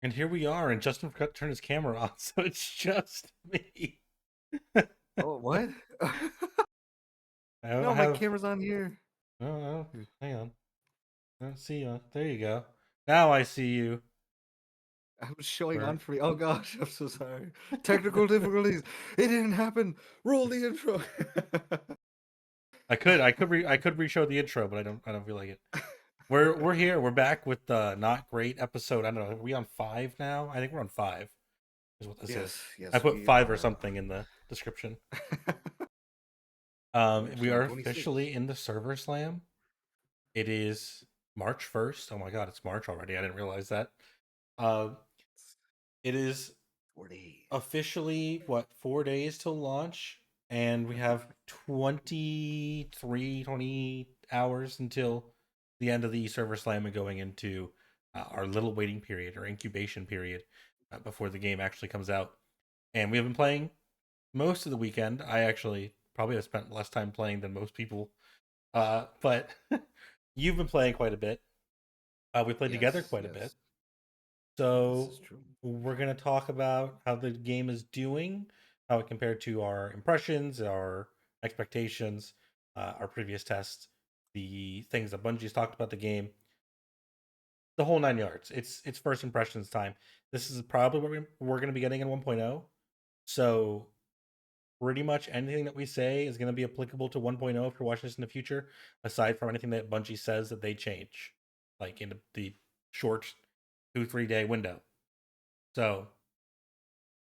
And here we are, and Justin forgot to turn his camera on, so it's just me. Oh, what? I don't No, my have. camera's on here. Oh, hang on. I don't see you. There you go. Now I see you. I was showing on Where for you. Oh gosh, I'm so sorry. Technical difficulties. It didn't happen. Roll the intro. I could re-show the intro, but I don't feel like it. We're here. We're back with the not great episode. I don't know. Are we on 5 now? I think we're on 5. Is what this Yes, is. I yes, put we 5 or are. something in the description. We're We actually on are 26. officially in the server slam. It is March 1st. Oh my god, it's March already. I didn't realize that. Uh, it is 40. officially what 4 days till launch, and we have 20 hours until the end of the server slam and going into our little waiting period or incubation period before the game actually comes out. And we have been playing most of the weekend. I actually probably have spent less time playing than most people, but you've been playing quite a bit. We played together Yes, quite a bit. yes. This So is true. we're going to talk about how the game is doing, how it compared to our impressions, our expectations, our previous tests, the things that Bungie's talked about the game, the whole 9 yards. It's first impressions time. This is probably what we're going to be getting in 1.0. So pretty much anything that we say is going to be applicable to 1.0 if you're watching this in the future, aside from anything that Bungie says that they change, like in the short 2-3 day window. So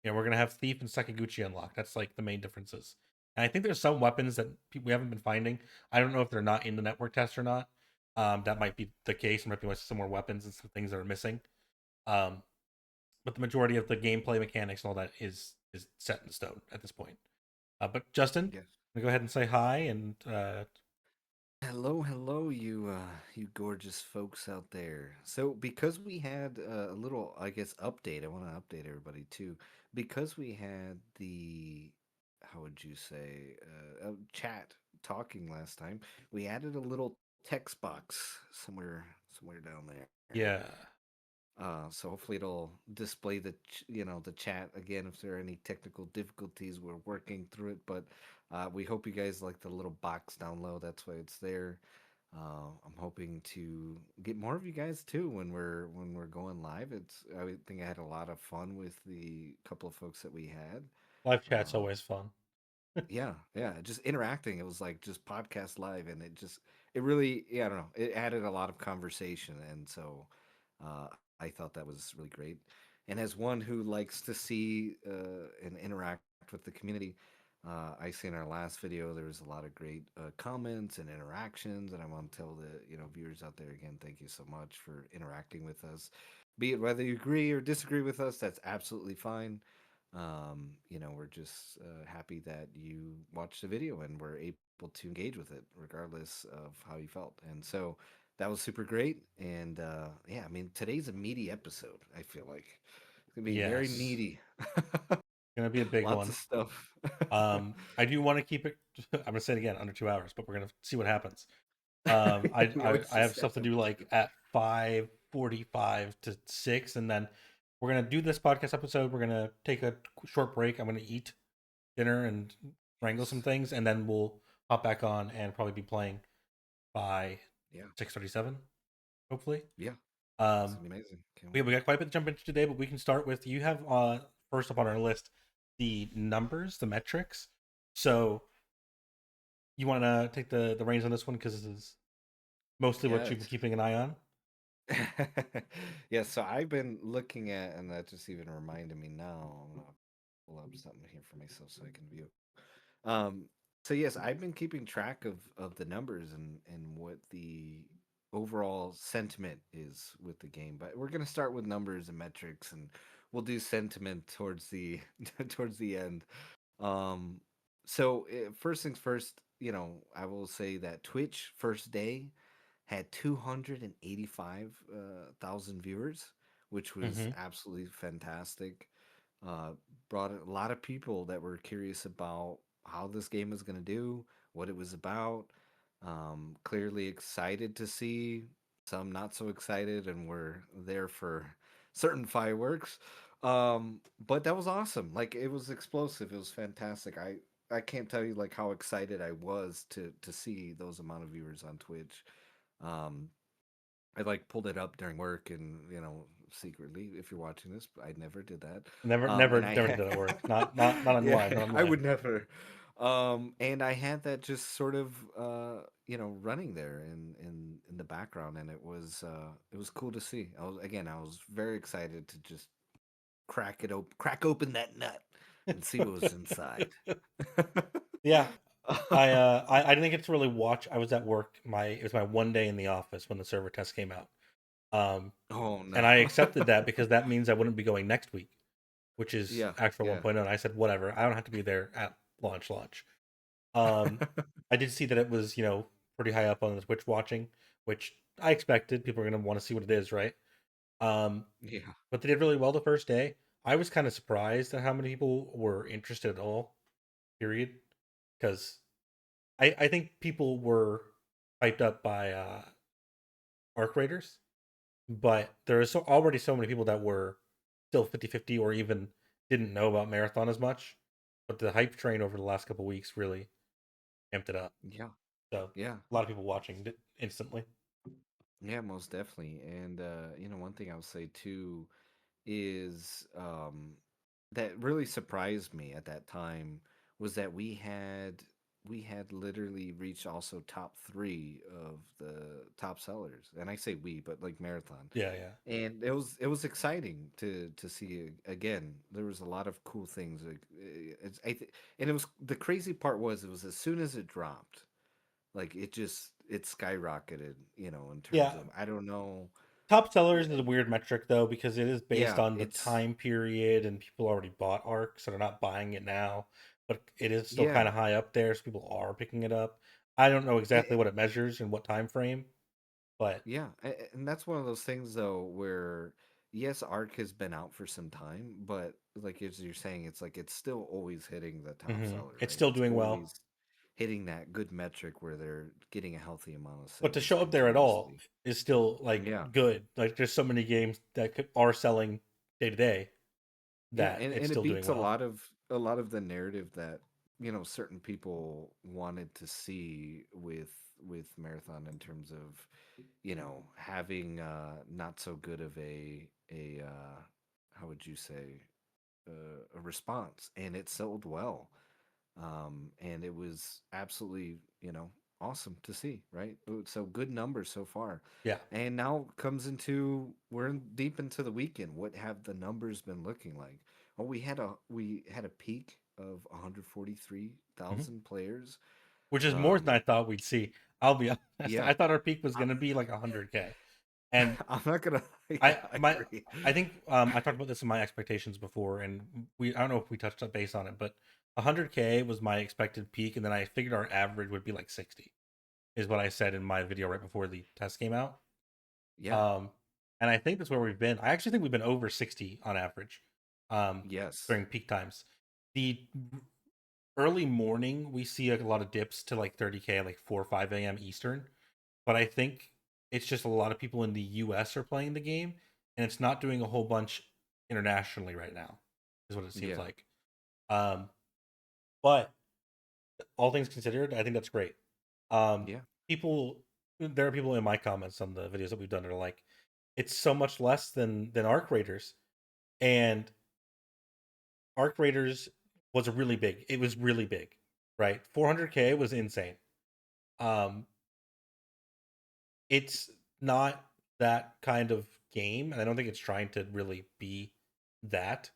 we're gonna have Thief and Sakaguchi unlocked. That's like the main differences. And I think there's some weapons that we haven't been finding. I don't know if they're not in the network test or not. That might be the case. There might be some more weapons and some things that are missing. Um, but the majority of the gameplay mechanics and all that is set in stone at this point. But Justin, Yes. go ahead and say hi and Hello, hello, you gorgeous folks out there. So, because we had a little, I guess, update, I want to update everybody too. Because we had the, how would you say, chat talking last time, we added a little text box somewhere down there. yeah, So hopefully it'll display the chat again if there are any technical difficulties. We're working through it, but we hope you guys like the little box down low. That's why it's there. I'm hoping to get more of you guys too when we're going live. I think I had a lot of fun with the couple of folks that we had. live chat's Uh, always fun. yeah, yeah, just interacting. It was like just podcast live, and it really, yeah, I don't know, it added a lot of conversation, and so uh, I thought that was really great. And as one who likes to see and interact with the community, I see in our last video there was a lot of great comments and interactions, and I want to tell the viewers out there again, thank you so much for interacting with us. Be it whether you agree or disagree with us, that's absolutely fine. We're just happy that you watched the video and were able to engage with it, regardless of how you felt. And so that was super great. And yeah, I mean, today's a meaty episode. I feel like it's gonna be very Yes, meaty. gonna be a big Lots one. of stuff. I do want to keep it. I'm gonna say it again, under 2 hours, but we're gonna see what happens. We always I have just stuff to have. do like at 5:45 to 6, and then we're gonna do this podcast episode. We're gonna take a short break. I'm gonna eat dinner and wrangle some Yes. things, and then we'll hop back on and probably be playing by Yeah. 6:37, hopefully. Yeah. It's Um, gonna be amazing. Can't we wait. got quite a bit to jump into today, but we can start with you have first up on our list the numbers, the metrics. So you want to take the reins on this one because this is mostly what you've been Yes. keeping an eye on. Yeah, so I've been looking at, and that just even reminded me now. I'm gonna pull up something here for myself so I can view. Um, so yes, I've been keeping track of the numbers and what the overall sentiment is with the game. But we're gonna start with numbers and metrics, and we'll do sentiment towards the towards the end. Um, first things first, I will say that Twitch first day had 285,000 viewers, which was Mm-hmm. absolutely fantastic. Uh, Brought a lot of people that were curious about how this game was going to do, what it was about. Clearly excited to see, some not so excited, and we're there for certain fireworks. But that was awesome. Like it was explosive. It was fantastic. I can't tell you like how excited I was to see those amount of viewers on Twitch. Um, I like pulled it up during work and secretly, if you're watching this, I never did that. Never, And never, I never did had that at work. Not yeah, online. Not I online. would never. And I had that just sort of running there in the background, and it was cool to see. I was very excited to just crack open that nut and see what was inside. Yeah, I didn't get to really watch. I was at work. It was my one day in the office when the server test came out. Um, Oh and no. I accepted that because that means I wouldn't be going next week, which is Yeah, actual yeah. 1.0. And I said, whatever, I don't have to be there at launch. Um, I did see that it was, pretty high up on the Twitch watching, which I expected. People are going to want to see what it is, right? Um, Yeah. but they did really well the first day. I was kind of surprised at how many people were interested at all, period. Because I think people were hyped up by Arc Raiders, but there is already so many people that were still 50-50 or even didn't know about Marathon as much. But the hype train over the last couple weeks really amped it up. Yeah. So Yeah. a lot of people watching it instantly. Yeah, most definitely. And one thing I would say too is that really surprised me at that time was that we had literally reached also top three of the top sellers. And I say we, but like Marathon. Yeah, yeah, And it was exciting to see again. There was a lot of cool things. Like, and it was the crazy part was it was as soon as it dropped, like it skyrocketed. In terms yeah. of I don't know. Top sellers is a weird metric though because it is based Yeah, on the it's time period and people already bought Arc, so they're not buying it now. But it is still kind yeah, of high up there, so people are picking it up. I don't know exactly it, what it measures and what time frame, but yeah, and that's one of those things though where yes, Arc has been out for some time, but like as you're saying, it's like it's still always hitting the top seller, it's right? still It's doing well. always hitting that good metric where they're getting a healthy amount of But to sales show up there at all continuously. is still like Yeah. good. Like there's so many games that are selling day to day Yeah, that and, it's and it still doing beats well. a lot of the narrative that certain people wanted to see with Marathon in terms of having not so good of a how would you say a response, and it sold well, and it was absolutely awesome to see, right? So good numbers so far, Yeah. and now comes into deep into the weekend. What have the numbers been looking like? Well, we had a peak of Mhm. 143,000 players. Which is more than um I thought we'd see. I'll be honest. yeah, I thought our peak was I, going to be like 100K. And I'm not gonna yeah, I I my agree. I think I talked about this in my expectations before, and I don't know if we touched up base on it, but 100K was my expected peak, and then I figured our average would be like 60, is what I said in my video right before the test came out. Yeah. Um, and I think that's where we've been. I actually think we've been over 60 on average, um, Yes. during peak times. The early morning we see a lot of dips to like 30K, like 4 or 5 a.m. Eastern, but I think it's just a lot of people in the US are playing the game and it's not doing a whole bunch internationally right now, is what it seems Yeah. like. Um, but all things considered, I think that's great. Um, Yeah. people, there are people in my comments on the videos that we've done that are like, it's so much less than Arc Raiders, and Arc Raiders was a really big. It was really big, right? 400K was insane. Um, it's not that kind of game, and I don't think it's trying to really be that.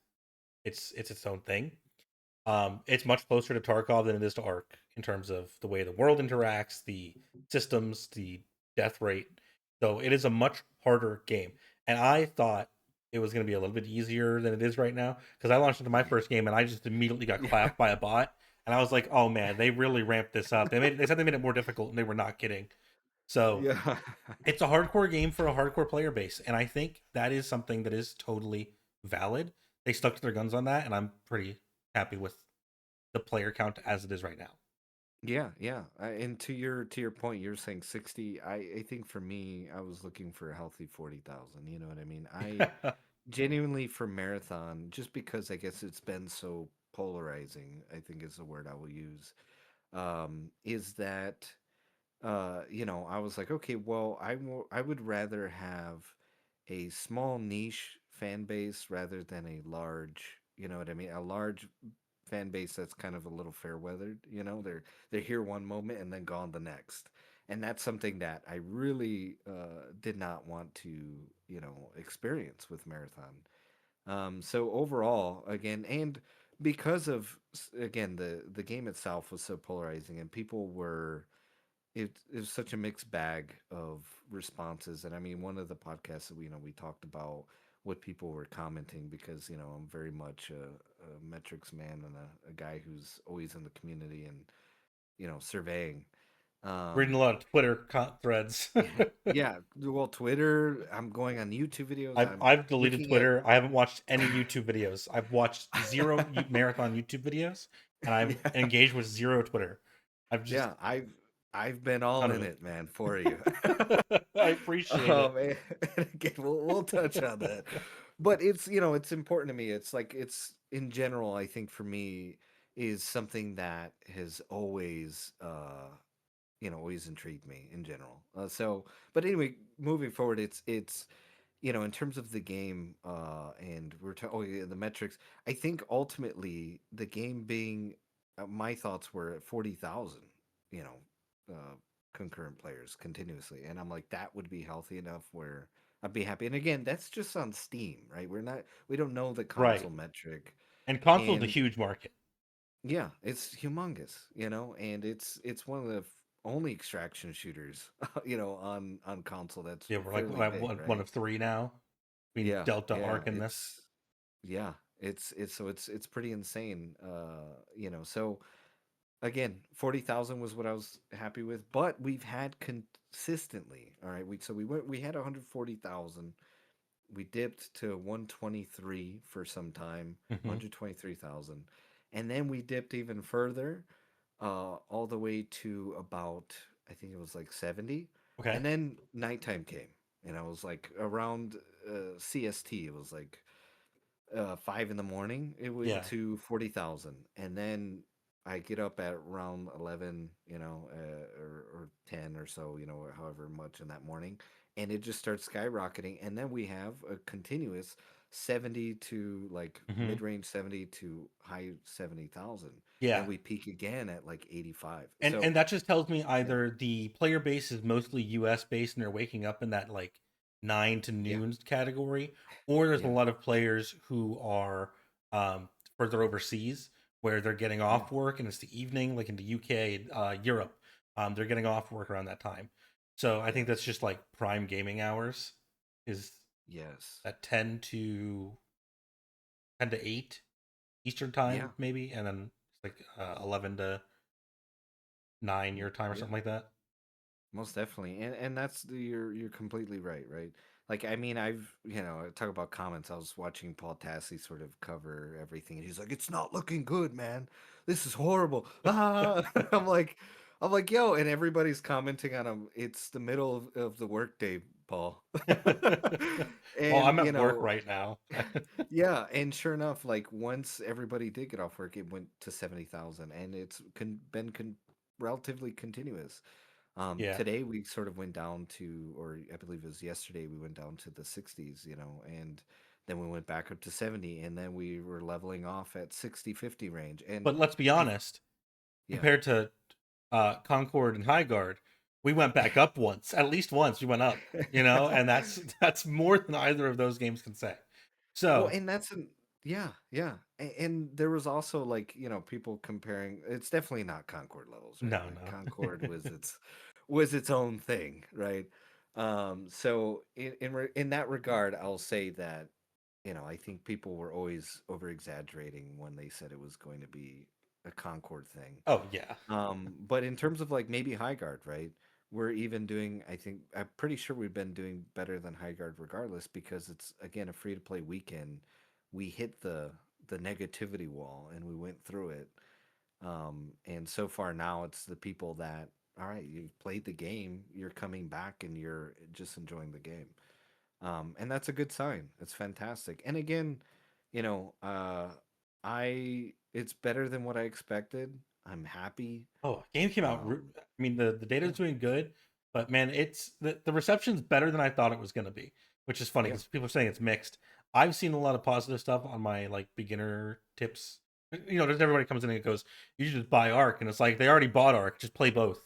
It's its own thing. It's much closer to Tarkov than it is to Ark in terms of the way the world interacts, the systems, the death rate. So it is a much harder game, and I thought it was going to be a little bit easier than it is right now because I launched into my first game and I just immediately got Yeah. clapped by a bot, and I was like, "Oh man, they really ramped this up. They said they made it more difficult, and they were not kidding." So Yeah. it's a hardcore game for a hardcore player base, and I think that is something that is totally valid. They stuck to their guns on that, and I'm pretty happy with the player count as it is right now. Yeah, yeah. And to your point, you're saying 60. I think for me, I was looking for a healthy 40,000. You know what I mean? I genuinely for marathon, just because I guess it's been so polarizing, I think is the word I will use, is that I was like, okay, well, I would rather have a small niche fan base rather than a large, you know what I mean, a large fan base that's kind of a little fair weathered. They're here one moment and then gone the next, and that's something that I really did not want to experience with marathon. So overall, again, and because of again the game itself was so polarizing, and people were it was such a mixed bag of responses. And I mean, one of the podcasts that we talked about what people were commenting, because I'm very much a metrics man and a guy who's always in the community and surveying. Reading a um lot of Twitter threads. yeah, yeah, well, Twitter, I'm going on YouTube videos, I'm I've deleted looking at Twitter. I haven't watched any YouTube videos. I've watched zero marathon YouTube videos, and I've yeah, engaged with zero Twitter. I've just yeah, I've been all none of in it. it, man, for you. I appreciate it. And again, we'll touch on that, but it's important to me. It's like it's in general. I think for me is something that has always always intrigued me in general. But anyway, moving forward, it's in terms of the game, and oh yeah, the metrics. I think ultimately the game being, my thoughts were at 40,000, you know, concurrent players continuously, and I'm like that would be healthy enough where I'd be happy. And again, that's just on Steam, right? We don't know the Right. console metric, And console's a and huge market. yeah, it's humongous, and it's one of the only extraction shooters, on console that's Yeah, we're like fairly big, one right? of three now. Between Yeah, Delta, yeah, Arc, and this. yeah, it's pretty insane. So again, 40,000 was what I was happy with, but we've had consistently, all right, we had 140,000. We dipped to 123 for some time, Hmm. 123,000. And then we dipped even further, all the way to about, I think it was like 70. Okay. And then nighttime came, and I was like around CST, it was like 5 in the morning. It went Yeah. to 40,000, and then I get up at around 11, or 10 or so, however much in that morning, and it just starts skyrocketing. And then we have a continuous 70 to like Hmm. mid range 70 to high 70,000, and Yeah. we peak again at like 85. And So that just tells me yeah, either the player base is mostly US based and they're waking up in that like 9 to yeah, noon category, or there's a yeah, lot of players who are um, further overseas where they're getting yeah, off work and it's the evening, like in the UK, Europe. They're getting off work around that time. So I think that's yes, just like prime gaming hours is yes, at 10 to 8 Eastern yeah, time, maybe, and then it's like 11 to 9 your time or yeah. something like that. Most definitely, and you're completely right, right? Like, I mean, I talk about comments. I was watching Paul Tassi sort of cover everything, and he's like, "It's not looking good, man. This is horrible." Ah, I'm like, yo, and everybody's commenting on him. It's the middle of the workday, Paul, Well, and I'm at work right now. yeah, and sure enough, like once everybody did get off work, it went to 70,000, and it's been relatively continuous. Yeah. Today we sort of went down to, or I believe it was yesterday, we went down to the 60s, and then we went back up to 70, and then we were leveling off at 60-50 range. And But let's be I, honest, yeah, compared to Concord and High Guard, we went back up once. At least once we went up, and that's more than either of those games can say. well, So, and yeah, yeah. And there was also like, people comparing, it's definitely not Concord levels, right? no, Like no. Concord was its own thing, right? So in that regard, I'll say that I think people were always over exaggerating when they said it was going to be a Concord thing. Oh, yeah. But in terms of like maybe High Guard, right? We're even doing, I think, I'm pretty sure we've been doing better than High Guard regardless, because it's again a free to play weekend. We hit the negativity wall and we went through it. And so far now it's the people that, all right, you've played the game, you're coming back and you're just enjoying the game. And that's a good sign. It's fantastic. And again, you know, I it's better than what I expected. I'm happy. Oh, game came out. Um, I mean, the yeah, data's doing good, but man, it's the reception's better than I thought it was going to be, which is funny yeah, because people are saying it's mixed. I've seen a lot of positive stuff on my like beginner tips. Just everybody comes in and goes, "You should just buy Arc," and it's like they already bought Arc, just play both.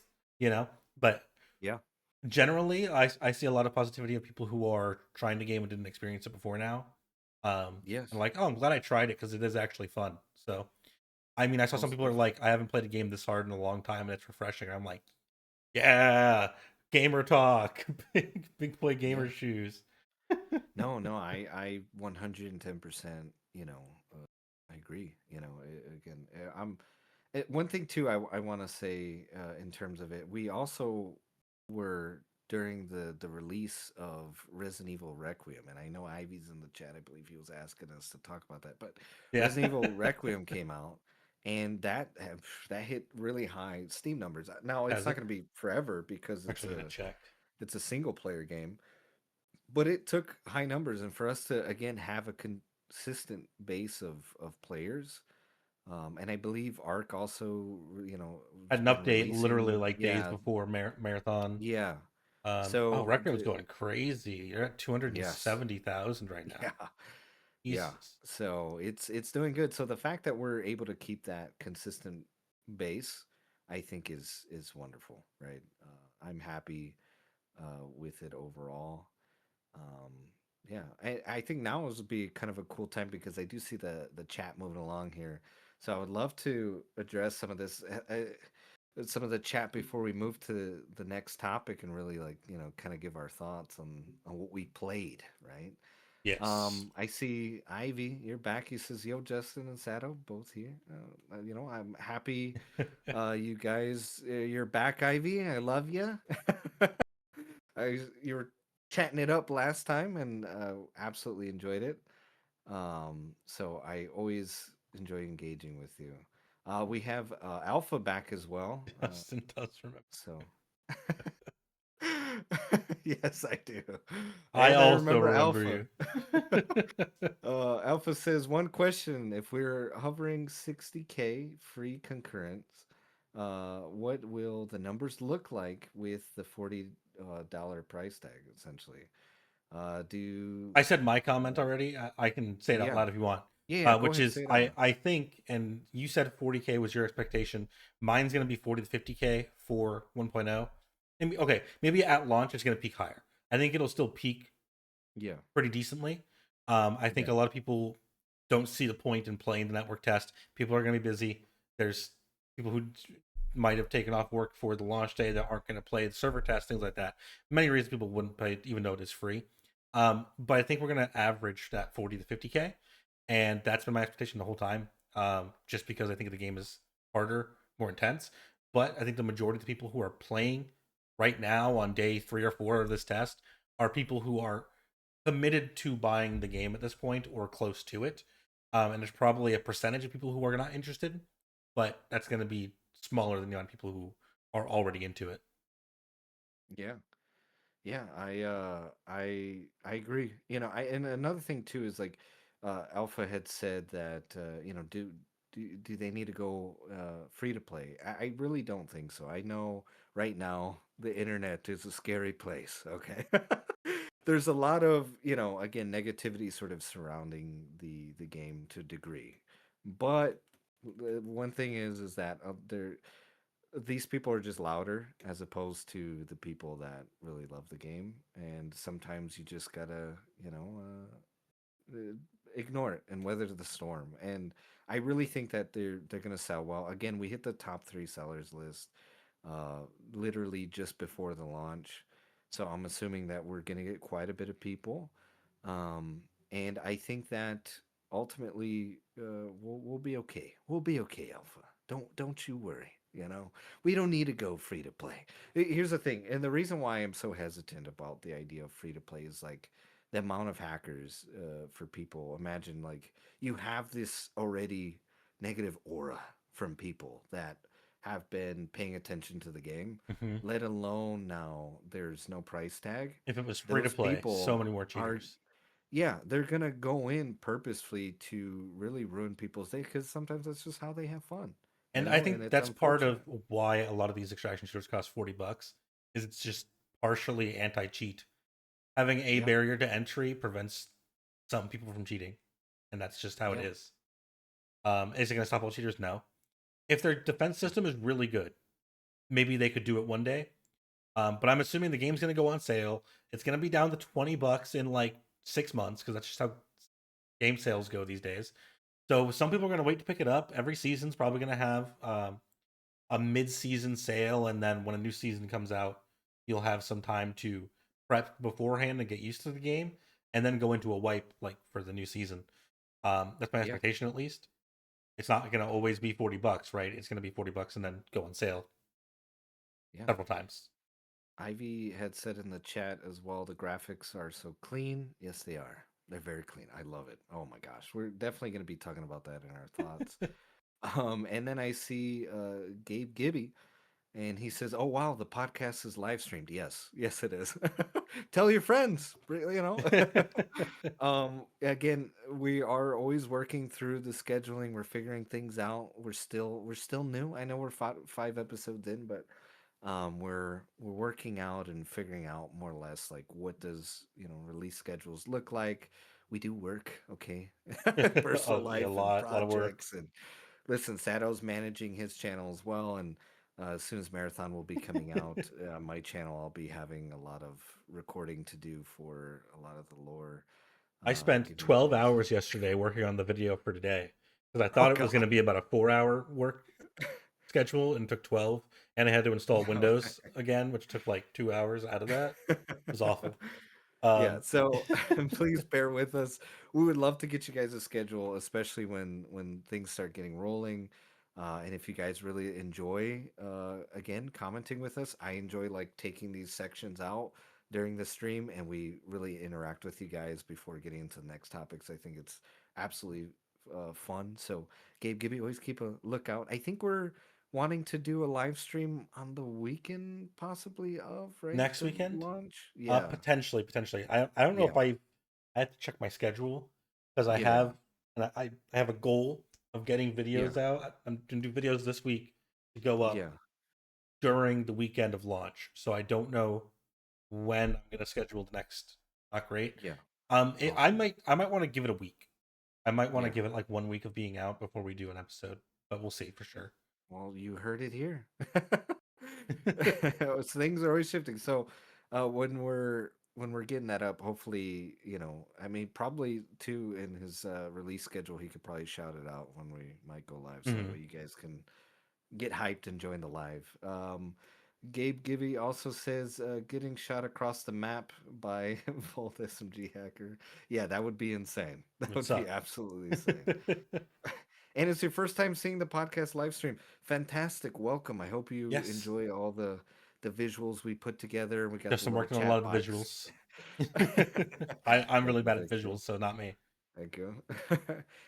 But yeah, generally, I see a lot of positivity of people who are trying the game and didn't experience it before now. And yes, like, oh, I'm glad I tried it because it is actually fun. So I mean, I saw some most people are definitely. like, I haven't played a game this hard in a long time, and it's refreshing. I'm like, yeah, gamer talk, big boy gamer Yeah. shoes. No, no, I 110%, I agree. Again, one thing too, I want to say in terms of it, we also were during the release of Resident Evil Requiem, and I know Ivy's in the chat. I believe he was asking us to talk about that, but Yeah, Resident Evil Requiem came out, and that hit really high Steam numbers. Now it's has not it? going to be forever because I'm actually gonna check. it's a single player game, but it took high numbers, and for us to again have a consistent base of players, and I believe Arc also, has Had an been update literally releasing. like days Yeah, before marathon. yeah. Oh, So Requiem was going crazy. You're at yes, 270,000 right now. yeah, yeah. Jesus. So it's doing good. So the fact that we're able to keep that consistent base, I think is wonderful, right? I'm happy with it overall. Um, yeah, I think now would be kind of a cool time because I do see the chat moving along here. So I would love to address some of this, some of the chat before we move to the next topic and really like kind of give our thoughts on what we played, right? Yes. I see Ivy, you're back. He says, "Yo, Justin and Sato, both here." I'm happy. You guys, you're back, Ivy. I love you. You were chatting it up last time and absolutely enjoyed it. So I always enjoy engaging with you. We have Alpha back as well. Justin does remember. So yes, I do, I and I also remember remember Alpha. you. Alpha says one question: if we're hovering 60K free concurrents, what will the numbers look like with the $40 price tag? Essentially, do I said my comment uh, already. I can say it out yeah, loud if you want. yeah. Go Which ahead, is say it out I loud. I think, and you said 40K was your expectation. Mine's gonna be 40 to 50K for 1.0. And okay, maybe at launch it's gonna peak higher. I think it'll still peak Yeah, pretty decently. I think yeah, a lot of people don't see the point in playing the network test. People are gonna be busy. There's people who might have taken off work for the launch day that aren't going to play the server test, things like that. Many reasons people wouldn't play it, even though it is free. But I think we're going to average that 40 to 50K, and that's been my expectation the whole time. Just because I think the game is harder, more intense. But I think the majority of the people who are playing right now on day 3 or 4 of this test are people who are committed to buying the game at this point or close to it. And there's probably a percentage of people who are not interested, but that's going to be smaller than the amount of people who are already into it. yeah. Yeah, I agree. And another thing too is like Alpha had said that do they need to go free to play? I really don't think so. I know right now the internet is a scary place, okay? There's a lot of, again, negativity sort of surrounding the game to a degree. But one thing is that these people are just louder as opposed to the people that really love the game, and sometimes you just gotta uh, ignore it and weather the storm. And I really think that they're gonna sell well. Again, we hit the top three sellers list literally just before the launch, so I'm assuming that we're gonna get quite a bit of people, um, and I think that ultimately we'll be okay. We'll be okay, Alpha. Don't you worry. We don't need to go free to play. Here's the thing, and the reason why I'm so hesitant about the idea of free to play is like the amount of hackers for people. Imagine like you have this already negative aura from people that have been paying attention to the game, Hmm. let alone now there's no price tag. If it was free to Those play, so people many more are, cheaters. yeah, they're gonna go in purposefully to really ruin people's day because sometimes that's just how they have fun, And I and think it's that's part of unfortunate. why a lot of these extraction shooters cost $40, is it's just partially anti-cheat. Having a Yeah, barrier to entry prevents some people from cheating, and that's just how it yeah, is. Is it going to stop all cheaters? No. If their defense system is really good, maybe they could do it one day. But I'm assuming the game's going to go on sale. It's going to be down to $20 in like 6 months because that's just how game sales go these days. So some people are going to wait to pick it up. Every season's probably going to have a mid-season sale, and then when a new season comes out, you'll have some time to prep beforehand and get used to the game, and then go into a wipe like for the new season. That's my yeah, expectation at least. It's not going to always be $40, right? It's going to be $40 and then go on sale yeah. several times. Ivy had said in the chat as well, the graphics are so clean. Yes, they are. They're very clean. I love it. Oh my gosh. We're definitely going to be talking about that in our thoughts. And then I see Gabe Gibby, and he says, "Oh wow, the podcast is live streamed." Yes, yes, it is. Tell your friends. Again, we are always working through the scheduling. We're figuring things out. We're still new. I know we're five episodes in, but we're working out and figuring out more or less like what does release schedules look like. We do work, okay, personal Oh yeah, a life and lot of work. projects. And listen, Sato's managing his channel as well, and as soon as Marathon will be coming out, my channel, I'll be having a lot of recording to do for a lot of the lore, I spent giving you 12 guys. hours yesterday working on the video for today because I Oh thought it was going God. to be about a 4 hour work schedule and took 12. And I had to install No. Windows again, which took like 2 hours out of that. It was awful. Yeah, Um, so please bear with us. We would love to get you guys a schedule, especially when things start getting rolling. And if you guys really enjoy, again, commenting with us, I enjoy like taking these sections out during the stream, and we really interact with you guys before getting into the next topics. I think it's absolutely fun. So, Gabe Gibby, always keep a lookout. I think we're wanting to do a live stream on the weekend, possibly of right Next the weekend, launch. Yeah, potentially. I don't know if yeah. I have to check my schedule because I Yeah, have and I have a goal of getting videos yeah, out. I'm gonna do videos this week to go up yeah, during the weekend of launch. So I don't know when I'm gonna schedule the next. Not great. yeah. I Awesome. might want to give it a week. I might want to Yeah. give it like 1 week of being out before we do an episode, but we'll see for sure. Well, you heard it here. Things are always shifting. So, when we're getting that up, hopefully, I mean, probably too in his release schedule, he could probably shout it out when we might go live, so that Hmm. way you guys can get hyped and join the live. Gabe Gibby also says getting shot across the map by Volt SMG hacker. Yeah, that would be insane. It That would would be suck. absolutely insane. And it's your first time seeing the podcast live stream. Fantastic. Welcome. I hope you Yes, enjoy all the visuals we put together. We got the just I'm little working on a lot chat of the box. visuals. I'm Thank really you. bad at Thank you. visuals, so not me. Thank you.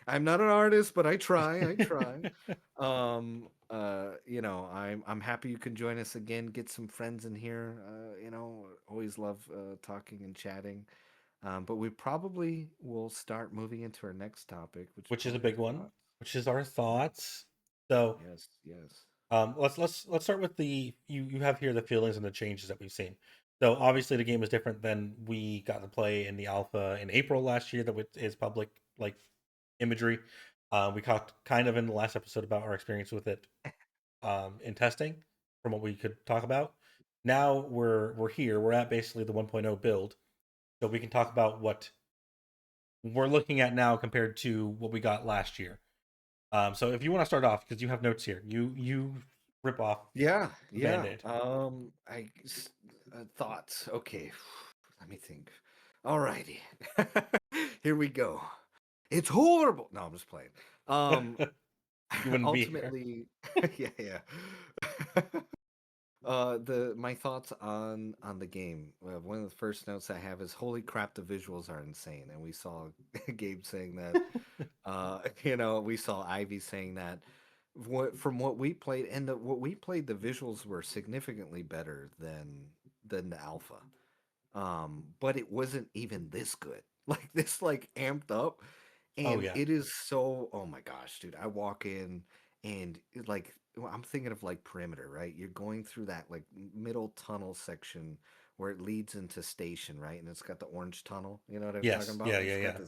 I'm not an artist, but I try. I try. I'm happy you can join us again. Get some friends in here. Always love talking and chatting. But we probably will start moving into our next topic, which is Which is a probably big our one, thoughts. which is our Yeah. thoughts. So Yes. Yes. let's start with you have here the feelings and the changes that we've seen. So obviously the game is different than we got to play in the alpha in April last year is public like imagery. We talked kind of in the last episode about our experience with it in testing from what we could talk about. Now we're here. We're at basically the 1.0 build, so we can talk about what we're looking at now compared to what we got last year. So if you want to start off because you have notes here, you rip off Yeah, the yeah. band-aid. Thoughts. Okay, let me think. Alrighty, here we go. It's horrible. No, I'm just playing. Um, You wouldn't be here. ultimately, yeah, yeah. The my thoughts on the game. One of the first notes I have is, "Holy crap, the visuals are insane." And we saw Gabe saying that. We saw Ivy saying that. what we played, and what we played, the visuals were significantly better than the alpha. But it wasn't even this good. Like this, like amped up, Oh and yeah, it is so. Oh my gosh, dude! I walk in and like well, I'm thinking of like perimeter, right? You're going through that like middle tunnel section where it leads into station, right? And it's got the orange tunnel. You know what I'm talking yes, yeah, about? yeah, It's got yeah,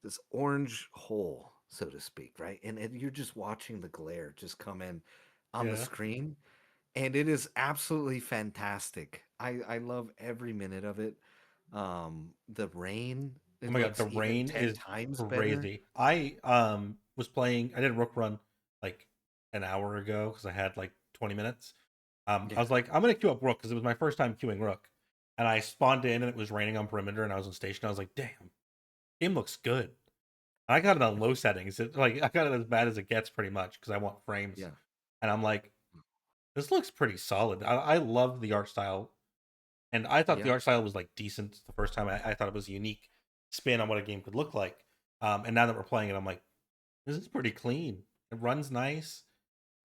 this orange hole, so to speak, right? And you're just watching the glare just come in on the yeah. screen, and it is absolutely fantastic. I love every minute of it. The rain, Oh it my god, looks the even rain 10 is times better. crazy. I was playing. I did a rook run like an hour ago because I had like 20 minutes. I Yeah, was like, I'm gonna queue up rook because it was my first time queuing rook, and I spawned in and it was raining on perimeter and I was on station. I was like, damn, game looks good. And I got it on low settings. Like I got it as bad as it gets pretty much because I want frames, yeah, and I'm like, this looks pretty solid. I love the art style, and I thought the yeah, art style was like decent the first time. I thought it was a unique spin on what a game could look like. And now that we're playing it, I'm like, this is pretty clean. It runs nice.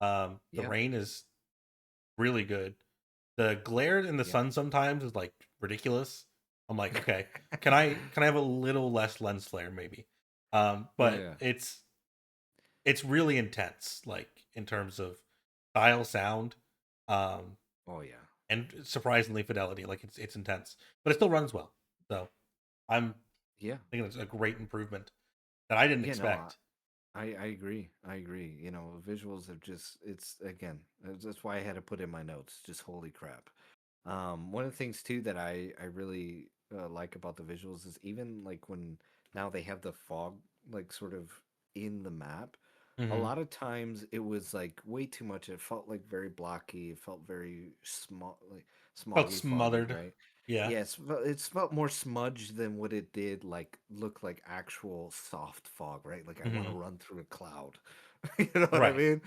The yeah, rain is really good. The glare in the yeah. sun sometimes is like ridiculous. I'm like, okay, can I have a little less lens flare maybe? But Yeah. it's really intense, like in terms of style, sound, um, Oh yeah. and surprisingly fidelity. Like it's intense, but it still runs well. So I'm Yeah. thinking it's a great improvement that I didn't Yeah, no, expect. I agree. I agree. You know, visuals are just it's again, that's why I had to put in my notes. Just holy crap. One of the things too that I really like about the visuals is even like when now they have the fog like sort of in the map. A Hmm. lot of times it was like way too much. It felt like very blocky. It felt very small, like Felt smoggy, foggy, smothered. right? Yeah. Yes, it's felt more smudged than what it did like look like actual soft fog, right? Like I want to Hmm. run through a cloud. You know what I Right. mean?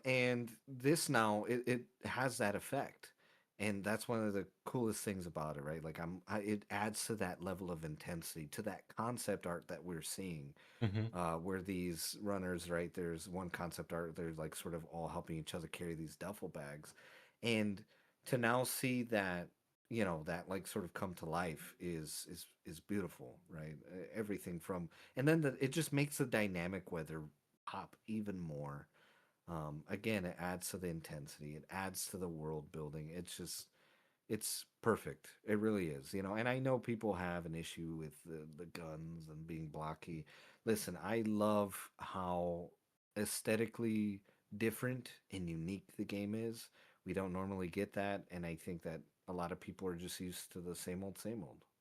And this now it has that effect, and that's one of the coolest things about it, right? Like it adds to that level of intensity, to that concept art that we're seeing, Hmm. where these runners, right? There's one concept art, they're like sort of all helping each other carry these duffel bags, and to now see that, you know, that like sort of come to life is beautiful, right? Everything from, and then it just makes the dynamic weather pop even more. Again, it adds to the intensity, it adds to the world building. It's just, it's perfect. It really is, you know. And I know people have an issue with the guns and being blocky. Listen, I love how aesthetically different and unique the game is. We don't normally get that, and I think that a lot of people are just used to the same old,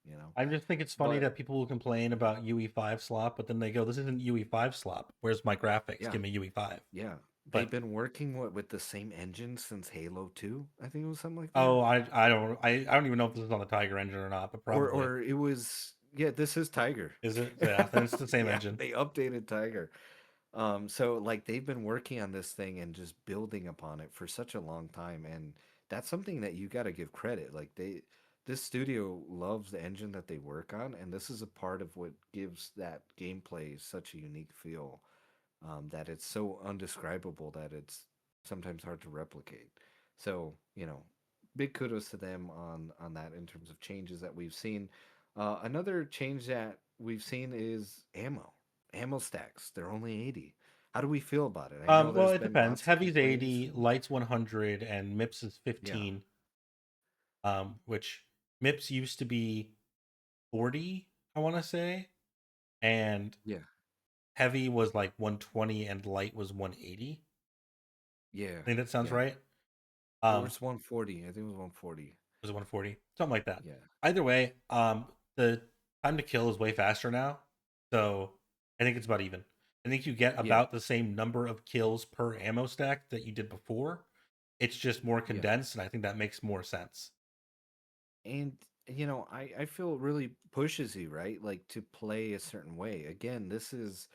you know. I just think it's funny But that people will complain about UE5 slop, but then they go, "This isn't UE5 slop. Where's my graphics? yeah, Give me UE5." yeah, they've But been working with the same engine since Halo 2. I think it was something like that. oh, I don't even know if this is on the Tiger engine or not, but probably Or it was, yeah, this is Tiger. is it? Yeah, then it's the same Yeah, engine. they updated Tiger. So like they've been working on this thing and just building upon it for such a long time, and that's something that you got to give credit. Like this studio loves the engine that they work on, and this is a part of what gives that gameplay such a unique feel, that it's so undescribable that it's sometimes hard to replicate. So, you know, big kudos to them on that in terms of changes that we've seen. Another change that we've seen is ammo. Ammo stacks. They're only 80. How do we feel about it? I know Well, there's it been depends. lots of Heavy's complaints. 80, light's 100, and MIPS is Yeah. 15. Which MIPS used to be 40, I want to say, and Yeah. heavy was like 120, and light was 180. Yeah. I think that sounds Yeah. right. Or Um, it's 140. I think it was 140. was it 140? Something like that. Yeah. Either way, the time to kill is way faster now, so I think it's about even. I think you get Yeah. about the same number of kills per ammo stack that you did before. It's just more Yeah. condensed, and I think that makes more sense. And you know, I feel it really pushes you, right? Like to play a certain way. Again, this is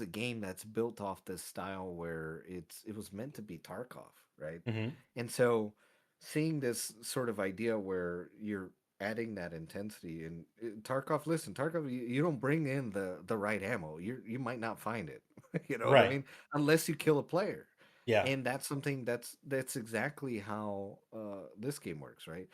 a game that's built off this style where it was meant to be Tarkov, right? Hmm. And so seeing this sort of idea where you're adding that intensity. And Tarkov, listen, Tarkov, you don't bring in the right ammo. You might not find it. You know what I Right. mean? Unless you kill a player. Yeah. And that's something that's exactly how this game works, right?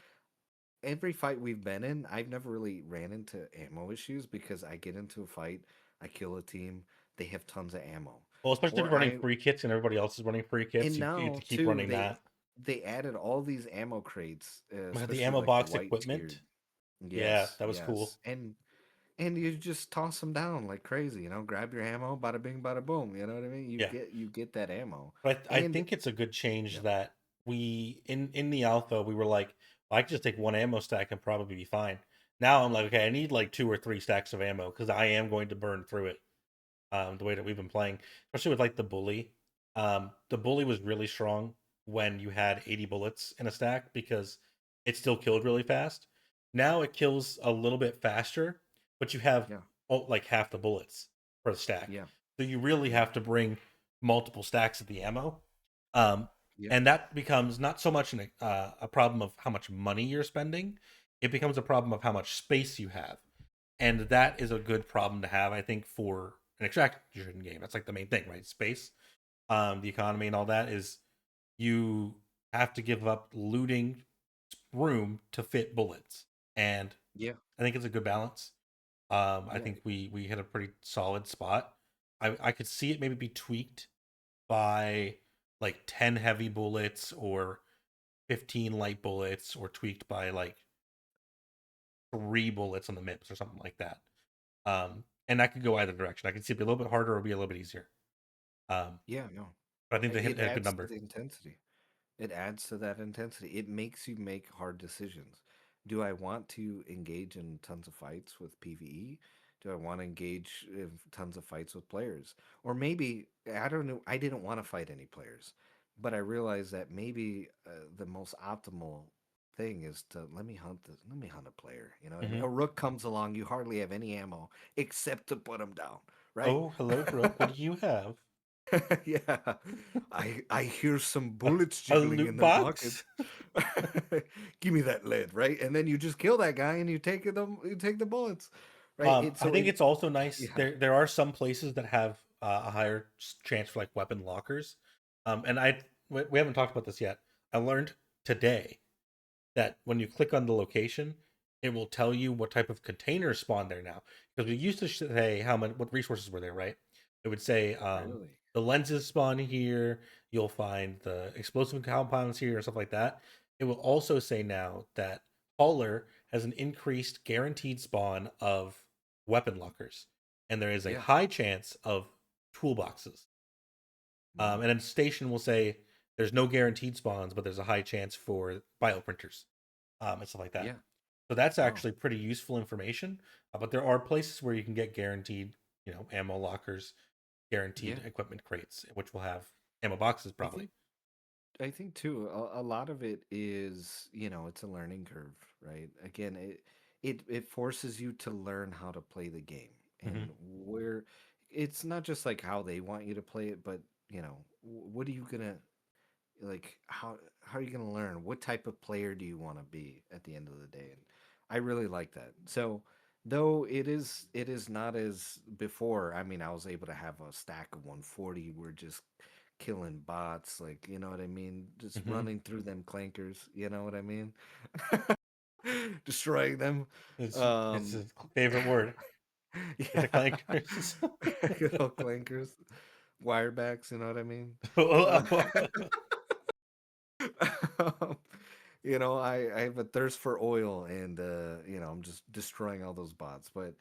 Every fight we've been in, I've never really ran into ammo issues because I get into a fight, I kill a team, they have tons of ammo. Well, especially if Or you're running I free kits and everybody else is running free kits, and you have to now keep too, running that. they added all these ammo crates, The especially ammo like the box white tiered. equipment, yeah, Yes, that was cool. yes. And you just toss them down like crazy, grab your ammo, bada bing, bada boom. You know what I mean? Yeah. You get that ammo, But I and think it's a good change yeah, that we in the alpha we were like, well, I could just take one ammo stack and probably be fine. Now I'm like, okay, I need like 2 or 3 stacks of ammo because I am going to burn through it. The way that we've been playing, especially with like the bully. The bully was really strong when you had 80 bullets in a stack because it still killed really fast. Now it kills a little bit faster, but you have yeah, like half the bullets per stack. yeah, So you really yeah, have to bring multiple stacks of the ammo. Um, yeah, and that becomes not so much a problem of how much money you're spending, it becomes a problem of how much space you have, and that is a good problem to have, I think, for an extraction game. That's like the main thing, right? Space, the economy, and all that is you have to give up looting room to fit bullets, and yeah, I think it's a good balance. I yeah, think we hit a pretty solid spot. I could see it maybe be tweaked by like 10 heavy bullets or 15 light bullets, or tweaked by like 3 bullets on the MIPS or something like that. And that could go either direction. I could see it be a little bit harder or be a little bit easier. Um, yeah. No, but I think they it hit a good adds to number. the intensity. It adds to that intensity. It makes you make hard decisions. Do I want to engage in tons of fights with PvE? Do I want to engage in tons of fights with players? Or maybe, I don't know, I didn't want to fight any players, but I realized that maybe the most optimal thing is to let me hunt a player. You know what I mean? Hmm. A rook comes along, you hardly have any ammo except to put him down, right? Oh, hello, Rook. What do you have? Yeah, I hear some A, bullets a jiggling in loot the bucket. box? Give me that lead, right? And then you just kill that guy and you take the bullets, right? It I so think it it's also nice. yeah, There are some places that have a higher chance for like weapon lockers. And we haven't talked about this yet. I learned today that when you click on the location, it will tell you what type of containers spawn there now. Because we used to say how many, what resources were there, right? It would say really. the lenses spawn here. You'll find the explosive compounds here, and stuff like that. It will also say now that Hauler has an increased guaranteed spawn of weapon lockers, and there is a Yeah. high chance of toolboxes. Mm. And then Station will say there's no guaranteed spawns, but there's a high chance for bioprinters, and stuff like that. Yeah. So that's Wow. actually pretty useful information. But there are places where you can get guaranteed, ammo lockers, Yeah. guaranteed equipment crates, which will have ammo boxes I probably. think I think too, a lot of it is, it's a learning curve, right? Again, it forces you to learn how to play the game. Hmm. And where it's not just like how they want you to play it, but, what are you gonna like how are you going to learn what type of player do you want to be at the end of the day? And I really like that. So though it is not as before. I mean, I was able to have a stack of 140. We're just killing bots, like, you know what I mean, just Hmm. running through them clankers, you know what I mean. Destroying them. It's um his favorite word. It's a yeah. clankers. Good old clankers, wirebacks, you know what I mean. uh, Um, I have a thirst for oil, and I'm just destroying all those bots. But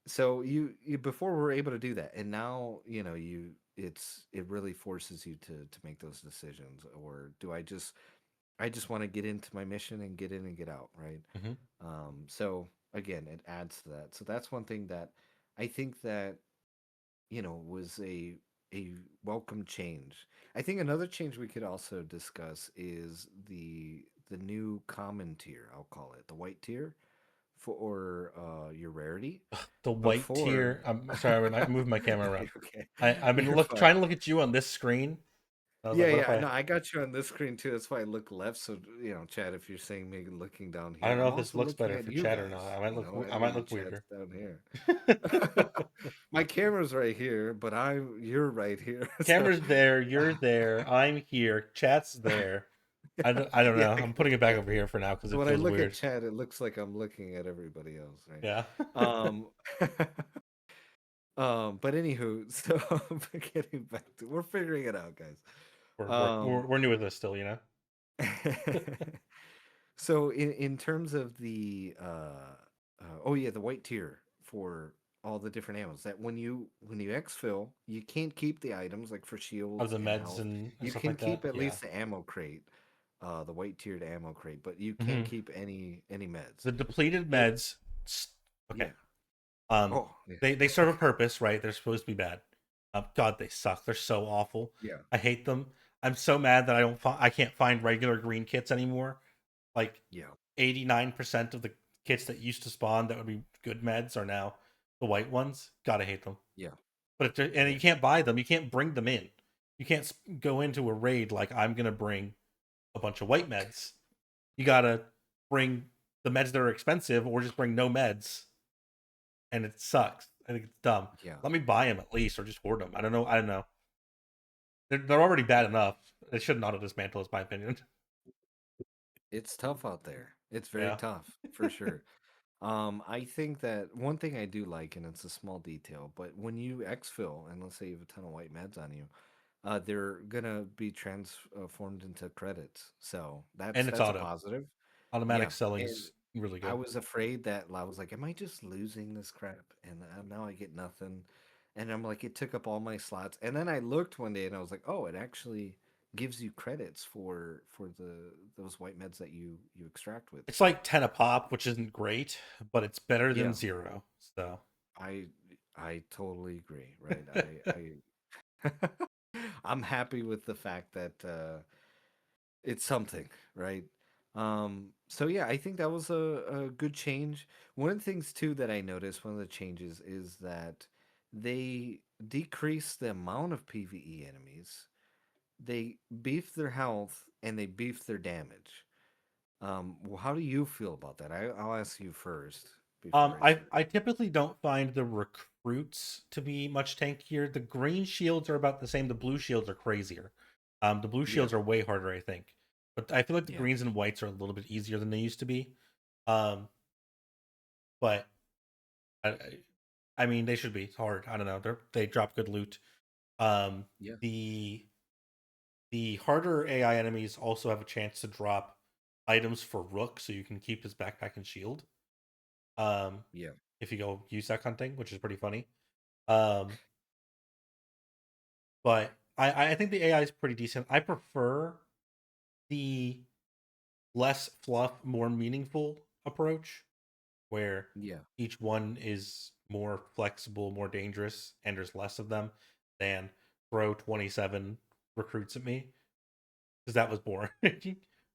so you before we were able to do that, and now it really forces you to make those decisions. Or do I just want to get into my mission and get in and get out, right? Hmm. So again, it adds to that. So that's one thing that I think that was a welcome change. I think another change we could also discuss is the new common tier, I'll call it, the white tier for your rarity. The white Before tier. I'm sorry, I'm moving my camera around. okay, I've been you're fine. trying to look at you on this screen, I was Yeah, like, what if yeah. I? No, I got you on this screen too. That's why I look left. So, Chad, if you're saying me looking down I don't here, know I'm if this also looks looking better at for you chat or not. guys. I I know might you look Chad's weirder. down here. My camera's right here, but you're right here. So, Camera's there. You're there. I'm here. Chat's there. I don't yeah, know. I I'm got putting you it back there. over here for now because So it when I feels look at weird. Chad, it looks like I'm looking at everybody else, right? Yeah. Um, but anywho, so getting back to, we're figuring it out, guys. Um, We're new at this still, you know. so in terms of the oh yeah, the white tier for all the different ammos that when you exfil, you can't keep the items like for Of shields the and meds health. and You stuff can like that. keep at Yeah. least the ammo crate, the white tiered ammo crate, but you can't Hmm. keep any meds. The depleted It meds. Okay. yeah. Um, Oh yeah. they serve a purpose, right? They're supposed to be bad. God, they suck. They're so awful. Yeah. I hate them. I'm so mad that I can't find regular green kits anymore. Like Yeah. 89% of the kits that used to spawn that would be good meds are now the white ones. Gotta hate them. Yeah. But if and Yeah. you can't buy them, you can't bring them in. You can't go into a raid like I'm gonna bring a bunch of white meds. You gotta bring the meds that are expensive, or just bring no meds, and it sucks. I think it's dumb. Yeah. Let me buy them at least, or just hoard them. I don't know. I don't know. They're already bad enough. They should not auto dismantle, is my opinion. It's tough out there. It's very Yeah, tough for sure. I think that one thing I do like, and it's a small detail, but when you exfil, and let's say you have a ton of white meds on you, they're gonna be transformed into credits. So and it's that's a auto. positive. Automatic Yeah, and selling's really I good. was afraid that I was like, am I just losing this crap? And now I get nothing. And I'm like, it took up all my slots. And then I looked one day and I was like, oh, it actually gives you credits for the those white meds that you extract with. It's So like 10 a pop, which isn't great, but it's better than yeah, zero. So I I totally agree. Right. I'm happy with the fact that it's something, right? So yeah, I think that was a good change. One of the things too that I noticed, one of the changes is that they decreased the amount of PvE enemies. They beefed their health and they beefed their damage. Well, how do you feel about that? I'll ask you first before I I say. I typically don't find the recruits to be much tankier. The green shields are about the same. The blue shields are crazier. The blue Yeah, shields are way harder, I think. But I feel like the yeah, greens and whites are a little bit easier than they used to be. Um, but I mean, they should be hard. I don't know. They drop good loot. Um, yeah, the the harder AI enemies also have a chance to drop items for Rook, so you can keep his backpack and shield. Um, yeah, if you go USAC hunting, which is pretty funny. Um, but I think the AI is pretty decent. I prefer the less fluff, more meaningful approach, where yeah, each one is more flexible, more dangerous, and there's less of them than throw 27 recruits at me, because that was boring.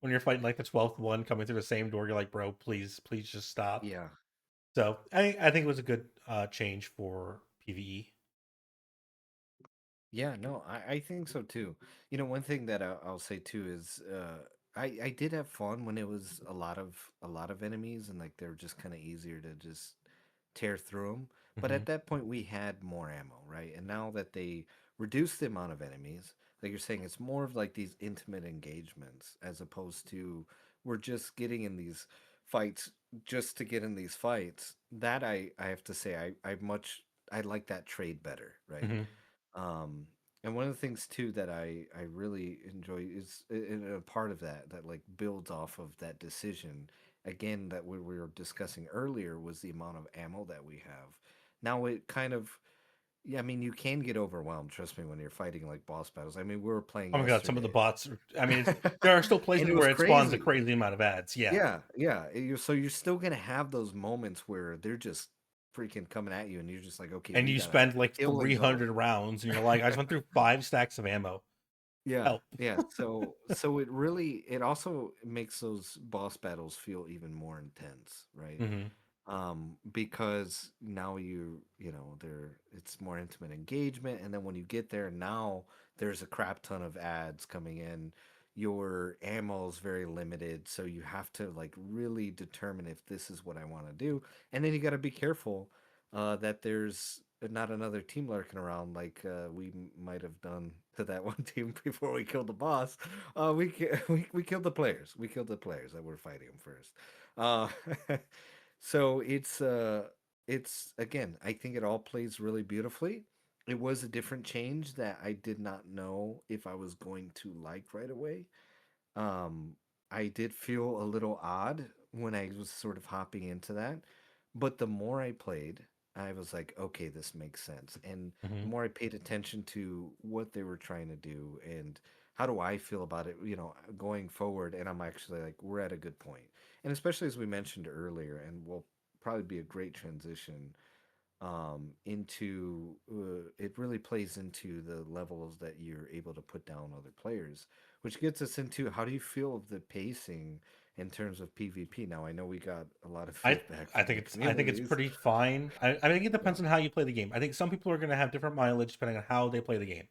When you're fighting like the 12th one coming through the same door, you're like, bro, please just stop. yeah. So I think it was a good change for PvE. Yeah, no, I think so too. One thing that I'll say too is I did have fun when it was a lot of enemies and like they're just kind of easier to just tear through them. But Hmm. at that point we had more ammo, right? And now that they reduced the amount of enemies, like you're saying, it's more of like these intimate engagements as opposed to we're just getting in these fights just to get in these fights. That I have to say I like that trade better, right? Hmm. Um, and one of the things too that I really enjoy is a part of that like builds off of that decision again that we were discussing earlier was the amount of ammo that we have. Now it kind of yeah, I mean you can get overwhelmed, trust me, when you're fighting like boss battles. I mean, we were playing Oh my god, some of the yesterday. bots. I mean, there are still And places it was where it spawns a crazy. crazy amount of ads. Yeah, Yeah, yeah. So you're still gonna have those moments where they're just freaking coming at you, and you're just like, okay, and we you gotta spend like kill and go. 300 rounds, and you're like, I just went through 5 stacks of ammo. Yeah, Help. yeah. So it also makes those boss battles feel even more intense, right? Hmm. Because now it's more intimate engagement, and then when you get there, now there's a crap ton of ads coming in. Your ammo is very limited, so you have to like really determine if this is what I want to do, and then you got to be careful that there's not another team lurking around like might have done to that one team before we killed the boss. We killed the players. We killed the players that were fighting him first. Uh, so it's again, I think it all plays really beautifully. It was a different change that I did not know if I was going to like right away. Um, I did feel a little odd when I was sort of hopping into that, but the more I played, I was like, okay, this makes sense. And the Hmm. more I paid attention to what they were trying to do and how do I feel about it, going forward, and I'm actually like, we're at a good point. And especially as we mentioned earlier, and will probably be a great transition into it really plays into the levels that you're able to put down other players, which gets us into how do you feel of the pacing in terms of PvP? Now I know we got a lot of I feedback I from think the it's communities. pretty fine. I think it Yeah, depends on how you play the game. I think some people are going to have different mileage depending on how they play the game.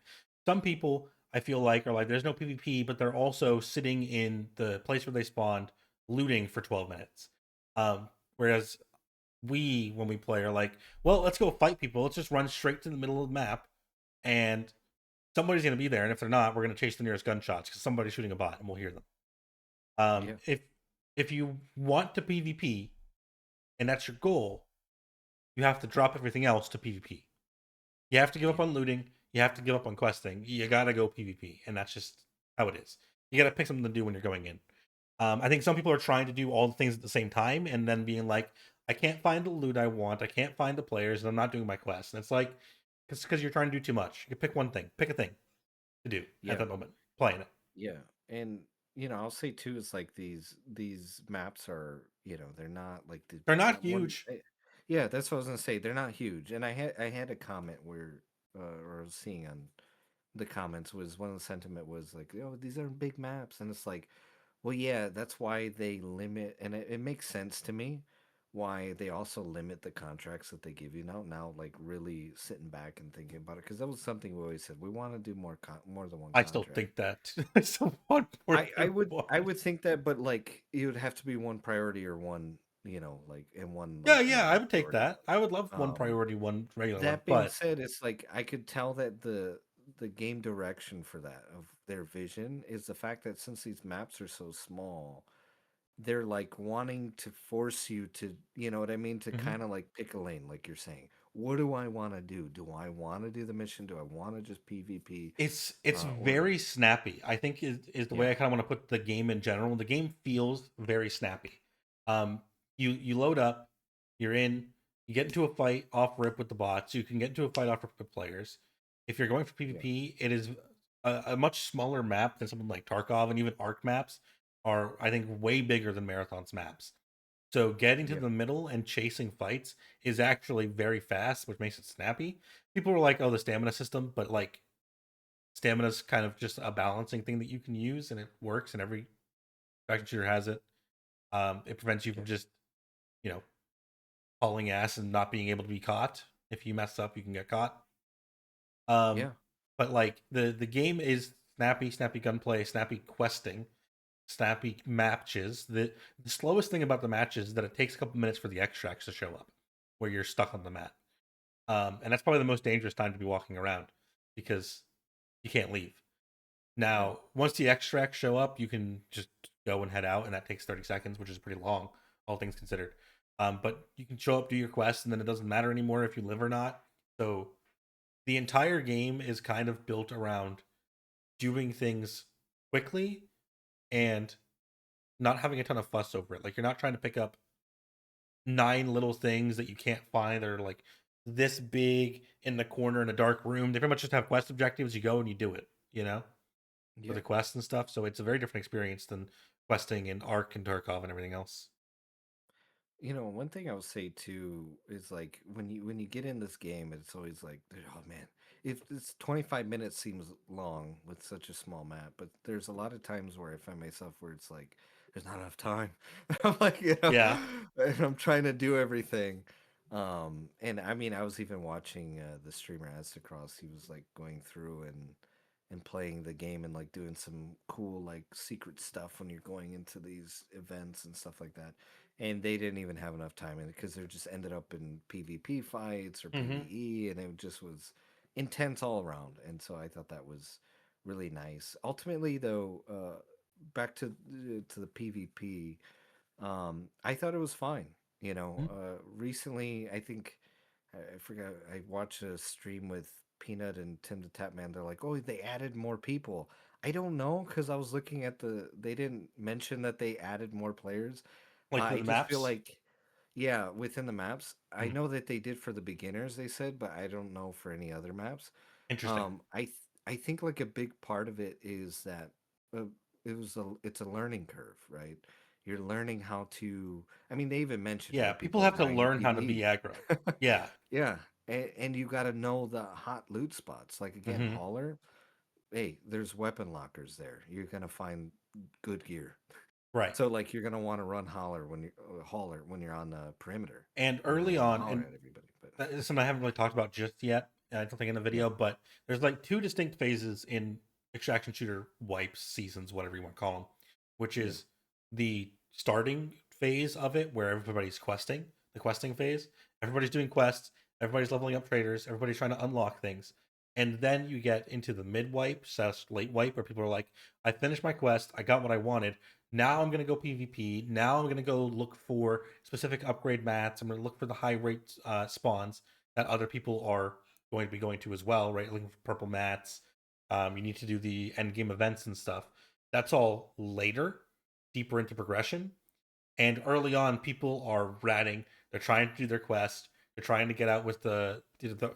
Some people I feel like are like there's no PvP, but they're also sitting in the place where they spawned looting for 12 minutes. Whereas we when we play are like, well, let's go fight people. Let's just run straight to the middle of the map and somebody's going to be there, and if they're not, we're going to chase the nearest gunshots because somebody's shooting a bot and we'll hear them. yeah, If you want to PvP and that's your goal, you have to drop everything else to PvP. You have to give up yeah, on looting. You have to give up on questing. You gotta go PvP, and that's just how it is. You gotta pick something to do when you're going in. I think some people are trying to do all the things at the same time, and then being like, "I can't find the loot I want. I can't find the players, and I'm not doing my quest." And it's like, it's because you're trying to do too much. You pick one thing. Pick a thing to do at yeah, that moment. Playing it. yeah. And I'll say too is like these maps are, they're not like the They're not one. huge. Yeah, that's what I was gonna say. They're not huge, and I had a comment where or I was seeing on the comments was one of the sentiment was like, oh, these are big maps, and it's like, well, yeah, that's why they limit, and it makes sense to me why they also limit the contracts that they give you now. Now, like really sitting back and thinking about it, because that was something we always said we want to do more than one I still contract. think that. I still want more I than would I one. would think that, but like it would have to be one priority or one, like and one Yeah, like yeah, I would take majority. that. I would love one Um, priority, one regular one, that being but said, it's like I could tell that the game direction for that of their vision is the fact that since these maps are so small, they're like wanting to force you to, you know what I mean, to mhm. kind of like pick a lane, like you're saying. What do I want to do? Do I want to do the mission? Do I want to just PvP? It's Or very snappy. I think is the way yeah, I kind of want to put the game in general. The game feels very snappy. You load up, you're in, you get into a fight off rip with the bots. You can get into a fight off rip with players. If you're going for yeah, PvP, it is a much smaller map than something like Tarkov, and even Arc maps are I think way bigger than Marathon's maps. So getting to yeah, the middle and chasing fights is actually very fast, which makes it snappy. People are like, "Oh, the stamina system," but like stamina is kind of just a balancing thing that you can use, and it works, and every action shooter has it. It prevents you yeah, from just you know hauling ass and not being able to be caught. If you mess up, you can get caught. Um, yeah, but like the game is snappy, snappy gunplay, snappy questing, snappy matches. The slowest thing about the matches is that it takes a couple minutes for the extracts to show up, where you're stuck on the mat. And that's probably the most dangerous time to be walking around because you can't leave. yeah, Now, once the extracts show up, you can just go and head out, and that takes 30 seconds, which is pretty long, all things considered. But you can show up, do your quest, and then it doesn't matter anymore if you live or not. So the entire game is kind of built around doing things quickly and not having a ton of fuss over it. Like you're not trying to pick up nine little things that you can't find that are like this big in the corner in a dark room. They pretty much just have quest objectives. You go and you do it, for yeah. the quests and stuff. So it's a very different experience than questing in Ark and Tarkov and everything else. One thing I would say too is like when you get in this game, it's always like, oh man, if it's 25 minutes seems long with such a small map, but there's a lot of times where I find myself where it's like there's not enough time. I'm like, Yeah. and I'm trying to do everything. And I mean, I was even watching the streamer Across. He was like going through and and playing the game and like doing some cool like secret stuff when you're going into these events and stuff like that. And they didn't even have enough time in it because they just ended up in PvP fights or Mm-hmm. PvE, and it just was intense all around. And so I thought that was really nice. Ultimately, though, back to the PvP, I thought it was fine. Recently, I think I forgot. I watched a stream with Peanut and Tim the Tatman. They're like, "Oh, they added more people." I don't know because I was looking at the. They didn't mention that they added more players. Like for I the just feel maps. like, yeah, within the maps, I Mhm. know that they did for the beginners. They said, but I don't know for any other maps. Interesting. I think like a big part of it is that uh, it's a learning curve, right? You're learning how to. I mean, they even mentioned Yeah, right people people are have to dying to learn how to be PVE. aggro. Yeah. Yeah, and you got to know the hot loot spots. Like again, Hmm. hauler. Hey, there's weapon lockers there. You're gonna find good gear. Right. So like you're gonna want to run hauler when you're on the perimeter. And You're gonna early want to on, holler and at everybody. But that is something I haven't really talked about just yet. I don't think in the yeah, video, but there's like two distinct phases in extraction shooter wipes seasons, whatever you want to call them, which yeah, is the starting phase of it where everybody's questing, the questing phase. Everybody's doing quests, everybody's leveling up traders, everybody's trying to unlock things. And then you get into the mid wipe slash late wipe where people are like, I finished my quest, I got what I wanted. Now I'm gonna go PvP. Now I'm gonna go look for specific upgrade mats. I'm gonna look for the high rate spawns that other people are going to be going to as well, right? Looking for purple mats. You need to do the end game events and stuff. That's all later, deeper into progression. And early on, people are ratting. They're trying to do their quest. They're trying to get out with the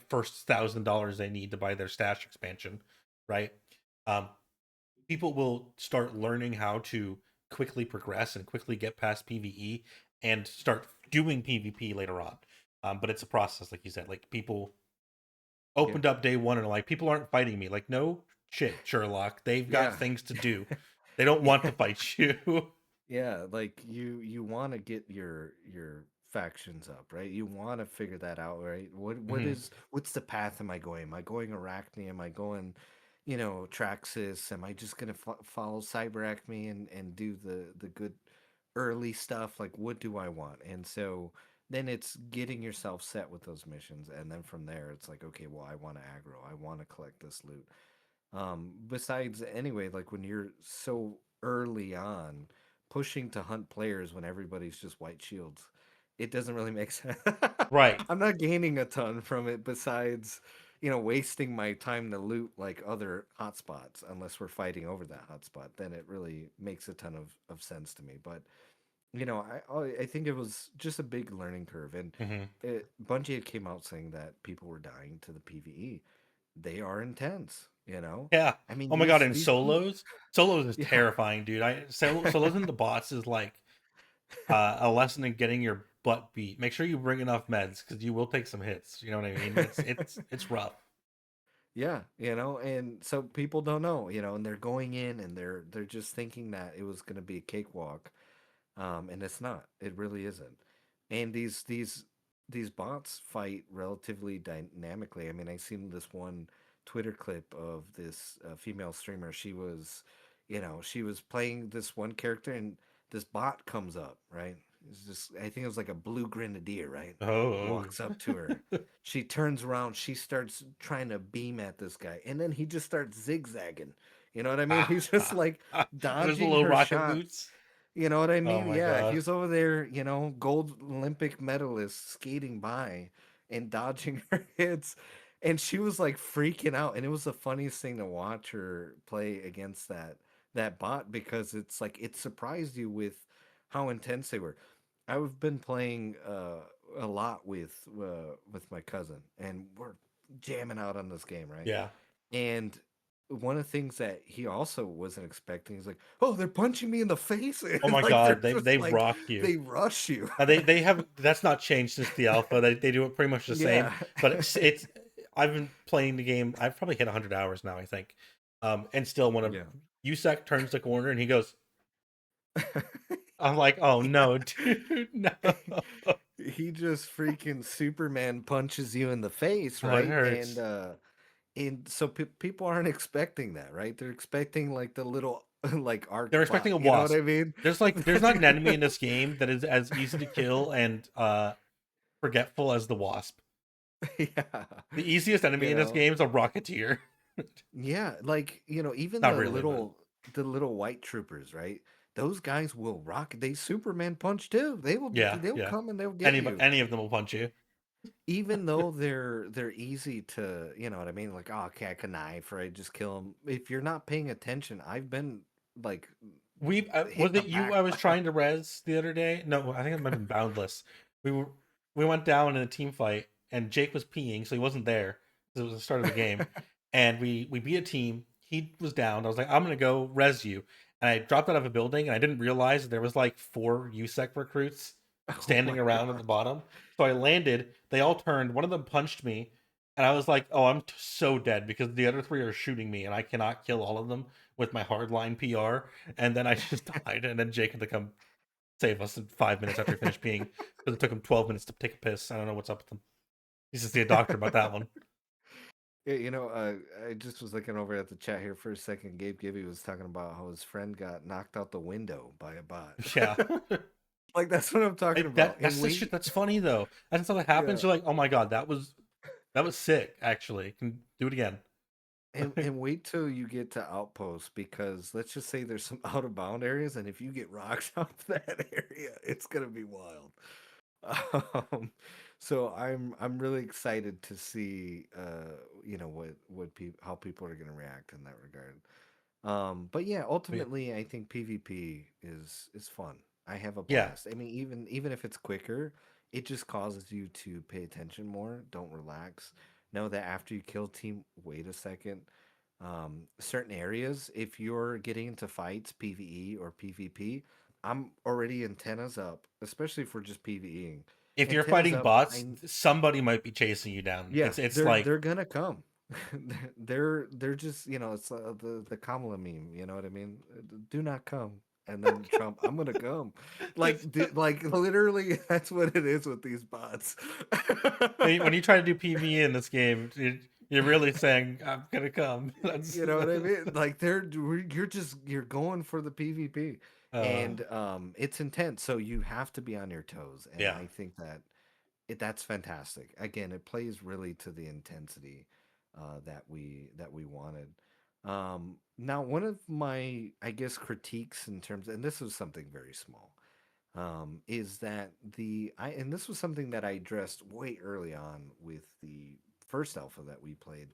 first $1,000 they need to buy their stash expansion, right? Um, People will start learning how to quickly progress and quickly get past PVE and start doing PvP later on. But it's a process, like you said. Like people yeah, opened up day one and are like, people aren't fighting me. Like, no shit, Sherlock. They've got yeah, things to do. They don't want to yeah. fight you. Yeah, like you want to get your factions up, right? You want to figure that out, right? Hmm. What's the path am I going? Am I going Arachne? Am I going, Traxxas? Am I just gonna follow Cyberacme and do the good early stuff? Like, what do I want? And so then it's getting yourself set with those missions, and then from there it's like, okay, well, I want to aggro. I want to collect this loot. Besides, anyway, like when you're so early on pushing to hunt players when everybody's just white shields, it doesn't really make sense. Right. I'm not gaining a ton from it besides, wasting my time to loot like other hotspots unless we're fighting over that hotspot. Then it really makes a ton of sense to me. But I think it was just a big learning curve, and Hmm. Bungie had came out saying that people were dying to the PVE. They are intense, you know. Yeah. I mean Oh my god, in these people, solos is yeah, terrifying, dude. Solos in the bots is like a lesson in getting your butt beat. Make sure you bring enough meds because you will take some hits. You know what I mean? It's rough. yeah, and so people don't know, and they're going in and they're just thinking that it was going to be a cakewalk, and it's not. It really isn't. And these bots fight relatively dynamically. I mean, I seen this one Twitter clip of this female streamer. She was playing this one character, and this bot comes up, right? It's just, I think it was like a blue grenadier, right? Oh. Walks up to her. She turns around. She starts trying to beam at this guy, and then he just starts zigzagging. You know what I mean? He's just like And there's the dodging little her rocket shots. boots. You know what I Oh mean? my Yeah, god. he's over there, gold Olympic medalist skating by and dodging her hits. And she was like freaking out. And it was the funniest thing to watch her play against that bot because it's like it surprised you with how intense they were. I've been playing a lot with my cousin, and we're jamming out on this game, right? Yeah. And one of the things that he also wasn't expecting is like, oh, they're punching me in the face, Oh and my like god, they're they just they like rock you. they rush you. They have that's not changed since the alpha. They do it pretty much the same, Yeah, but it's I've been playing the game. I've probably hit 100 hours now, I think. And still when a yeah, USAC turns the corner and he goes, I'm like, "Oh yeah. no, dude, no." He just freaking Superman punches you in the face, Oh, it right? And hurts. And so people aren't expecting that, right? They're expecting like the little like arc They're expecting bot. a You know what wasp. I mean? There's not an enemy in this game that is as easy to kill and forgetful as the wasp. Yeah. The easiest enemy You in this know? game is a rocketeer. Yeah, like, even Not really, but the little white troopers, right? Those guys will rock. They Superman punch too. yeah, They'll yeah. come and they'll get you. Any of them will punch you. Even though they're easy to, you know what I mean? Like, oh, okay, I connive or I just kill them. If you're not paying attention, I've been like We hit was in the it you back. I was trying to res the other day? No, I think it might have been Boundless. We were we went down in a team fight, and Jake was peeing, so he wasn't there because it was the start of the game. And we beat a team. He was down. I was like, I'm gonna go res you, and I dropped out of a building, and I didn't realize that there was like 4 USEC recruits Oh standing my around at god. the bottom. So I landed. They all turned. One of them punched me, and I was like, "Oh, I'm so dead because the other 3 are shooting me, and I cannot kill all of them with my hardline PR." And then I just died, and then Jake had to come save us in 5 minutes after he finished peeing because it took him 12 minutes to take a piss. I don't know what's up with him. He's just see a doctor about that one. Yeah, I just was looking over at the chat here for a second. Gabe Gibby was talking about how his friend got knocked out the window by a bot. Yeah, Like that's what I'm talking about. And that's the shit. wait, That's funny though. That's how that happens. yeah, You're like, oh my god, that was sick. Actually, can do it again. and wait till you get to outposts because let's just say there's some out of bound areas, and if you get rocks out of that area, it's gonna be wild. Um, so I'm really excited to see what people how people are gonna react in that regard. But yeah, But yeah, ultimately, I think PvP is fun. I have a yeah. blast. I mean, even if it's quicker, it just causes you to pay attention more. Don't relax. Know that after you kill team, wait a second. Certain areas, if you're getting into fights, PvE or PvP, I'm already antennas up, especially for just PvEing. If you're Antennas fighting up. bots, somebody might be chasing you down. Yeah, It's like they're gonna come. They're just it's the Kamala meme. You know what I mean? Do not come, and then Trump. I'm gonna come, like literally. That's what it is with these bots. when you try to do PvE in this game, you're really saying I'm gonna come. That's You know what I mean? Like you're going for the PvP, uh and it's intense. So you have to be on your toes, and yeah. I think that that's fantastic. Again, it plays really to the intensity that we wanted. Now, one of my, I guess, critiques in terms, and this was something very small, is that and this was something that I addressed way early on with the first alpha that we played,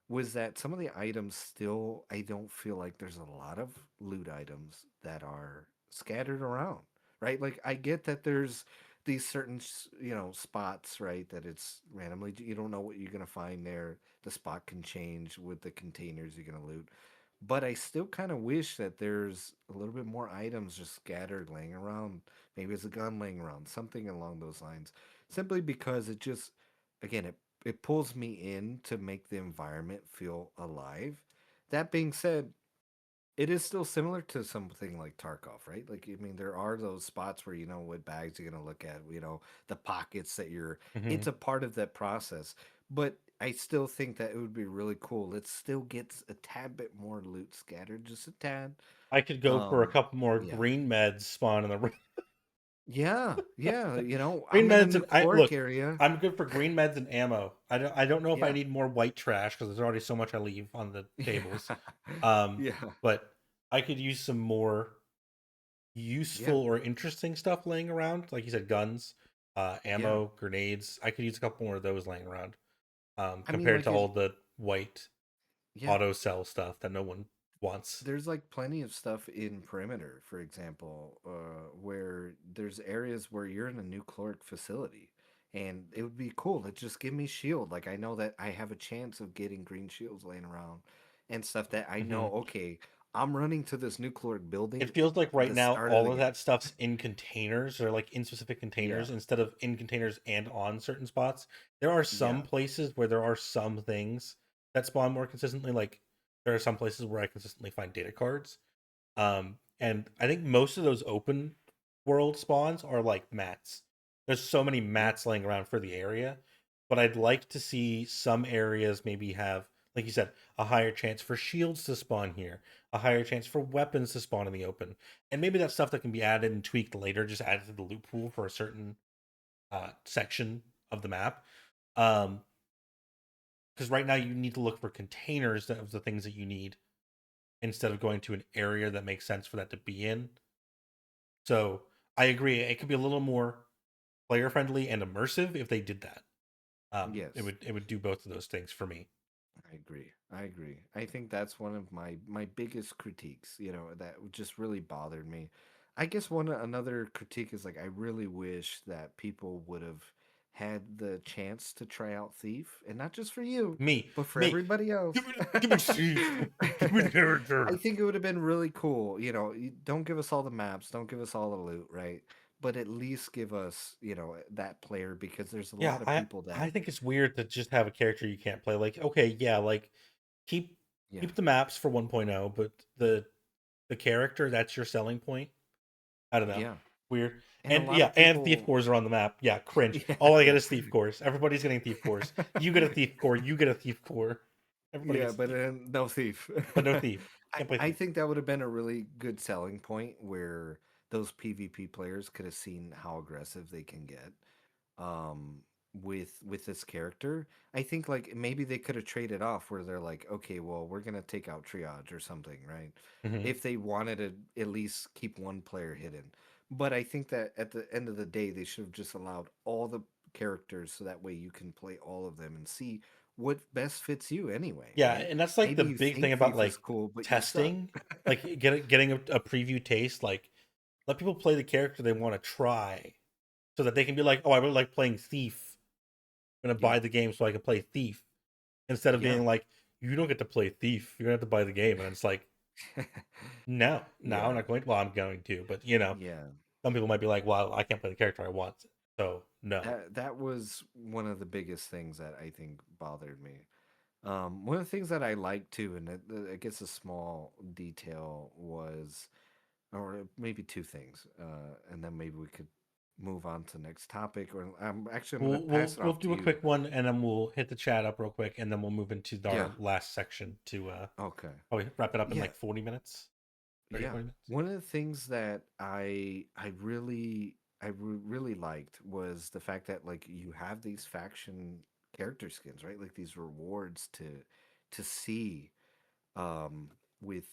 was that some of the items still, I don't feel like there's a lot of loot items that are scattered around, right? Like I get that there's these certain, spots, right? That it's randomly, you don't know what you're gonna find there. The spot can change with the containers you're gonna loot. But I still kind of wish that there's a little bit more items just scattered laying around. Maybe it's a gun laying around, something along those lines. Simply because it just, again, it pulls me in to make the environment feel alive. That being said, it is still similar to something like Tarkov, right? Like, I mean, there are those spots where you know what bags you're gonna look at, the pockets that you're. Hmm. It's a part of that process, but I still think that it would be really cool. It still gets a tad bit more loot scattered, just a tad. I could go for a Um, couple more yeah, green meds spawn in the yeah, yeah. green I'm in the meds, new and I Cloric look. area. I'm good for green meds and ammo. I don't know if I Yeah, need more white trash because there's already so much I leave on the tables. yeah, Um, yeah, but I could use some more yeah, useful or interesting stuff laying around. Like you said, guns, yeah. ammo, grenades. I could use a couple more of those laying around. I mean, Compared like to all the white yeah. auto cell stuff that no one wants. There's like plenty of stuff in perimeter, for example, where there's areas where you're in a new caloric facility, and it would be cool to just give me shield. Like I know that I have a chance of getting green shields laying around, and stuff that I know. Hmm. Okay, I'm running to this new caloric building It feels like at right the now start of the all of game. that stuff's in containers or like in specific Yeah, containers instead of in containers and on certain spots. There are yeah, some places where there are some things that spawn more consistently. Like there are some places where I consistently find data cards. And I think most of those open world spawns are like mats. There's so many yeah, mats laying around for the area, but I'd like to see some areas maybe have like you said, a higher chance for shields to spawn here, a higher chance for weapons to spawn in the open, and maybe that's stuff that can be added and tweaked later, just added to the loot pool for a certain section of the map. Um, because right now you need to look for containers of the things that you need instead of going to an area that makes sense for that to be in. So I agree, it could be a little more player friendly and immersive if they did that. Yes. It would do both of those things for me. I agree. I agree. I think that's one of my biggest critiques, that just really bothered me. I guess one another critique is like I really wish that people would have had the chance to try out Thief, and not just for you, Me, but for me, everybody else. give me Steve, give me the I character. think it would have been really cool. Don't give us all the maps, don't give us all the loot, right? But at least give us, that player, because there's a Yeah, lot of people I that, think it's weird to just have a character you can't play. Like, okay, yeah, like keep yeah, keep the maps for 1.0, but the character that's your selling point. I don't know. yeah. Weird. And a And lot yeah, of and thief people, cores are on the map. Yeah, cringe. yeah, All I get yeah. is thief cores. Everybody's getting thief cores. You get a thief core. You get a thief core. Everybody Yeah, gets but thief, then no thief. but no thief. I, Can't play I thief. think that would have been a really good selling point where those PvP players could have seen how aggressive they can get um with this character. I think like maybe they could have traded off where they're like, okay, well, we're gonna take out triage or something, right? Hmm. If they wanted to at least keep one player hidden. But I think that at the end of the day, they should have just allowed all the characters so that way you can play all of them and see what best fits you anyway, Yeah, right? and that's like the Maybe you big thing think about Thief is like cool, but you suck. testing, like getting a preview taste. Like let people play the character they want to try, so that they can be like, oh, I really like playing thief. I'm gonna Yeah. buy the game so I can play thief, instead of Yeah. being like, you don't get to play thief. You're gonna have to buy the game, and it's like, no, no, I'm Yeah. not going to. Well, I'm going to, but Yeah. some people might be like, well, I can't play the character I want, so no. That was one of the biggest things that I think bothered me. One of the things that I liked too, and I guess a small detail was, or maybe two things, and then maybe we could move on to the next topic. Or I'm gonna pass it We'll off do to a you. quick one, and then we'll hit the chat up real quick, and then we'll move into Yeah. our last section to Okay. probably wrap it up in Yeah. like 40 minutes, 30 Yeah. 40 minutes. One of the things that I really liked was the fact that like you have these faction character skins, right? Like these rewards to see um with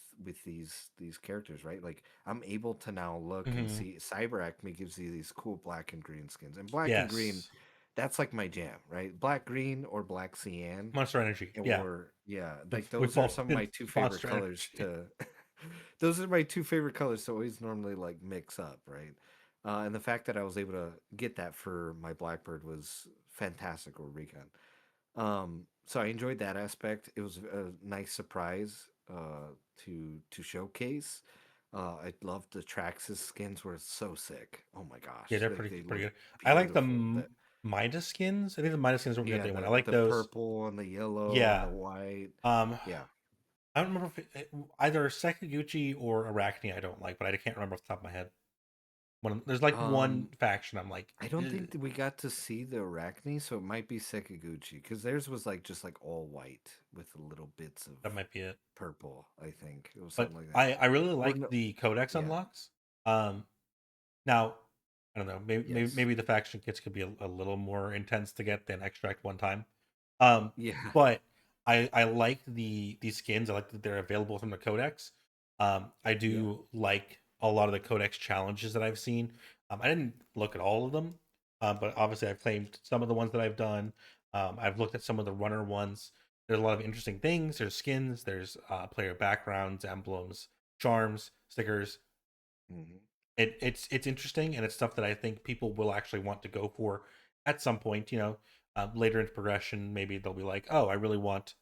these characters, right? Like I'm able to now look and Hmm. see Cyber Acme gives you these cool black and green skins. And black and green, Yes, that's like my jam, right? Black green or black cyan, Monster Energy. Yeah, or yeah, we like we those are call some of it my two favorite Monster colors Energy. to those are my two favorite colors to always normally like mix up, right? And the fact that I was able to get that for my Blackbird was fantastic, or Recon. So I enjoyed that aspect. It was a nice surprise to showcase. I loved the Traxxas skins were so sick. Oh my Yeah, gosh, they're like they pretty look good. I like the beautiful. That Midas skins. I think the Midas skins were good Yeah, day one. I the like the those. purple and the yellow and Yeah. the white. Um, Yeah, I don't remember if either Sekaguchi or Arachne I don't like, but I can't remember off the top of my head. There's like one um, faction I'm like, I don't "Ugh," think that we got to see the Arachne, so it might be Sekaguchi because theirs was like just like all white with little bits of that might be it. purple. I think it was But something like that. I really Or like no, the codex yeah, unlocks. Um, Now, I don't know. yes, Maybe the faction kits could be a little more intense to get than extract one time. yeah, But I like the skins. I like that they're available from the codex. I yeah. do like a lot of the codex challenges that I've seen. I didn't look at all of them, but obviously I've claimed some of the ones that I've done. I've looked at some of the runner ones. There's a lot of interesting things. There's skins. There's player backgrounds, emblems, charms, stickers. Hmm. It's interesting, and it's stuff that I think people will actually want to go for at some point. Later into progression, maybe they'll be like, "Oh, I really want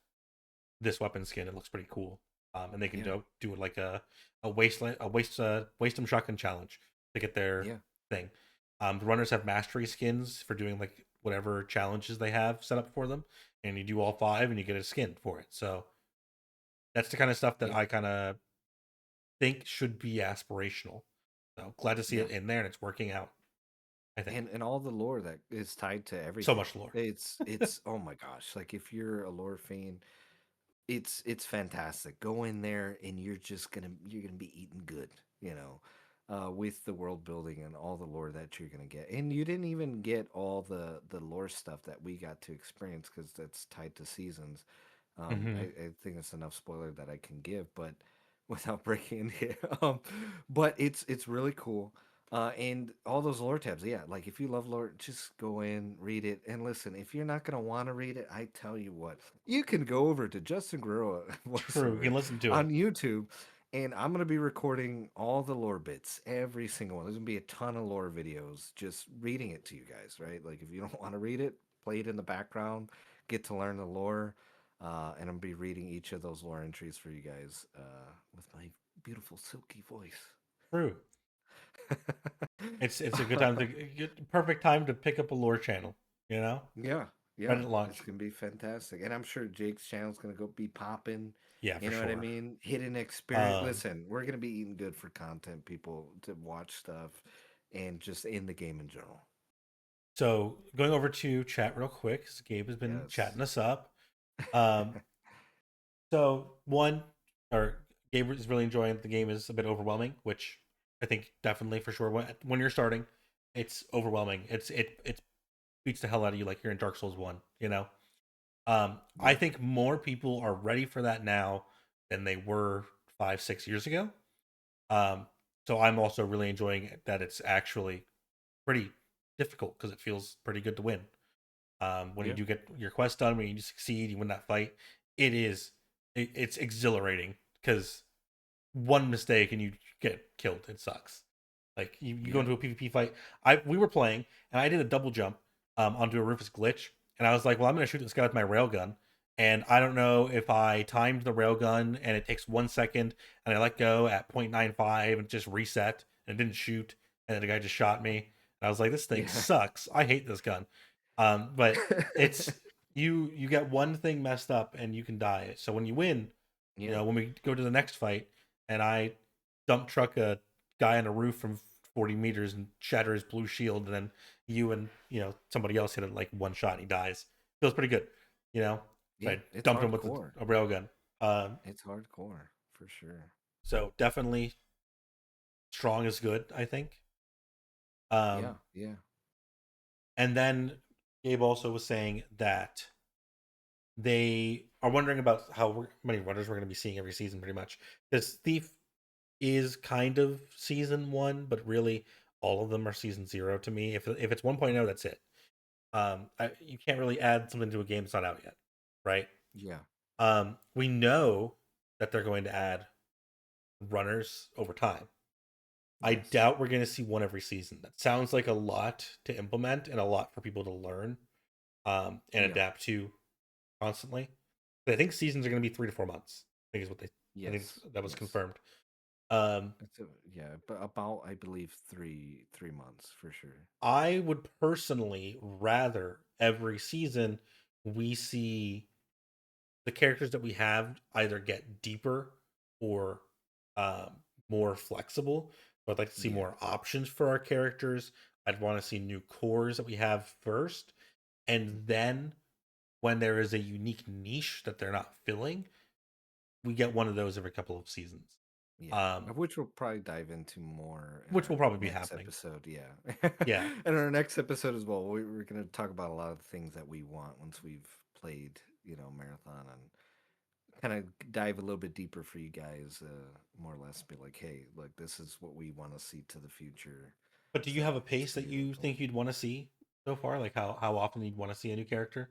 this weapon skin. It looks pretty cool," and they can Yeah, do it like a waste shotgun challenge to get their yeah, thing. The runners have mastery skins for doing like whatever challenges they have set up for them, and you do all five, and you get a skin for it. So that's the kind of stuff that yeah, I kind of think should be aspirational. So glad to see yeah. it in there, and it's working out. I think And all the lore that is tied to so everything. much lore. It's oh my gosh, like if you're a lore fiend, it's fantastic. Go in there and you're gonna be eating good, you know, with the world building and all the lore that you're gonna get. And you didn't even get all the lore stuff that we got to experience because that's tied to seasons. Hmm. I think it's enough spoiler that I can give, but without breaking it. But it's really cool. And all those lore tabs, yeah. Like if you love lore, just go in, read it, and listen. If you're not gonna want to read it, I tell you what, you can go over to Justin Guerrero True. You voiceover can listen to on it. YouTube, and I'm gonna be recording all the lore bits, every single one. There's gonna be a ton of lore videos, just reading it to you guys, right? Like if you don't want to read it, play it in the background, get to learn the lore. And I'm gonna be reading each of those lore entries for you guys with my beautiful silky voice. True. It's a good time to perfect time to pick up a lore channel. You know, Yeah, right yeah, at it's launch. gonna be fantastic, and I'm sure Jake's channel's gonna go be popping. Yeah, You for know what I sure. mean? Hidden experience. Um, Listen, we're gonna be eating good for content, people to watch stuff, and just in the game in general. so going over to chat real quick, 'cause Gabe has been Yes. chatting us up. Um, so one, or Gabe is really enjoying the game is a bit overwhelming, which I think definitely for sure when you're starting, it's overwhelming. It beats the hell out of you like you're in Dark Souls 1, you know. I Yep. think more people are ready for that now than they were 5, 6 years ago. Um, so I'm also really enjoying that it's actually pretty difficult because it feels pretty good to win. When you Yeah. do get your quest done, when you succeed, you win that fight. It's exhilarating because one mistake and you get killed. It sucks. Like you go Yeah. into a PvP fight. We were playing and I did a double jump onto a Rufus glitch, and I was like, well, I'm gonna shoot this guy with my railgun. And I don't know if I timed the railgun and it takes 1 second and I let go at 0.95 and just reset and it didn't shoot, and then the guy just shot me. And I was like, this thing Yeah. sucks. I hate this gun. But it's you get one thing messed up and you can die. So when you win, Yeah. when we go to the next fight and I dump truck a guy on a roof from 40 meters and shatter his blue shield, and then you and somebody else hit it like one shot and he dies. Feels pretty good, you know. So Yeah. I It's dumped him with hardcore. a railgun. It's hardcore for sure. So definitely strong is good, I think. Yeah. Um, Yeah. and then Gabe also was saying that they are wondering about how many runners we're going to be seeing every season, pretty much. Because Thief is kind of season one, but really all of them are season zero to me. If it's 1.0, that's it. You can't really add something to a game that's not out yet, right? Yeah. We know that they're going to add runners over time. I Yes. doubt we're going to see one every season. That sounds like a lot to implement and a lot for people to learn and Yeah. adapt to constantly. But I think seasons are going to be 3 to 4 months. I think is what they. I think Yes. that was Yes. confirmed. Um, Yeah, but about I believe three months for sure. I would personally rather every season we see the characters that we have either get deeper or um, more flexible. So I'd like to see Yeah. more options for our characters. I'd want to see new cores that we have first, and then when there is a unique niche that they're not filling, we get one of those every couple of seasons. Yeah. Um, Which we'll probably dive into more in which will our probably be next happening. episode. Yeah. Yeah, In our next episode as well, we're going to talk about a lot of the things that we want once we've played, marathon and kind of dive a little bit deeper for you guys, more or less be like, hey, look, this is what we want to see to the future. but do you So have a it's pace going that to be really you cool. think you'd want to see so far? Like how often you'd want to see a new character?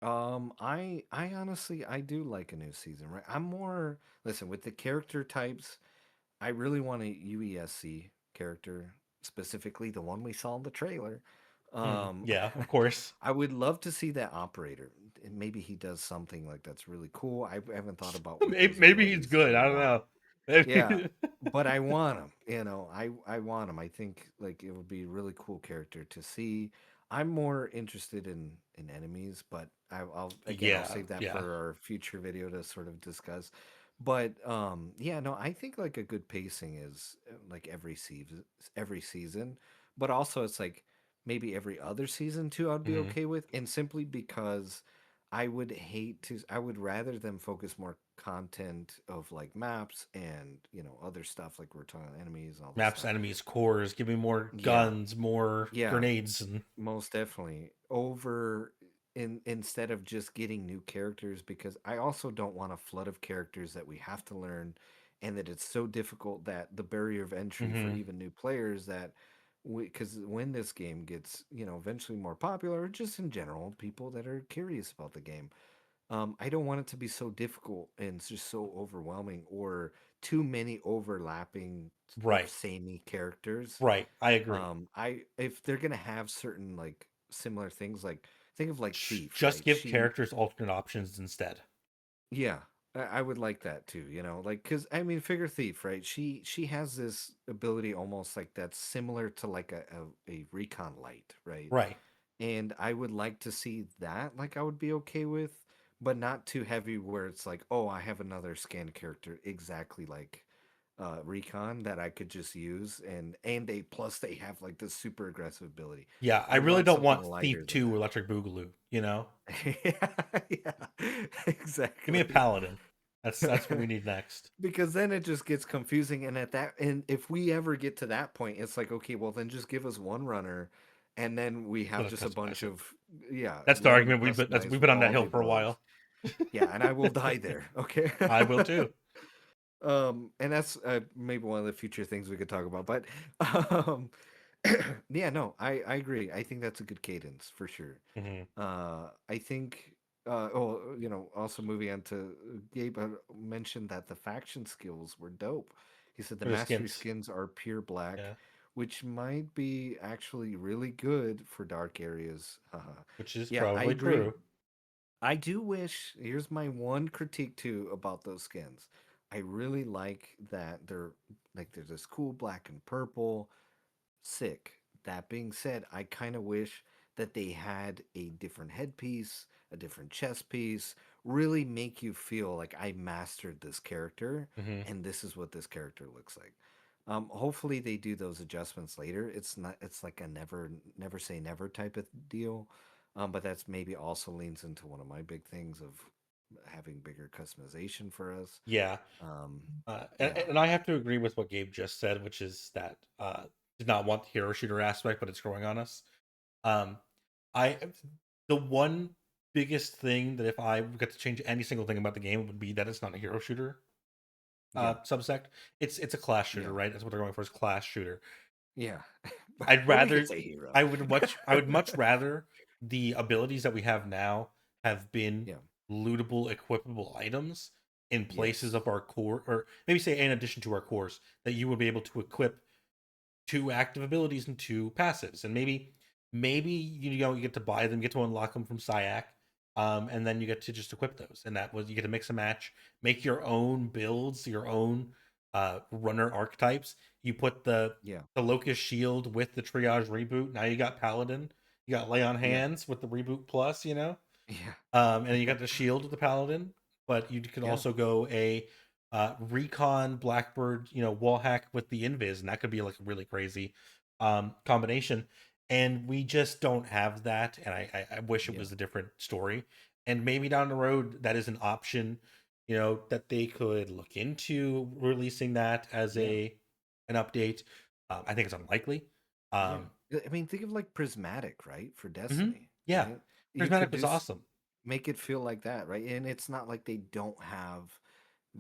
I honestly I do like a new season, right? I'm more listen with the character types. I really want a UESC character, specifically the one we saw in the trailer. Mm, Um, yeah, of course. I would love to see that operator. And maybe he does something like that's really cool. I haven't thought about what those Maybe he's abilities good. would I don't want. know. Yeah, Maybe. but I want him. I want him. I think like it would be a really cool character to see. I'm more interested in enemies, but I'll Yeah, save that yeah. for our future video to sort of discuss. But yeah, no, I think like a good pacing is like every season, but also it's like maybe every other season too. I'd be Hmm. okay with, and simply because I would hate to. I would rather them focus more content of like maps and other stuff like we're talking enemies and all this Maps, stuff. enemies, cores, give me more Yeah, guns, more yeah, grenades, and most definitely. Over instead of just getting new characters, because I also don't want a flood of characters that we have to learn, and that it's so difficult that the barrier of entry for mm-hmm. even new players that because when this game gets eventually more popular, or just in general, people that are curious about the game, I don't want it to be so difficult and it's just so overwhelming or too many overlapping of Right, samey characters. right. I agree. I if they're gonna have certain like similar things, like think of like Thief, Just right? give characters alternate options instead. Yeah, I would like that too. Like because I mean, figure Thief, right? She has this ability almost like that's similar to like a recon light, right? Right. And I would like to see that. Like I would be okay with, but not too heavy where it's like, oh, I have another scan character exactly like recon that I could just use, and they plus they have like this super aggressive ability. Yeah, I I really want don't something want lighter Thief than 2 that. Electric Boogaloo, you know? Yeah, yeah, Give me a exactly. paladin. That's what we need next Because then it just gets confusing, and if we ever get to that point, it's like, okay, well then just give us one runner, and then we have let us just a bunch customize it. of, yeah, That's the let them argument customize we've with been on that all hill the for a abilities. while. Yeah, and I will die there. Okay. I will too. And that's maybe one of the future things we could talk about. But um, yeah, no, I agree. I think that's a good cadence for sure. Hmm. I think. Also moving on to Gabe mentioned that the faction skills were dope. He said the For the mastery skins, skins are pure black, yeah, which might be actually really good for dark areas. which is Yeah, I probably agree. true. I do wish, here's my one critique too about those skins. I really like that they're like there's this cool black and purple, sick. That being said, I kind of wish that they had a different headpiece, a different chest piece, really make you feel like I mastered this character Hmm. and this is what this character looks like. Hopefully they do those adjustments later. It's like a never say never type of deal. But that's maybe also leans into one of my big things of having bigger customization for us. Yeah, Um, yeah, and I have to agree with what Gabe just said, which is that did not want the hero shooter aspect, but it's growing on us. Um, I the one biggest thing that if I got to change any single thing about the game would be that it's not a hero shooter yeah, subsect. It's a class shooter, yeah, right? That's what they're going for, is class shooter. yeah. I'd But we could rather say hero. I would much rather the abilities that we have now have been Yeah. lootable, equipable items in places Yes. of our core, or maybe say in addition to our cores, that you would be able to equip two active abilities and two passives, and maybe you get to buy them, get to unlock them from Syac, and then you get to just equip those, and that was you get to mix and match, make your own builds, your own runner archetypes. You put Yeah. the Locust Shield with the Triage reboot. Now you got Paladin. You got Lay on Yeah. Hands with the reboot plus. Yeah. And then you got the shield with the paladin, but you could Yeah. also go a recon blackbird, wall hack with the invis, and that could be like a really crazy combination. And we just don't have that, and I wish it Yeah. was a different story. And maybe down the road that is an option, that they could look into releasing that as Yeah. an update. I think it's unlikely. Yeah. Um, I mean, think of like Prismatic, right? For mhm. Destiny, Yeah, right? You prismatic could was just awesome. make it feel like that, right? And it's not like they don't have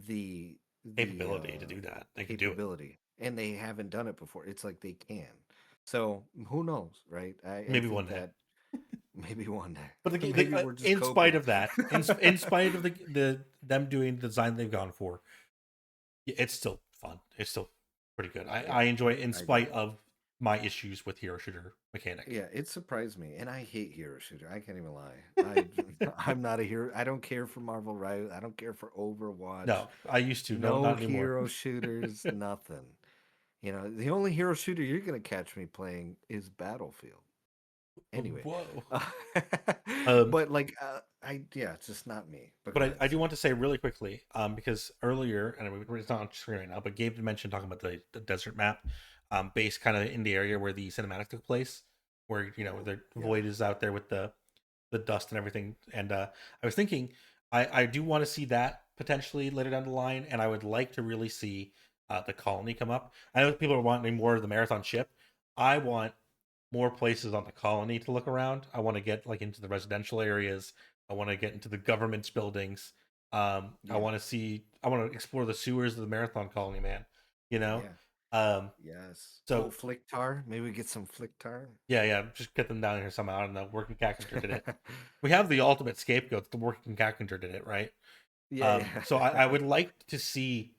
the the Capability to uh do that. They could do it. capability and they haven't done it before. It's like they can. So who knows, right? I Maybe one think day. that maybe one day. But Maybe we're just in spite coping. of that, in spite of the them doing the design they've gone for, it's still fun. It's still pretty good. Yeah, I enjoy it in I agree. spite of my issues with hero shooter mechanic. Yeah, it surprised me, and I hate hero shooter. I can't even lie. I'm not a hero. I don't care for Marvel Riot. I don't care for Overwatch. No, I used to. No, No not anymore. hero shooters. Nothing. The only hero shooter you're gonna catch me playing is Battlefield. Anyway, Whoa. uh, Um, but like, yeah, it's just not me. But go but ahead. I do want to say really quickly, because earlier, and it's not on screen right now, but Gabe mentioned talking about the desert map, based kind of in the area where the cinematic took place, where the Yeah, void is out there with the the dust and everything. And I was thinking, I do want to see that potentially later down the line, and I would like to really see the colony come up. I know people are wanting more of the marathon ship. I want more places on the colony to look around. I want to get like into the residential areas. I want to get into the government's buildings. I Yeah. want to see. I want to explore the sewers of the marathon colony, man. You know. Yeah. Um, Yes. Oh, so flick tar. Maybe we get some flick tar. yeah, yeah, just get them down here somehow. I don't know. Working Cat Hunter did it. We have the ultimate scapegoat. The Working Cat Hunter did it, right? Yeah, yeah. So I would like to see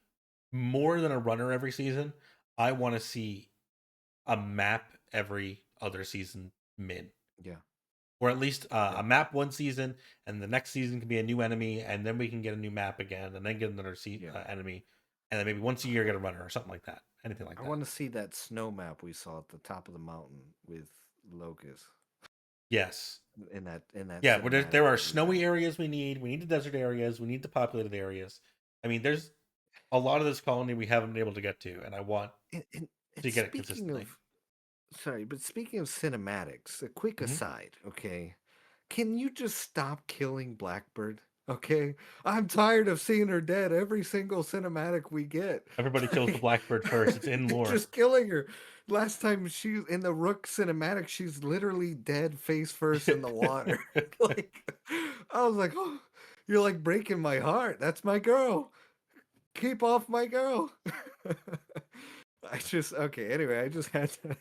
more than a runner every season. I want to see a map every other season min, Yeah. or at least Yeah. a map one season, and the next season can be a new enemy, and then we can get a new map again, and then get another Yeah. enemy, and then maybe once a year get a runner or something like that. Anything like I that. want to see that snow map we saw at the top of the mountain with locusts Yes. in that Yeah, but cinematic there are that we got. snowy areas we need. We need the desert areas. We need the populated areas. I mean, there's a lot of this colony we haven't been able to get to, and I want And to get it speaking consistently. of sorry, but speaking of cinematics, a quick Hmm. aside, okay? Can you just stop killing Blackbird? Okay? I'm tired of seeing her dead every single cinematic we get. Everybody kills the Like, blackbird first. It's in you're lore. just killing her. Last time she in the Rook cinematic, she's literally dead face first in the water. Like, I was like, oh, you're like breaking my heart. That's my girl. Keep off my girl. I just okay. Anyway, I just had to.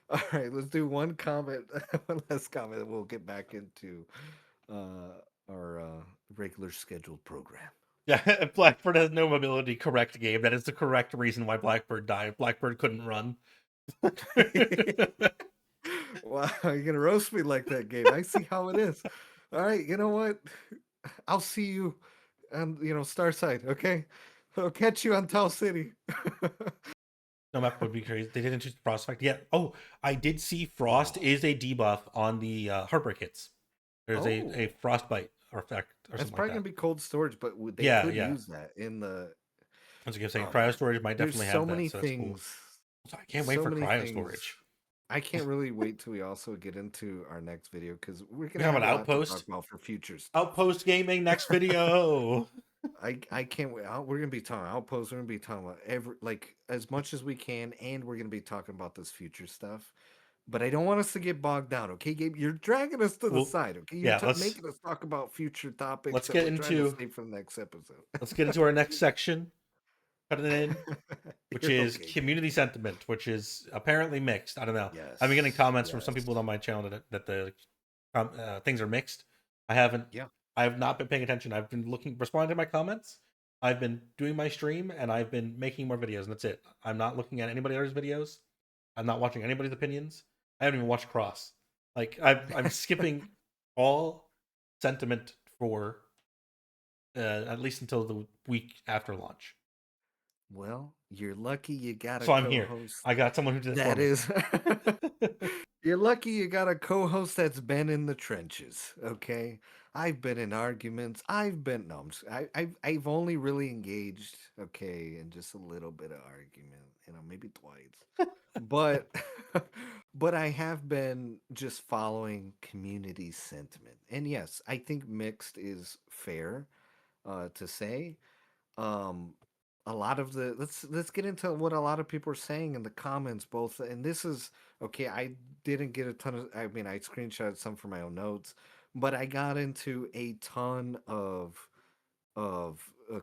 All right, let's do one comment, one last comment, and we'll get back into our regular scheduled program. Yeah, Blackbird has no mobility. Correct, Gabe. That is the correct reason why Blackbird died. Blackbird couldn't run. Wow, you're gonna roast me like that, Gabe. I see how it is. All right, you know what? I'll see you on Starside. Okay, I'll catch you on Tau City. No map would be crazy. They didn't choose Frost effect yet. Oh, I did see Frost Oh, is a debuff on the Heartbreak hits. There's a oh, frostbite or effect or that's something like probably gonna that. be cold storage, but they Yeah, could yeah. use that in the. As I keep saying, Oh cryo man, storage might there's definitely so have that, many so that's cool. things. So I can't wait So for many cryo things. storage. I can't really wait till we also get into our next video because we're We gonna have have an a lot to talk outpost. about for future stuff. Outpost gaming next video. I can't wait. We're gonna be talking outposts. We're gonna be talking about every like as much as we can, and we're gonna be talking about this future stuff. But I don't want us to get bogged down, okay, Gabe? You're dragging us to the Well, side, okay? You're yeah. making us talk about future topics Let's that get we're trying to into save for the next episode. our next section. Cut it in, which You're is okay, Gabe. community sentiment, which is apparently mixed. I don't know. I've been getting Yes, comments from some yes, people on my channel that the things are mixed. I haven't. yeah. I have not been paying attention. I've been responding to my comments. I've been doing my stream, and I've been making more videos, and that's it. I'm not looking at anybody else's videos. I'm not watching anybody's opinions. I haven't even watched Cross. Like I'm skipping all sentiment for at least until the week after launch. Well, you're lucky you got a So I'm here. co-host I got someone who did it for that me. is you're lucky you got a co-host that's been in the trenches, okay? I've been in arguments. I've been no, I'm just, I've only really engaged, okay, in just a little bit of argument, maybe twice. But but I have been just following community sentiment. And yes, I think mixed is fair to say. um a lot of the let's get into what a lot of people are saying in the comments both, and this is okay. I didn't get a ton of, I mean, I screenshotted some for my own notes, but I got into a ton of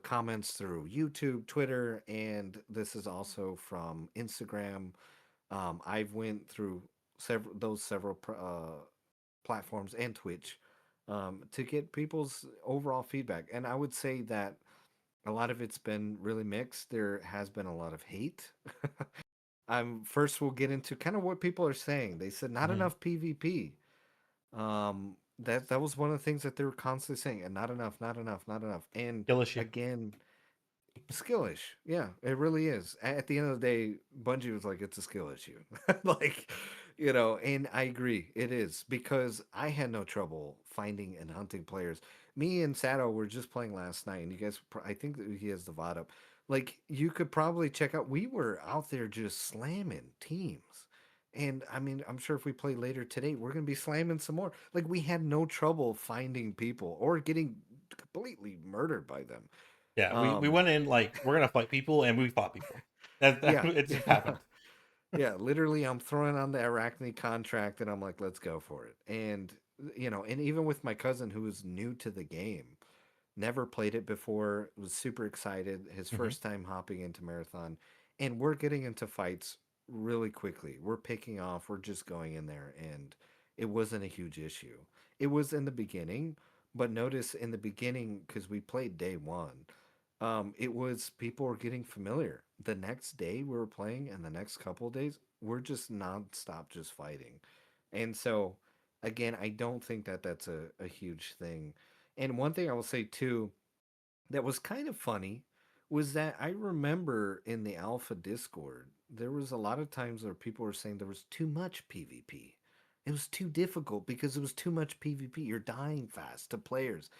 comments through YouTube, Twitter, and this is also from Instagram. I've went through several platforms and Twitch to get people's overall feedback, and I would say that a lot of it's been really mixed. There has been a lot of hate. First we'll get into kind of what people are saying. They said not Mhm. enough PvP. That was one of the things that they were constantly saying, and not enough, not enough, not enough. And Skill issue. again, skillish. Yeah, it really is. At the end of the day, Bungie was like, it's a skill issue. Like, and I agree, it is because I had no trouble finding and hunting players. Me and Sato were just playing last night, and you guys, I think that he has the VOD up. Like, you could probably check out, we were out there just slamming teams. And I mean, I'm sure if we play later today, we're gonna be slamming some more. Like we had no trouble finding people or getting completely murdered by them. Yeah, we Um, went in like we're gonna fight people, and we fought people. That yeah, it just yeah, happened. yeah. Literally, I'm throwing on the Arachne contract, and I'm like, let's go for it. And and even with my cousin who was new to the game, never played it before, was super excited, his Hmm. first time hopping into marathon, and we're getting into fights really quickly. We're picking off, we're just going in there, and it wasn't a huge issue. It was in the beginning, but notice in the beginning, because we played day one, it was people were getting familiar. The next day we were playing, and the next couple of days, we're just nonstop just fighting. And so, again, I don't think that that's a huge thing. And one thing I will say too that was kind of funny was that I remember in the Alpha Discord, there was a lot of times where people were saying there was too much PvP. It was too difficult because it was too much PvP. You're dying fast to players.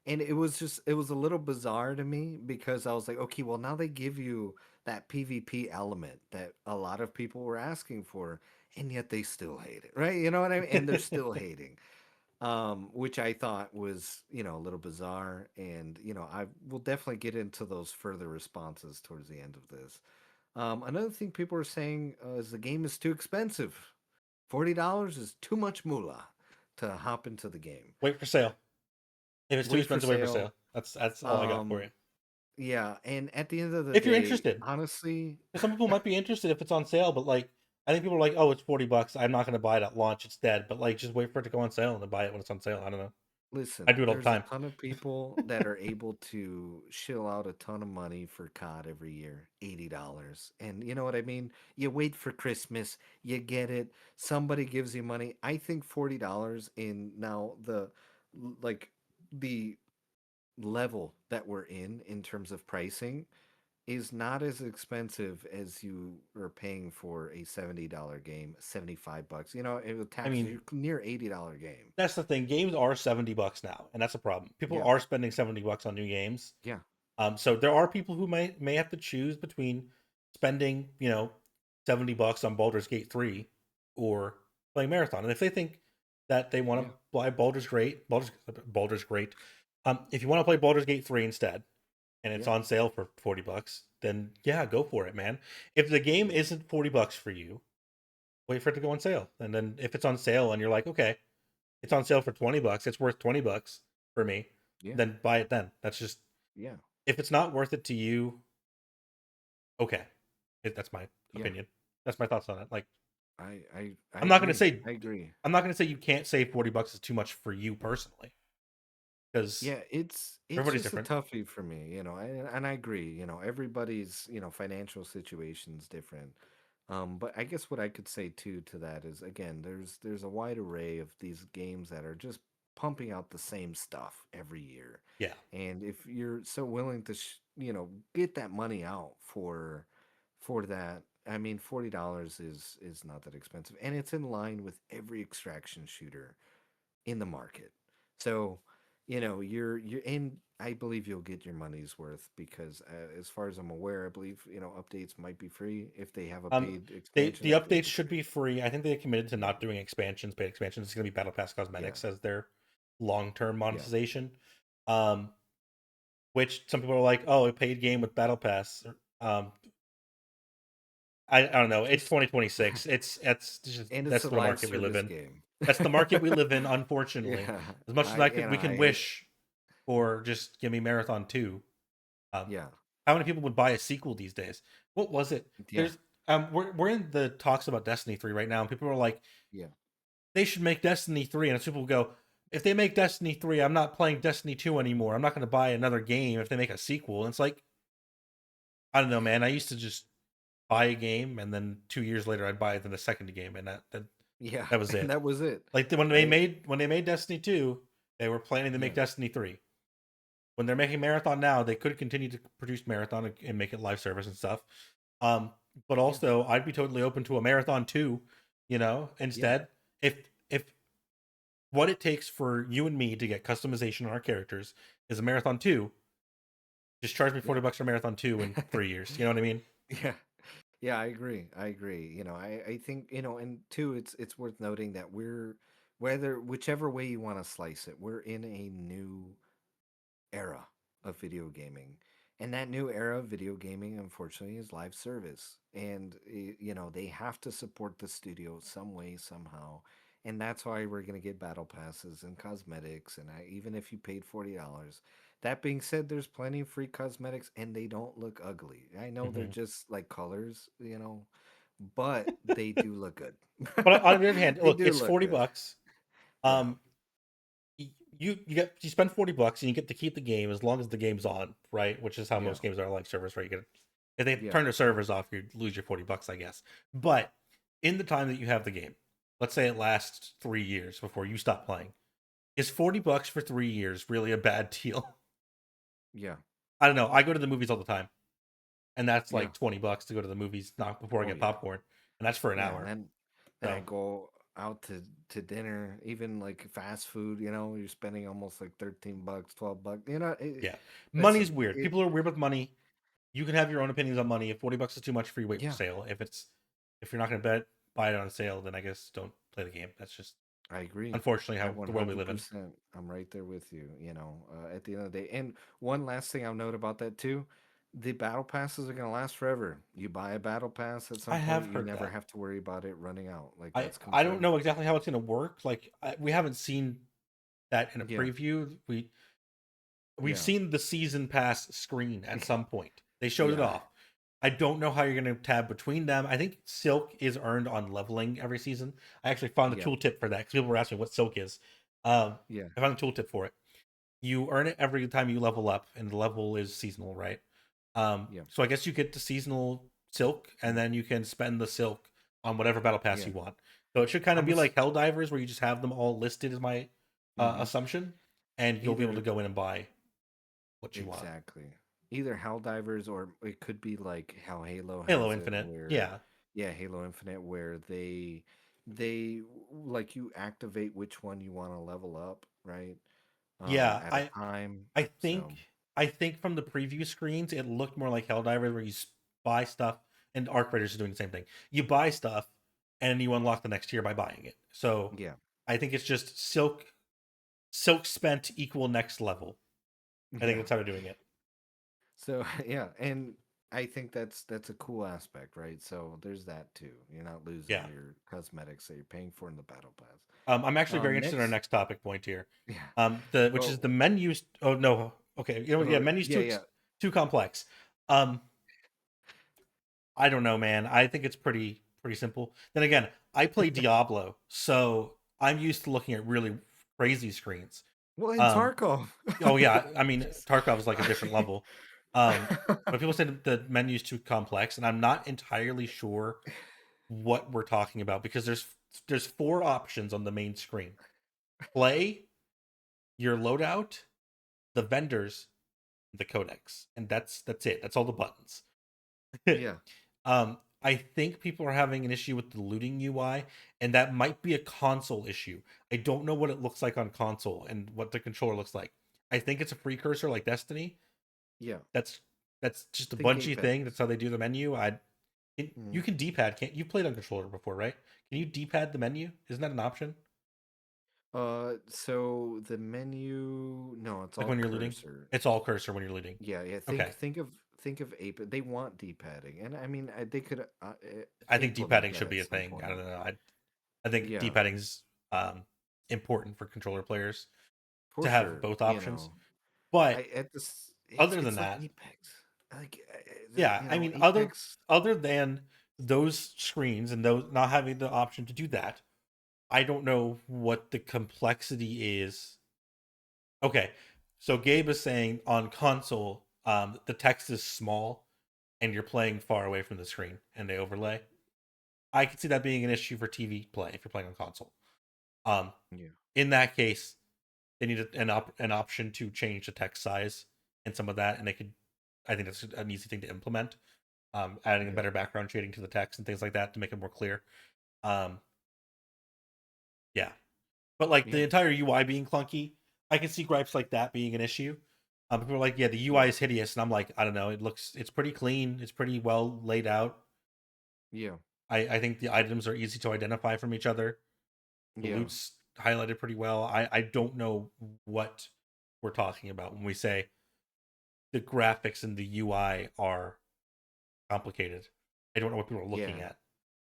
And it was a little bizarre to me because I was like, okay, well, now they give you that PvP element that a lot of people were asking for, and yet they still hate it, right? You know what I mean? And they're still hating, which I thought was, a little bizarre. And, I will definitely get into those further responses towards the end of this. Another thing people are saying is the game is too expensive. $40 is too much moolah to hop into the game. Wait for sale. If it's too Wait for expensive, wait for sale. sale. That's all I got for Um, you. yeah, and at the end of the If you're day, interested, honestly, 'cause some people might be interested if it's on sale, but like I think people are like, oh, it's $40. I'm not gonna buy it at launch. It's dead. But like, just wait for it to go on sale and then buy it when it's on sale. I don't know. I listen, do it all the there's a time. ton of people that are able to shill out a ton of money for COD every year, $80. And you know what I mean? You wait for Christmas, you get it, somebody gives you money. I think $40 in now like the level that we're in terms of pricing is not as expensive as you are paying for a $70 game, 75 bucks. It with I taxes, mean, you're near $80 game. that's the thing. Games are $70 now, and that's a problem. People Yeah. are spending $70 on new games. Yeah. So there are people who may have to choose between spending, $70 on Baldur's Gate 3 or playing Marathon. And if they think that they want Yeah. to buy Baldur's Great, if you want to play Baldur's Gate 3 instead, and it's Yeah. on sale for $40, then yeah, go for it, man. If the game Yeah. isn't $40 for you, wait for it to go on sale. And then if it's on sale and you're like, okay, it's on sale for $20, it's worth $20 for me, Yeah. then buy it then. That's just Yeah. if it's not worth it to you, okay. That's my Yeah. opinion. That's my thoughts on it. Like I I'm not gonna agree. say I agree. I'm not gonna say you can't say $40 is too much for you personally, because Yeah, it's everybody's just a different. toughie for me, and I agree, everybody's, financial situation's different. But I guess what I could say too to that is again, there's a wide array of these games that are just pumping out the same stuff every year. Yeah. And if you're so willing to get that money out for that, I mean $40 is not that expensive, and it's in line with every extraction shooter in the market. So, you're in. I believe you'll get your money's worth because, as far as I'm aware, I believe updates might be free if they have a Um, paid the expansion. I believe updates it's should free. be free. I think they committed to Yeah, not doing expansions, paid expansions. It's gonna be Battle Pass yeah, cosmetics as their long term yeah. monetization. Um, which some people are like, oh, a paid game with Battle Pass. I don't know. It's Just 2026. It's just and it's that's a the live market we live service in. game. That's the market we live in, unfortunately. Yeah, As much as I we can wish for just give me Marathon 2. Um, yeah, how many people would buy a sequel these days? What was it? yeah, There's we're in the talks about Destiny 3 right now, and people are like, yeah, they should make Destiny 3, and people go, if they make Destiny 3, I'm not playing Destiny 2 anymore. I'm not gonna buy another game if they make a sequel. And it's like, I don't know, man. I used to just buy a game and then 2 years later I'd buy it in the second game, and yeah. that was And it. that was it. Like I when they made Destiny 2, they were planning to make Yeah, Destiny 3. When they're making Marathon now, they could continue to produce Marathon and make it live service and stuff. Um, but yeah, also I'd be totally open to a Marathon 2, yeah, instead. If what it takes for you and me to get customization on our characters is a Marathon 2, just charge me yeah. $40 for Marathon 2 in 3 years. You know what I mean? Yeah. Yeah, I agree. I agree. I think, and two, it's worth noting that we're whether whichever way you want to slice it, we're in a new era of video gaming. And that new era of video gaming, unfortunately, is live service. And, they have to support the studio some way, somehow. And that's why we're going to get battle passes and cosmetics. And even if you paid $40. That being said, there's plenty of free cosmetics and they don't look ugly. I know they're Hmm. just like colors, but they do look good. But on the other hand, They look, do it's look good. $40. Yeah. Um, you spend $40 and you get to keep the game as long as the game's on, right? Which is how Yeah. most games are like servers, right? You get if they Yeah. turn their servers off, you lose your $40, I guess. But in the time that you have the game, let's say it lasts 3 years before you stop playing, is $40 for 3 years really a bad deal? Yeah. I don't know. I go to the movies all the time, and that's Yeah. like $20 to go to the movies, not before I Oh, get yeah. popcorn, and that's for an Yeah, and hour. then I So go out to dinner, even like fast food, you're spending almost like $13, $12. yeah, money's Listen, weird. People are weird with money. You can have your own opinions on money. If $40 is too much for you, wait for yeah, sale. If you're not going to buy it on sale, then I guess don't play the game. That's just I agree. unfortunately I how the world we live in. 100%. I'm right there with you, at the end of the day. And one last thing I'll note about that too, the battle passes are going to last forever. You buy a battle pass at I some have point, you heard never that. have to worry about it running out. Like I that's I don't confirmed. know exactly how it's going to work. Like we haven't seen that in a Yeah. preview. We've Yeah. seen the season pass screen at some point. They showed it Yeah. off. I don't know how you're going to tab between them. I think Silk is earned on leveling every season. I actually found a Yeah. tooltip for that because people were asking what Silk is. Yeah. I found a tooltip for it. You earn it every time you level up, and the level is seasonal, right? Yeah. So I guess you get the seasonal Silk, and then you can spend the Silk on whatever battle pass Yeah. you want. So it should kind of I'm be a, like Helldivers, where you just have them all listed, is my hmm assumption, and you'll be able to Either go in and buy what you want. exactly. Either Helldivers or it could be like how Halo Halo has it Infinite, where yeah, yeah, Halo Infinite where they like you activate which one you want to level up, right? yeah. At a time. I think So, I think from the preview screens, it looked more like Helldivers, where you buy stuff, and Arc Raiders is doing the same thing. You buy stuff, and you unlock the next tier by buying it. So yeah. I think it's just Silk spent equal next level. I think Yeah. that's how they're doing it. So, yeah, and I think that's a cool aspect, right? So, there's that too. You're not losing Yeah. your cosmetics that you're paying for in the battle pass. I'm actually very interested in our Next, next topic point here. yeah. The which is Oh, the menus. Oh no. Okay. You know what? Yeah, menus yeah, yeah. too complex. Um, I don't know, man. I think it's pretty simple. Then again, I play Diablo, so I'm used to looking at really crazy screens. Well, in Um, Tarkov. oh yeah, I mean Just Tarkov is like a different level. But people say the menu's too complex, and I'm not entirely sure what we're talking about because there's four options on the main screen: play, your loadout, the vendors, the codex, and that's it. That's all the buttons. yeah, I think people are having an issue with the looting UI, and that might be a console issue. I don't know what it looks like on console and what the controller looks like. I think it's a precursor like Destiny. yeah. That's that's just a Think Bungie thing. Apex. That's how they do the menu. You Mm. can D-pad, can't you? Played on controller before, right? Can you D-pad the menu? Isn't that an option? So the menu, no, it's Like all when you're looting, cursor. it's all cursor when you're looting. Yeah, yeah. Think Okay, think of think of Apex. They want D-padding, and I mean they could I think implement D-padding that should at be a some thing. I point. don't know. I think Yeah, D-padding's important for controller players for to have sure. both options. But I at this other than it's like that, Apex. Like yeah, I mean, Apex. other than those screens and those not having the option to do that, I don't know what the complexity is. Okay, so Gabe is saying on console, the text is small and you're playing far away from the screen and they overlay. I could see that being an issue for TV play if you're playing on console. Um, Yeah, in that case, they need an option to change the text size and some of that, and they could. I think that's an easy thing to implement. Adding a yeah, better background shading to the text and things like that to make it more clear. Um, yeah, but like the yeah, entire UI being clunky, I can see gripes like that being an issue. People are like, yeah, the UI yeah. is hideous, and I'm like, I don't know, it's pretty clean, it's pretty well laid out. Yeah. I think the items are easy to identify from each other. The Yeah. loot's highlighted pretty well. I don't know what we're talking about when we say the graphics and the UI are complicated. I don't know what people are looking Yeah. at.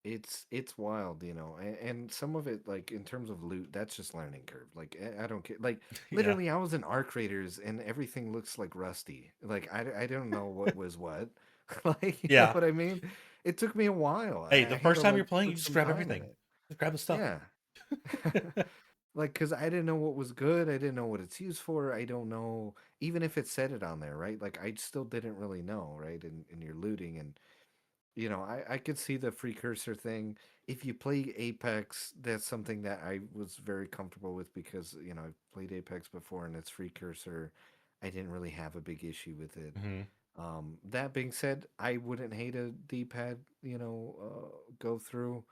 It's wild, and some of it, like in terms of loot, that's just learning curve. Like I don't care. Like Yeah. literally, I was in Arc Raiders, and everything looks like rusty. Like I don't know what was what. Like, you know Yeah. what I mean? It took me a while. Hey, I the had first to time you're like playing, you put just some grab time in everything. it. Just grab the stuff. Yeah. Like, because I didn't know what was good. I didn't know what it's used for. I don't know, even if it said it on there, right? Like, I still didn't really know, right? And you're looting. And, I could see the free cursor thing. If you play Apex, that's something that I was very comfortable with because, I've played Apex before and it's free cursor. I didn't really have a big issue with it. Hmm. That being said, I wouldn't hate a D-pad, go through,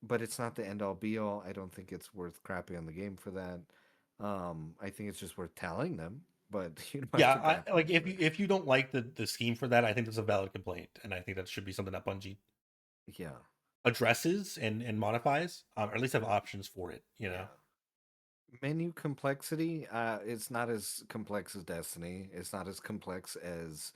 but it's not the end all be all. I don't think it's worth crapping on the game for that. I think it's just worth telling them, but you don't have Yeah, to crap I on like them for it. if you don't like the scheme for that, I think that's a valid complaint, and I think that should be something that Bungie Yeah, addresses and modifies, or at least have options for it. You know. yeah. Menu complexity, it's not as complex as Destiny. It's not as complex as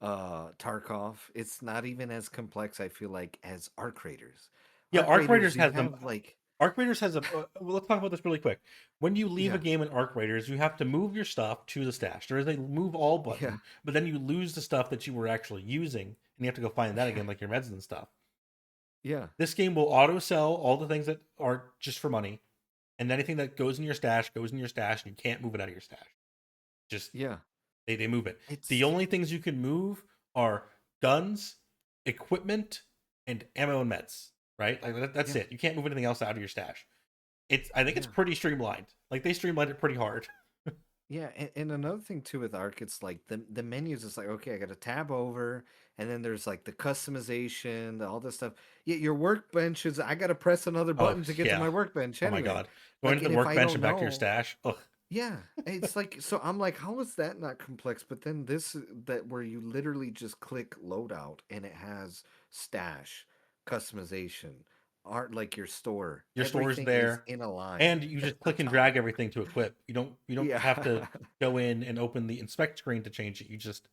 Tarkov. It's not even as complex, I feel like, as Arc Raiders. Yeah, Arc Arc Raiders, Raiders you has them. have like, Arc Raiders has a. Well, let's talk about this really quick. When you leave a yeah, game in Arc Raiders, you have to move your stuff to the stash. There is a move all yeah, button, but then you lose the stuff that you were actually using, and you have to go find that yeah, again, like your meds and stuff. yeah, This game will auto sell all the things that are just for money, and anything that goes in your stash goes in your stash, and you can't move it out of your stash. Just yeah. they move it. The It's only things you can move are guns, equipment, and ammo and meds. Right, like that's yeah, it. You can't move anything else out of your stash. I think it's yeah. pretty streamlined. Like they streamlined it pretty hard. Yeah, and another thing too with Arc, it's like the menus. It's like, okay, I got to tab over, and then there's like the customization, all this stuff. Yet your workbench is, I got to press another Oh button to get to yeah. my workbench Oh my anyway. god. Going Like, to and the if I workbench don't and back to your know, stash. Ugh. yeah, it's like, so I'm like, how is that not complex? But then this, that where you literally just click loadout and it has stash, customization, art, like your store. Your store's Everything is there, in a line and you at just the click and top. drag everything to equip. You don't Yeah. have to go in and open the inspect screen to change it. You just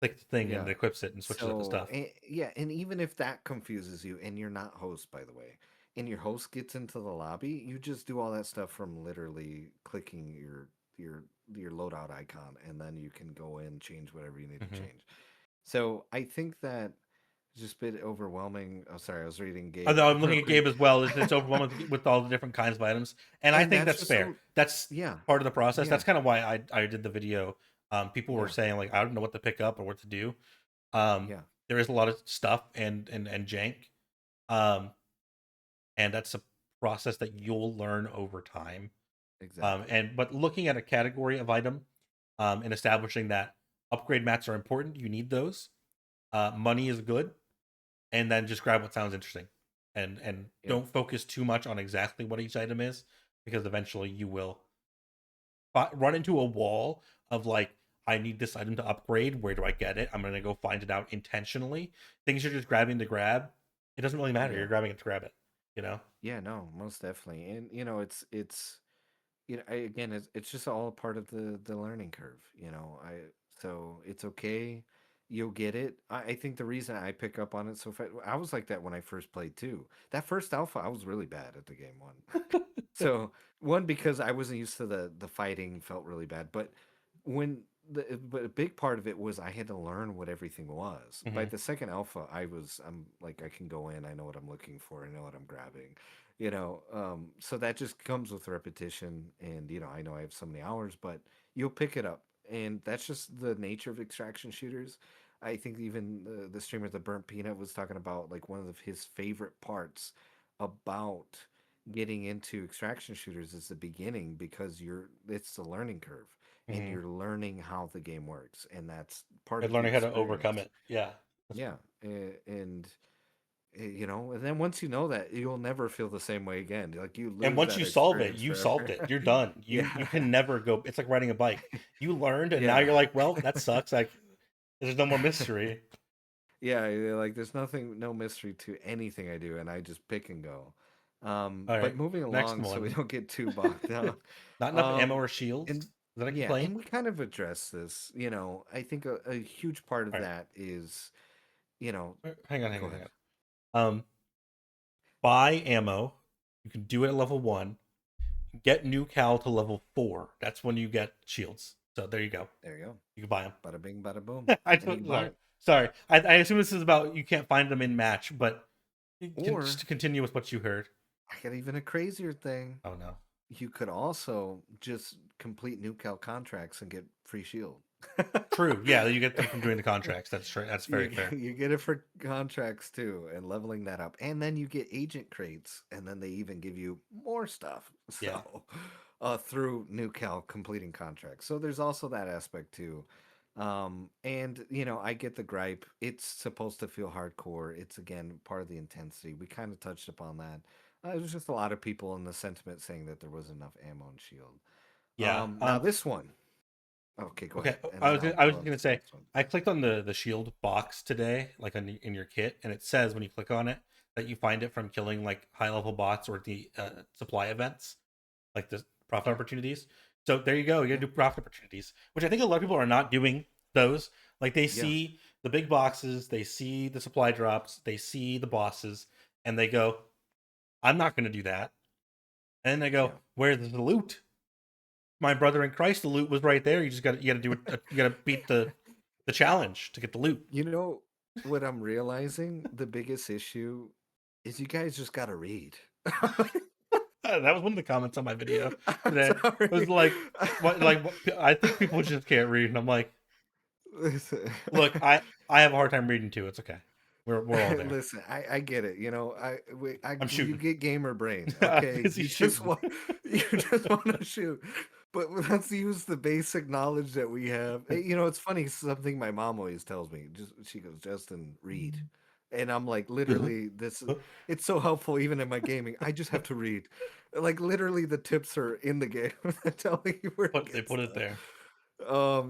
click the thing and Yeah. it equips it and switches it to So, stuff. yeah, and even if that confuses you, and you're not host, by the way, and your host gets into the lobby, you just do all that stuff from literally clicking your your loadout icon, and then you can go in, change whatever you need to Hmm. change. So I think that it's just a bit overwhelming. Oh, sorry, I was reading Gabe Although I'm real looking at quick, Gabe as well, it's overwhelming with all the different kinds of items, and I and think that's that's just fair. That's yeah, part of the process. yeah, That's kind of why I did the video. People were yeah, saying like I don't know what to pick up or what to do. Um, yeah, there is a lot of stuff and jank, um, and that's a process that you'll learn over time. exactly, And but looking at a category of item, and establishing that upgrade mats are important, you need those. Money is good, and then just grab what sounds interesting, and yeah, don't focus too much on exactly what each item is, because eventually you will run into a wall of like, I need this item to upgrade. Where do I get it? I'm gonna go find it out intentionally. Things you're just grabbing to grab, it doesn't really matter. yeah. You're grabbing it to grab it. You know. Yeah, no, most definitely. And it's again, it's just all a part of the learning curve, I so it's okay. You'll get it. I think the reason I pick up on it so fast, I was like that when I first played too. That first alpha, I was really bad at the game one. So one, because I wasn't used to the fighting, felt really bad. But when but a big part of it was I had to learn what everything was. By Hmm. the second alpha, I'm like, I can go in, I know what I'm looking for, I know what I'm grabbing, so that just comes with repetition, and I know I have so many hours, but you'll pick it up, and that's just the nature of extraction shooters. I think even the streamer, the Burnt Peanut, was talking about like one of his favorite parts about getting into extraction shooters is the beginning, because it's the learning curve, and Hmm. you're learning how the game works, and that's part And of the learning how to overcome experience. it. Yeah. Yeah, and and then once you know that, you'll never feel the same way again. Like, you And lose once that you solve it, experience you solved forever. it. You're done. You Yeah. can never go. It's like riding a bike. You learned, and now Yeah. you're like, well, that sucks. Like there's no more mystery. Yeah, yeah, like there's nothing, no mystery to anything I do, and I just pick and go. All But right, moving next along, so we one. don't get too bogged down. Not enough ammo Um, or shields. and Is that a yeah, complaint? and we kind of address this. I think a huge part of All right, that is, you know, hang on, hang go on, hang ahead. on. Buy ammo. You can do it at level 1. Get new cal to level 4. That's when you get shields. So there you go. There you go. You can buy them. Bada bing, bada boom. I And you don't, can buy sorry, it. sorry. I assume this is about you can't find them in match, but you can just Or to continue with what you heard. I got even a crazier thing. Oh no. You could also just complete new cal contracts and get free shield. True. Yeah, you get them from doing the contracts. That's true. That's very you fair. you get it for contracts too, and leveling that up, and then you get agent crates, and then they even give you more stuff. Yeah. So, through new cal completing contracts. So there's also that aspect too. And I get the gripe. It's supposed to feel hardcore. It's again part of the intensity. We kind of touched upon that. There's just a lot of people in the sentiment saying that there was enough ammo and shield. Yeah. Now this one. Okay, go Okay. ahead, and then I'll I was go on gonna to the say next one. I clicked on the shield box today, like in your kit, and it says when you click on it that you find it from killing like high level bots or the supply events, like the profit Yeah, opportunities. So there you go. You gotta yeah, do profit opportunities, which I think a lot of people are not doing those. Like they yeah, see the big boxes, they see the supply drops, they see the bosses, and they go, "I'm not gonna do that." And then they go, yeah. "Where's the loot?" My brother in Christ, the loot was right there. You got to do it. You got to beat the challenge to get the loot. You know what I'm realizing? The biggest issue is you guys just gotta read. That was one of the comments on my video I'm today. It was sorry. like, what? Like, what, I think people just can't read, and I'm like, Listen. look, I have a hard time reading too. It's okay. We're all there. Listen, I get it. I'm You shooting. get gamer brain. I'm Okay, busy shooting. you just want to shoot. But let's use the basic knowledge that we have. It's funny. Something my mom always tells me. Just she goes, Justin, read, and I'm like, literally, this is. It's so helpful even in my gaming. I just have to read. Like literally, the tips are in the game telling you where to But they get put it stuff. there.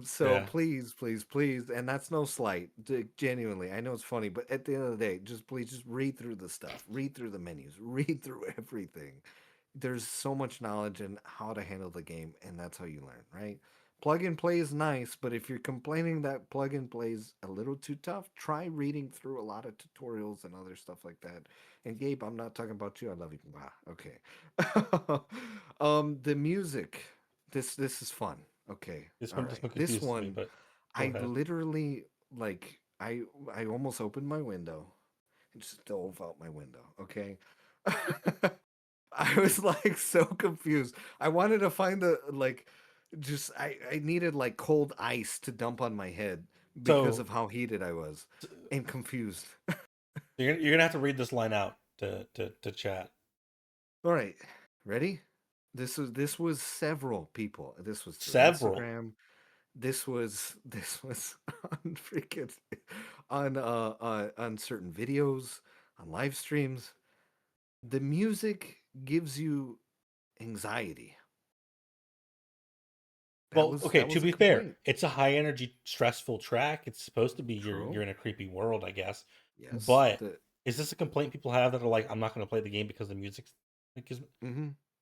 So Yeah. please, please, please, and that's no slight. Genuinely, I know it's funny, but at the end of the day, just please, just read through the stuff, read through the menus, read through everything. There's so much knowledge in how to handle the game, and that's how you learn, right? Plug and play is nice, but if you're complaining that plug and play is a little too tough, try reading through a lot of tutorials and other stuff like that. And Gabe, I'm not talking about you. I love you. Wow. Okay. The music. This is fun. Okay. This All one just right. This confuses me, one, but go I ahead. literally like I almost opened my window and just dove out my window. Okay. I was like so confused. I wanted to find the like just I needed like cold ice to dump on my head because So of how heated I was and confused. you're gonna have to read this line out to chat. All right. Ready? This was several people. This was through Several. Instagram. This was on freaking on certain videos, on live streams. The music gives you anxiety. That Well, was okay, that to was a be fair, complaint. it's a high energy, stressful track. It's supposed to be you're True. in a creepy world, I guess. Yes. But The is this a complaint people have that are like, I'm not going to play the game because the music's because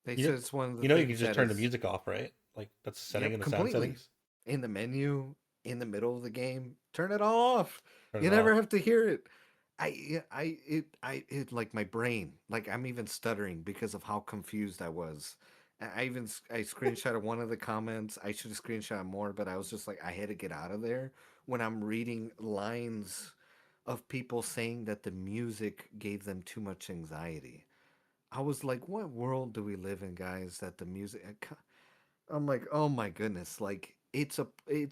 They you said it's one of the you can things just that turn the is. music off, right? Like that's a setting in Yep, the sound completely. settings. In the menu, in the middle of the game, turn it all off. Turn You it never off. have to hear it. It like my brain, like I'm even stuttering because of how confused I was. I screenshotted one of the comments. I should have screenshot more, but I was just like I had to get out of there when I'm reading lines of people saying that the music gave them too much anxiety. I was like, what world do we live in, guys? That the music. I'm like, oh my goodness, like it's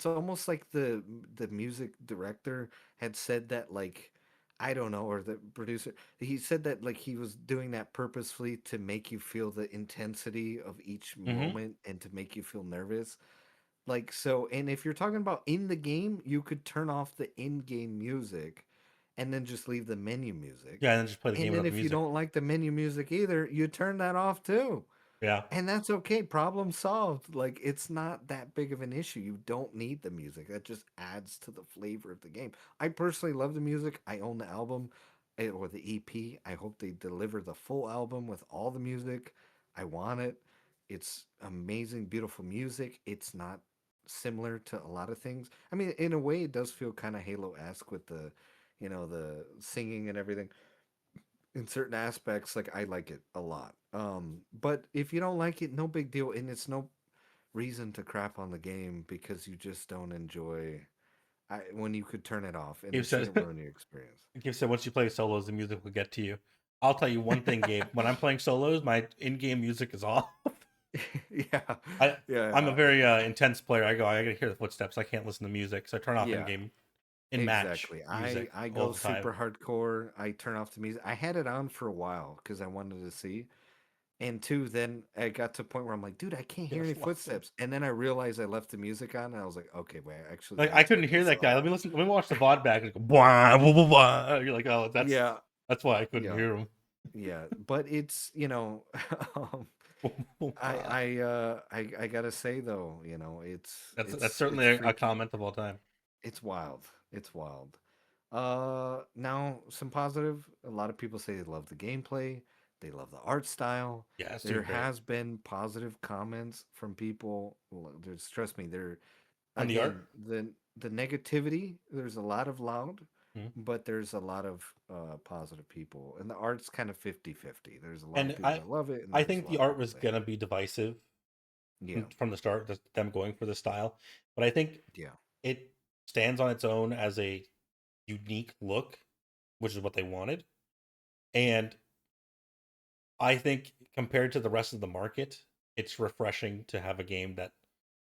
almost like the music director had said that like I don't know, or the producer he said that like he was doing that purposefully to make you feel the intensity of each Mm-hmm. moment and to make you feel nervous. Like so, and if you're talking about in the game, you could turn off the in-game music and then just leave the menu music. Yeah, and then just play the game And then without the if you music. don't like the menu music either, you turn that off too. Yeah. And that's okay. Problem solved. Like it's not that big of an issue. You don't need the music. That just adds to the flavor of the game. I personally love the music. I own the album or the EP. I hope they deliver the full album with all the music. I want it. It's amazing, beautiful music. It's not similar to a lot of things. I mean, in a way, it does feel kind of Halo-esque with the, the singing and everything in certain aspects. Like I like it a lot, but if you don't like it, no big deal, and it's no reason to crap on the game because you just don't enjoy when you could turn it off and Gabe it said, shouldn't ruin your experience. Gabe said, once you play solos, the music will get to you. I'll tell you one thing, Gabe. When I'm playing solos, my in-game music is off. Yeah, I I'm a yeah, very intense player. I gotta hear the footsteps. I can't listen to music, so I turn off yeah, in-game in-match exactly. i music i all go the time. super hardcore. I turn off the music. I had it on for a while because I wanted to see. And two, then I got to a point where I'm like, dude, I can't hear any Yes, listen. footsteps. And then I realized I left the music on, and I was like, okay, wait, I actually Like need I to couldn't turn hear this that guy. off. Let me watch the VOD back. And go, blah, blah, blah, blah. You're like, oh, Yeah, that's why I couldn't yeah, hear him. yeah. But it's, um, I gotta say though, That's it's certainly a freaky. comment of all time. It's wild. It's wild. Now some positive. A lot of people say they love the gameplay. They love the art style. Yeah, it's There doing great. has been positive comments from people. Well, there's, trust me, there On the again, art. the negativity, there's a lot of loud, Mhm. but there's a lot of positive people, and the art's kind of 50-50. There's a lot of And people that love it, and I there's a think lot the of art people was that hate gonna be divisive it. Yeah, from the start, just them going for the style. But I think yeah, it stands on its own as a unique look, which is what they wanted. And I think compared to the rest of the market, it's refreshing to have a game that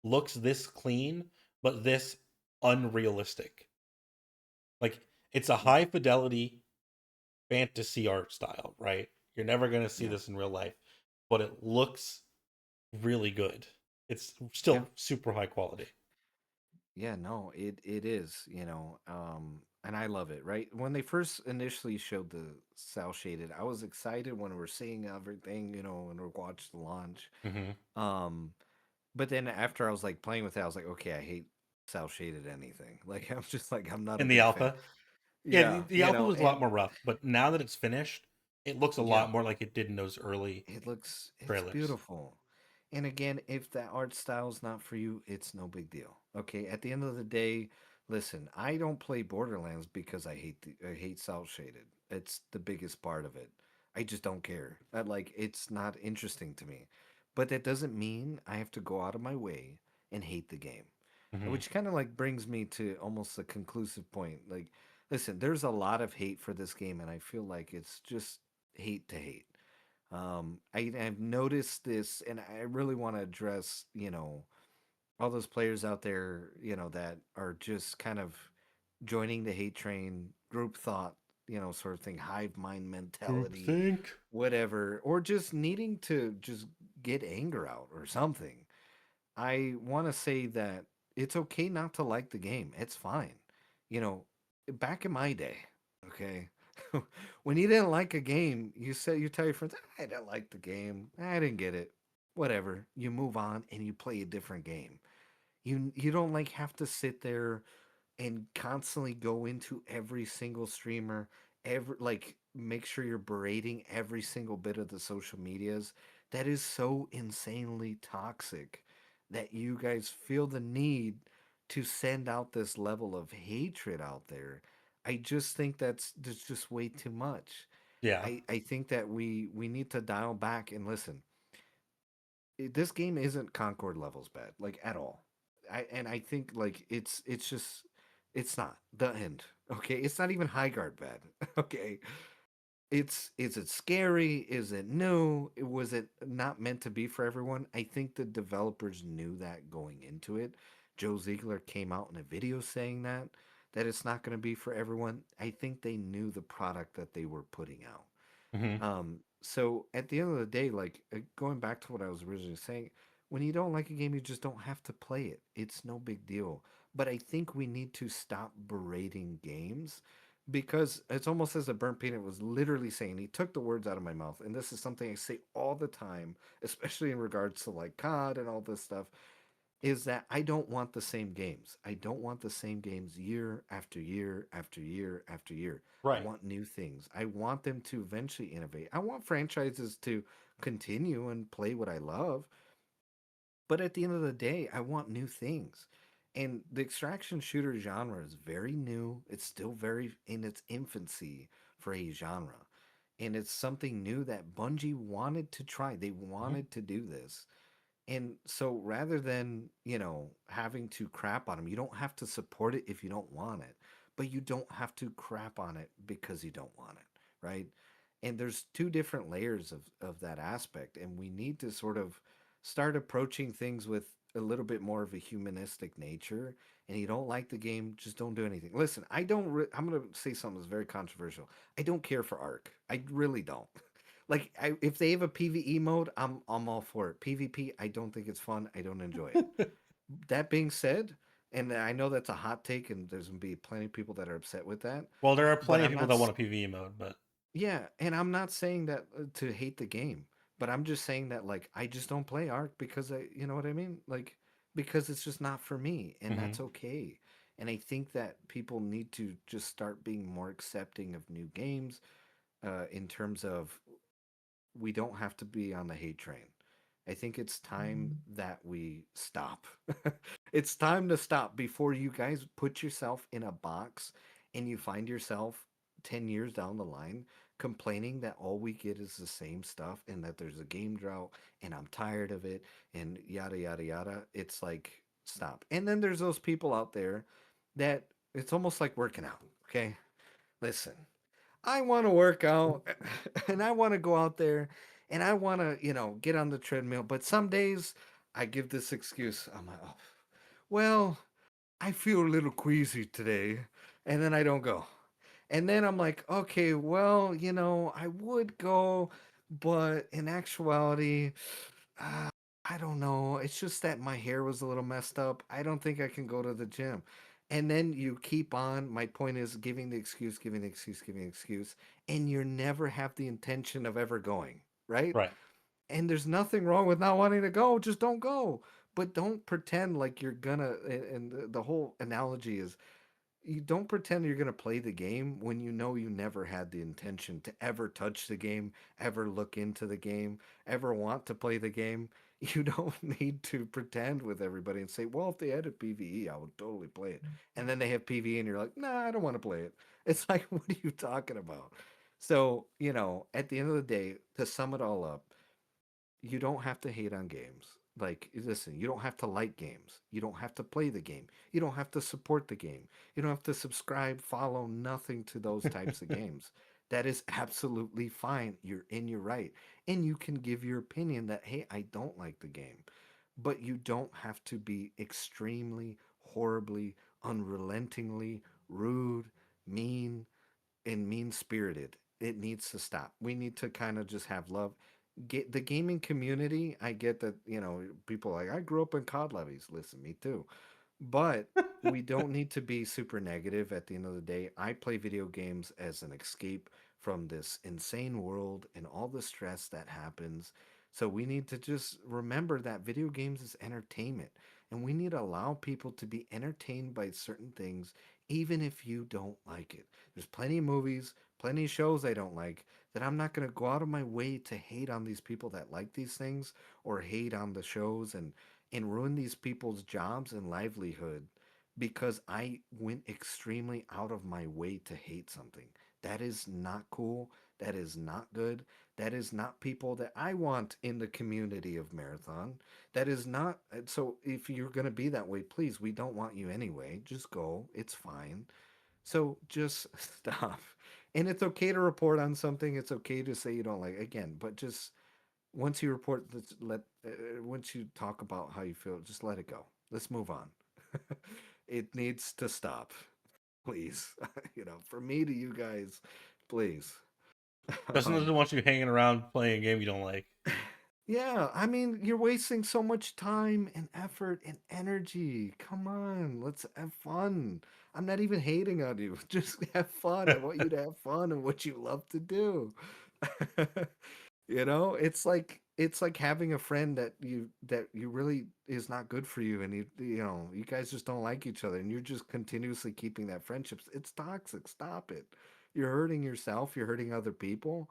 looks this clean, but this unrealistic. Like it's a yeah, high fidelity fantasy art style, right? You're never going to see yeah, this in real life, but it looks really good. It's yeah, still super high quality. yeah. No, it is, and I love it. Right when they first initially showed the cell shaded, I was excited when we're seeing everything, when we watched the launch. Hmm. Um, but then after I was like playing with it, I was like, okay, I hate cell shaded anything. Like I'm just like I'm not a In the big fan. alpha, yeah, Yeah, the alpha was a lot and more rough, but now that it's finished, it looks a yeah, lot more like it did in those early it's trailers. beautiful. And again, if that art style's not for you, it's no big deal. Okay, at the end of the day, listen, I don't play Borderlands because I hate cell shaded. It's the biggest part of it. I just don't care. Like it's not interesting to me. But that doesn't mean I have to go out of my way and hate the game. Hmm. Which kind of like brings me to almost a conclusive point. Like, listen, there's a lot of hate for this game, and I feel like it's just hate to hate. I've noticed this, and I really want to address, all those players out there, that are just kind of joining the hate train, group thought, sort of thing, hive mind mentality, Groupthink. whatever, or just needing to just get anger out or something. I want to say that it's okay not to like the game. It's fine. You know, back in my day, okay, when you didn't like a game, you tell your friends, I didn't like the game. I didn't get it. Whatever. You move on and you play a different game. You don't like have to sit there and constantly go into every single streamer, every like make sure you're berating every single bit of the social medias. That is so insanely toxic that you guys feel the need to send out this level of hatred out there. I just think that's just way too much. Yeah. I think that we need to dial back and listen. This game isn't Concord levels bad, like at all. I think like it's just it's not the end. Okay, it's not even high guard bad. Okay, it's is it scary? Is it new? Was it not meant to be for everyone? I think the developers knew that going into it. Joe Ziegler came out in a video saying that it's not going to be for everyone. I think they knew the product that they were putting out. Hmm. So at the end of the day, like going back to what I was originally saying, when you don't like a game, you just don't have to play it. It's no big deal. But I think we need to stop berating games because it's almost as a burnt peanut was literally saying, he took the words out of my mouth, and this is something I say all the time, especially in regards to like COD and all this stuff, is that I don't want the same games. I don't want the same games year after year after year after year. I Right. want new things. I want them to eventually innovate. I want franchises to continue and play what I love, but at the end of the day, I want new things. And the extraction shooter genre is very new. It's still very in its infancy for a genre. And it's something new that Bungie wanted to try. They Hmm. wanted to do this. And so rather than, having to crap on them, you don't have to support it if you don't want it, but you don't have to crap on it because you don't want it, right? And there's two different layers of that aspect. And we need to sort of start approaching things with a little bit more of a humanistic nature. And you don't like the game, just don't do anything. Listen, I'm going to say something that's very controversial. I don't care for Ark. I really don't. Like if they have a PVE mode, I'm all for it. PvP, I don't think it's fun. I don't enjoy it. That being said, and I know that's a hot take, and there's gonna be plenty of people that are upset with that, Well, there are but plenty of I'm people not. that want a PvE mode, but Yeah, and I'm not saying that to hate the game, but I'm just saying that like I just don't play Ark because you know what I mean, like because it's just not for me, and hmm that's okay. And I think that people need to just start being more accepting of new games, in terms of we don't have to be on the hate train. I think it's time that we stop. It's time to stop before you guys put yourself in a box and you find yourself 10 years down the line complaining that all we get is the same stuff and that there's a game drought and I'm tired of it and yada, yada, yada. It's like, stop. And then there's those people out there that it's almost like working out. Okay. Listen, I want to work out and I want to go out there and I want to, get on the treadmill. But some days I give this excuse. I'm like, oh, well, I feel a little queasy today. And then I don't go. And then I'm like, okay, well, I would go, but in actuality, uh, I don't know. It's just that my hair was a little messed up. I don't think I can go to the gym. And then you keep on. My point is giving the excuse, giving the excuse, giving the excuse, and you never have the intention of ever going, right? right. And there's nothing wrong with not wanting to go. Just don't go. But don't pretend like you're gonna. And the whole analogy is you don't pretend you're going to play the game when you know you never had the intention to ever touch the game, ever look into the game, ever want to play the game. You don't need to pretend with everybody and say, well, if they had a PvE, I would totally play it. And then they have PvE and you're like, nah, I don't want to play it. It's like, what are you talking about? So, at the end of the day, to sum it all up, you don't have to hate on games. Like, listen, you don't have to like games. You don't have to play the game. You don't have to support the game. You don't have to subscribe, follow, nothing to those types of games. That is absolutely fine. You're in your right. And you can give your opinion that, hey, I don't like the game. But you don't have to be extremely, horribly, unrelentingly rude, mean, and mean spirited. It needs to stop. We need to kind of just have love. Get the gaming community. I get that, people are like, I grew up in COD levies. Listen, me too. But we don't need to be super negative at the end of the day. I play video games as an escape from this insane world and all the stress that happens. So we need to just remember that video games is entertainment. And we need to allow people to be entertained by certain things, even if you don't like it. There's plenty of movies, plenty of shows I don't like that I'm not going to go out of my way to hate on these people that like these things or hate on the shows and ruin these people's jobs and livelihood because I went extremely out of my way to hate something. That is not cool. That is not good. That is not people that I want in the community of Marathon. That is not. So if you're going to be that way, please, we don't want you anyway. Just go. It's fine. So just stop. And it's okay to report on something. It's okay to say you don't like again, but just once you report, once you talk about how you feel, just let it go. Let's move on. It needs to stop, please. From me to you guys, please. Justin Um, doesn't want you hanging around playing a game you don't like. yeah, I mean, you're wasting so much time and effort and energy. Come on, let's have fun. I'm not even hating on you. Just have fun. I want you to have fun and what you love to do. It's like having a friend that you really is not good for you, and you guys just don't like each other, and you're just continuously keeping that friendship. It's toxic. Stop it. You're hurting yourself. You're hurting other people,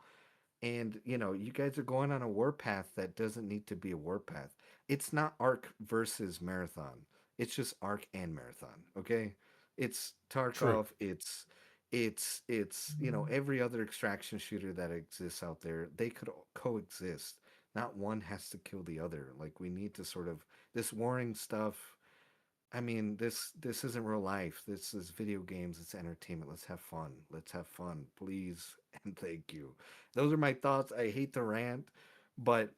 and you guys are going on a warpath that doesn't need to be a warpath. It's not arc versus marathon. It's just arc and marathon. Okay, it's True. Tarkov. It's every other extraction shooter that exists out there. They could coexist. Not one has to kill the other. Like, we need to sort of, this warring stuff. I mean, this isn't real life. This is video games. It's entertainment. Let's have fun. Let's have fun, please, and thank you. Those are my thoughts. I hate to rant, but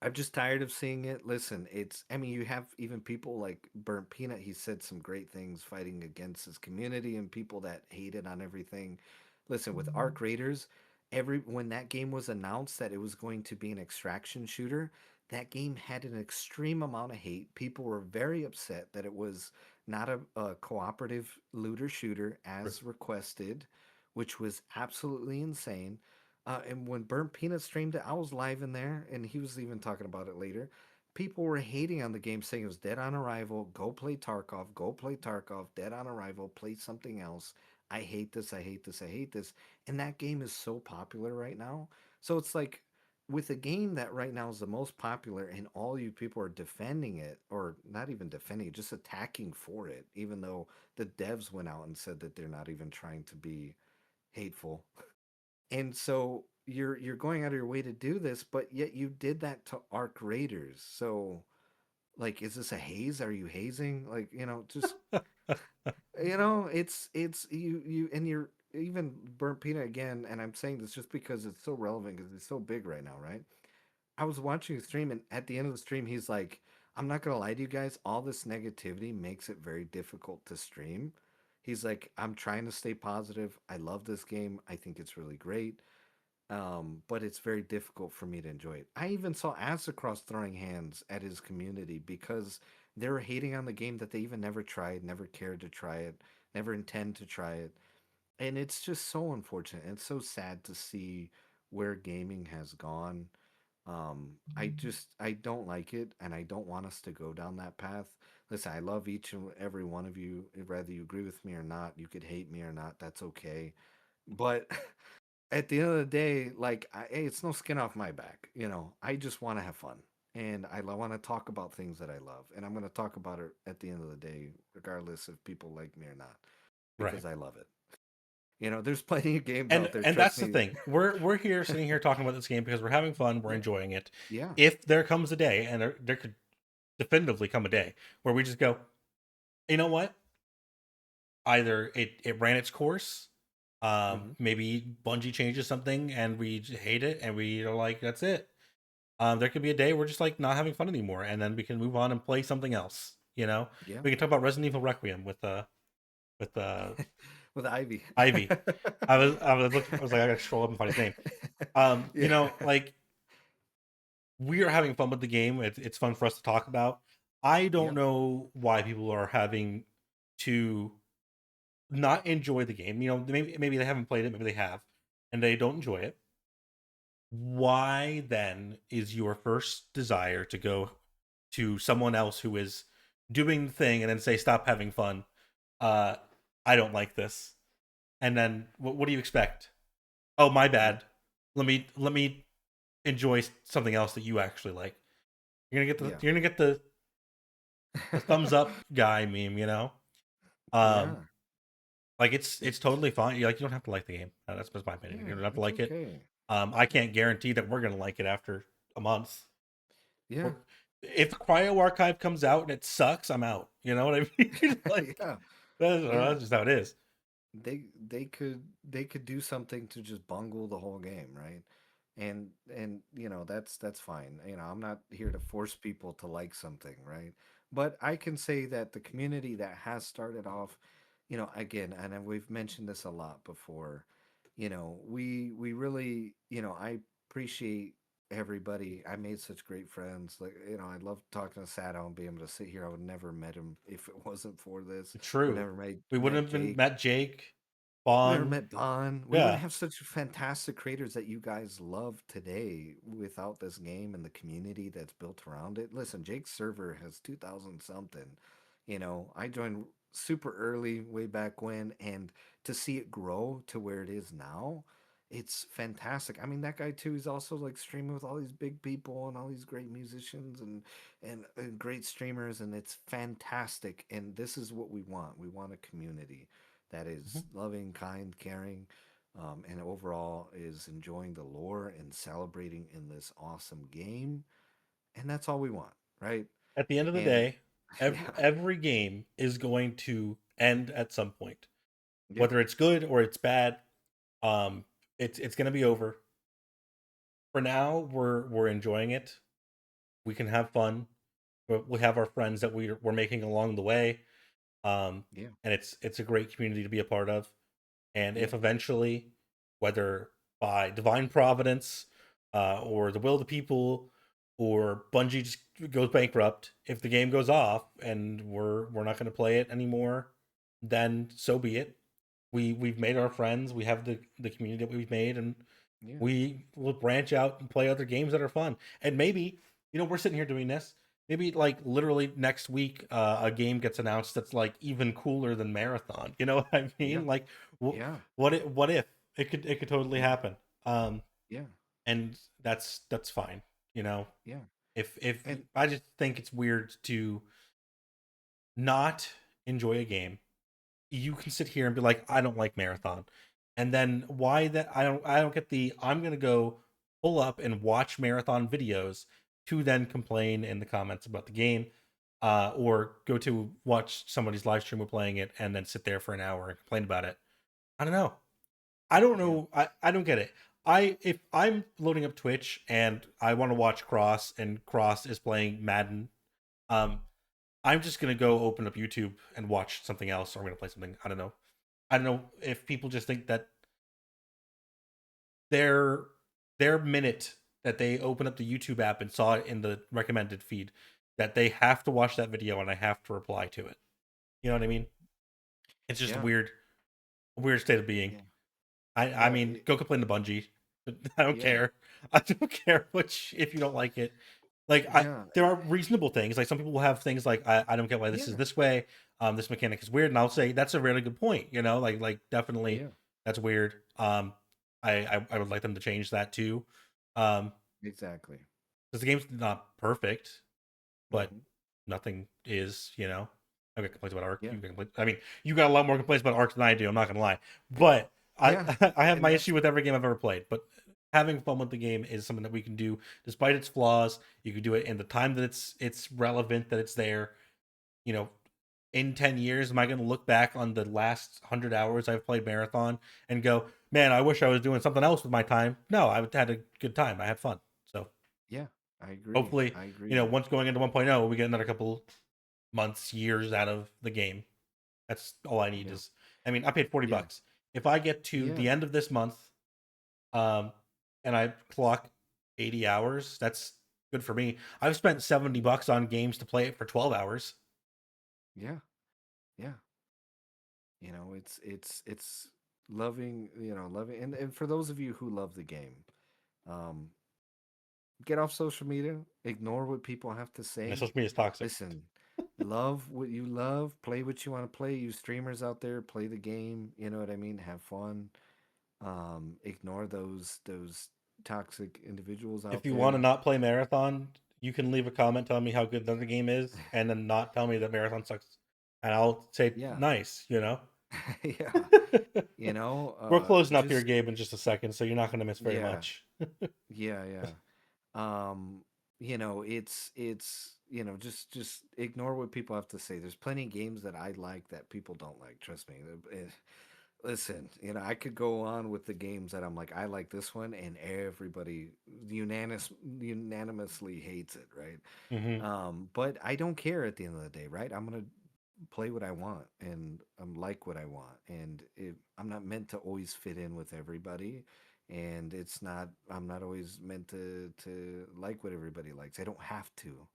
I'm just tired of seeing it. Listen, I mean, you have even people like Burnt Peanut. He said some great things fighting against his community and people that hated on everything. Listen, with Arc Raiders, when that game was announced that it was going to be an extraction shooter, that game had an extreme amount of hate. People were very upset that it was not a cooperative looter shooter True. as requested, which was absolutely insane. And when Burnt Peanut streamed it, I was live in there, and he was even talking about it later. People were hating on the game, saying it was dead on arrival. Go play Tarkov. Go play Tarkov. Dead on arrival. Play something else. I hate this. I hate this. I hate this. And that game is so popular right now. So it's like, with a game that right now is the most popular, and all you people are defending it, or not even defending it, just attacking for it, even though the devs went out and said that they're not even trying to be hateful. And so you're going out of your way to do this, but yet you did that to Arc Raiders. So, like, is this a haze? Are you hazing? Like, just it's you and you're even Burnt Peanut again. And I'm saying this just because it's so relevant, because it's so big right now, right? I was watching a stream, and at the end of the stream, he's like, "I'm not gonna lie to you guys. All this negativity makes it very difficult to stream." He's like, "I'm trying to stay positive. I love this game. I think it's really great, but it's very difficult for me to enjoy it." I even saw Across throwing hands at his community because they were hating on the game that they even never tried, never cared to try it, never intend to try it. And it's just so unfortunate. It's so sad to see where gaming has gone. I don't like it, and I don't want us to go down that path. Listen, I love each and every one of you, whether you agree with me or not. You could hate me or not. That's okay. But at the end of the day, like, hey, it's no skin off my back. I just want to have fun, and I want to talk about things that I love, and I'm going to talk about it at the end of the day, regardless if people like me or not, Right. because I love it. There's plenty of games And out there. and Trust that's the me. thing. We're here sitting here talking about this game because we're having fun, we're Yeah, enjoying it. yeah, If there comes a day, and there could definitively come a day where we just go, you know what? Either it ran its course, hmm maybe Bungie changes something and we hate it and we are like, that's it. There could be a day we're just like not having fun anymore, and then we can move on and play something else. yeah. We can talk about Resident Evil Requiem with With Ivy. Ivy. I was like, I gotta scroll up and find his name. Yeah, Like, we are having fun with the game. It's fun for us to talk about. I don't yep. know why people are having to not enjoy the game. Maybe they haven't played it, maybe they have, and they don't enjoy it. Why then is your first desire to go to someone else who is doing the thing and then say stop having fun? Uh, I don't like this. And then what do you expect? Oh, my Yeah. bad. Let me enjoy something else that you actually like. Yeah. You're gonna get the thumbs up guy meme. Um, Yeah. like it's It's totally fine. Like, you don't have to like the game. That's just my opinion. You yeah, don't have to it's like it. okay. I can't guarantee that we're gonna like it after a month. Yeah. Or if the Cryo Archive comes out and it sucks, I'm out. You know what I mean? Like, Yeah. Yeah. that's just how it is. They could do something to just bungle the whole game, right? And that's fine. I'm not here to force people to like something, right? But I can say that the community that has started off, again, and we've mentioned this a lot before, we really, I appreciate. everybody. I made such great friends. Like, I love talking to Sato and being able to sit here. I would never met him if it wasn't for this. Would True. never We wouldn't met have been Jake. met Jake, We never Bond. met Bon. We wouldn't Yeah. have such fantastic creators that you guys love today without this game and the community that's built around it. Listen, Jake's server has 2,000 something. I joined super early way back when, and to see it grow to where it is now, it's fantastic. I mean, that guy too is also like streaming with all these big people and all these great musicians and great streamers, and it's fantastic. And this is what we want. We want a community that Mhm. is loving, kind, caring, and overall is enjoying the lore and celebrating in this awesome game. And that's all we want, right? At the end of the And day, yeah, every game is going to end at some point, yeah, whether it's good or it's bad. Um, it's going to be over. For now, we're enjoying it. We can have fun. We have our friends that we're making along the way. yeah, And it's a great community to be a part of. And yeah, if eventually, whether by divine providence, or the will of the people, or Bungie just goes bankrupt, if the game goes off and we're not going to play it anymore, then so be it. We've made our friends. We have the community that we've made, and yeah, we will branch out and play other games that are fun. And maybe, we're sitting here doing this. Maybe like literally next week, a game gets announced that's like even cooler than Marathon. You know what I yeah, mean? Like, yeah, what if it could totally yeah, happen? Um, yeah, and that's fine. You know, yeah. if And I just think it's weird to not enjoy a game. You can sit here and be like, I don't like Marathon, and then why that I don't get the I'm gonna go pull up and watch Marathon videos to then complain in the comments about the game, or go to watch somebody's live stream of playing it and then sit there for an hour and complain about it. I don't know. I don't yeah, know. I don't get it. If I'm loading up Twitch and I want to watch Cross and Cross is playing Madden, um, I'm just gonna go open up YouTube and watch something else, or I'm gonna play something. I don't know. I don't know if people just think that their their minute that they open up the YouTube app and saw it in the recommended feed, that they have to watch that video and I have to reply to it. You know what I mean? It's just yeah, a weird state of being. yeah, I yeah, mean, go complain to Bungie. I don't yeah, care. I don't care which if you don't like it. Like yeah, there are reasonable things. Like some people will have things like I don't get why this is yeah, this way. This mechanic is weird, and I'll say that's a really good point. Like definitely yeah, that's weird. I would like them to change that too. Um, exactly. because the game's not perfect, but Hmm. nothing is. I've got complaints about Arc. Yeah, I mean, you got a lot more complaints about Arc than I do. I'm not gonna lie, but I yeah, I have and my that's issue with every game I've ever played. But having fun with the game is something that we can do despite its flaws. You can do it in the time that it's relevant, that it's there. You know, in 10 years, am I going to look back on the last 100 hours I've played Marathon and go, man, I wish I was doing something else with my time? No, I had a good time. I had fun. So yeah. I agree. hopefully, I agree. once going into 1.0, we get another couple months, years out of the game. That's all I need Yeah, is, I mean, I paid 40 yeah, bucks. If I get to yeah, the end of this month, um, and I clock 80 hours, that's good for me. I've spent 70 bucks on games to play it for 12 hours. yeah, yeah. It's loving, loving, and for those of you who love the game, um, get off social media, ignore what people have to And say. social media is toxic. Listen, love what you love, play what you want to play. You streamers out there, play the game. You know what I mean? Have fun. Ignore those toxic individuals If out you want to there. not play Marathon, you can leave a comment telling me how good the other game is, and then not tell me that Marathon sucks, and I'll say Yeah, nice. yeah. You know, We're closing up here, just Gabe, in just a second, so you're not going to miss very yeah, much. yeah, yeah. um it's just ignore what people have to say. There's plenty of games that I like that people don't like, trust me. Listen, I could go on with the games that I'm like, I like this one, and everybody unanimously hates it, right? Hmm. But I don't care at the end of the day, right? I'm gonna play what I want, and I'm like what I want, and I'm not meant to always fit in with everybody. and it's not. I'm not always meant to like what everybody likes. I don't have to.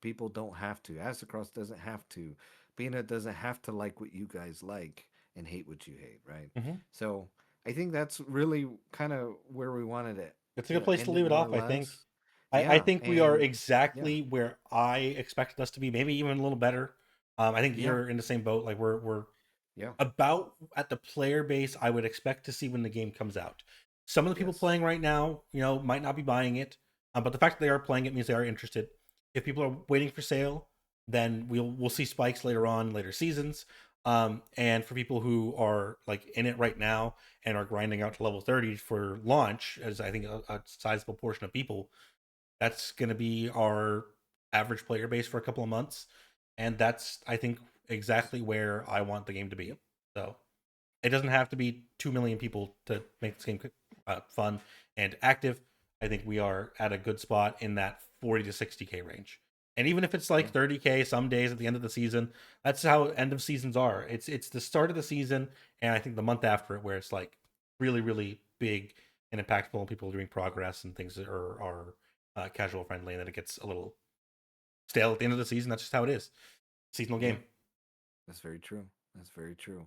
People don't have to. Astacross doesn't have to. Peanut doesn't have to like what you guys like and hate what you hate, right? Hmm. So I think that's really kind of where we wanted it, It's a good place to end it leave it more or off, I think. less. I Yeah, think we are and yeah, exactly where I expected us to be, maybe even a little better. I think yeah, you're in the same boat. Like we're yeah, about at the player base I would expect to see when the game comes out. Some of the people yes, playing right now, might not be buying it, but the fact that they are playing it means they are interested. If people are waiting for sale, then we'll see spikes later on, later seasons. And for people who are like in it right now and are grinding out to level 30 for launch, as I think a sizable portion of people, that's going to be our average player base for a couple of months, and that's I think exactly where I want the game to be. yep, So it doesn't have to be 2 million people to make this game fun and active. I think we are at a good spot in that 40 to 60K range. And even if it's yeah, like 30K some days at the end of the season, that's how end of seasons are. It's the start of the season, and I think the month after it where it's like really really big and impactful, and people are doing progress and things that are casual friendly, and then it gets a little stale at the end of the season. That's just how it is. Seasonal yeah. game. That's very true. That's very true.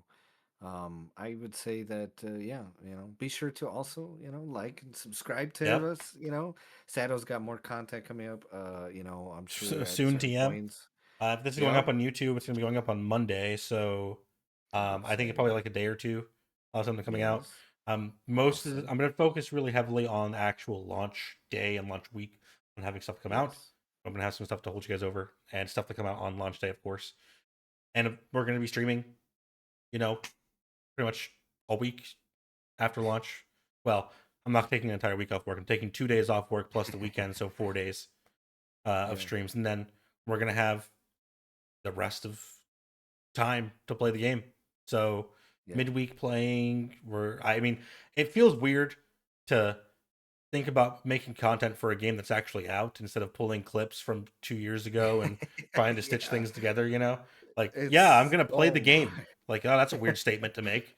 I would say that yeah, be sure to also like and subscribe to Yep. us. Sato's got more content coming up. I'm sure at Soon certain TM. points. If this is going Yep. up on YouTube, it's going to be going up on Monday. So I'm I think it's probably excited. like a day or two. I'll have something coming out. Yes. I'm Awesome. going to focus really heavily on actual launch day and launch week and having stuff come out. Yes. I'm going to have some stuff to hold you guys over and stuff to come out on launch day, of course. And we're going to be streaming, you know, pretty much a week after launch. Well, I'm not taking an entire week off work. I'm taking 2 days off work plus the weekend, so 4 days of Yeah. streams, and then we're gonna have the rest of time to play the game. So Yeah. midweek playing, I mean, it feels weird to think about making content for a game that's actually out instead of pulling clips from 2 years ago and trying to stitch Yeah. things together. Like, yeah, I'm It's gonna play oh the my. game. Like, oh, that's a weird statement to make.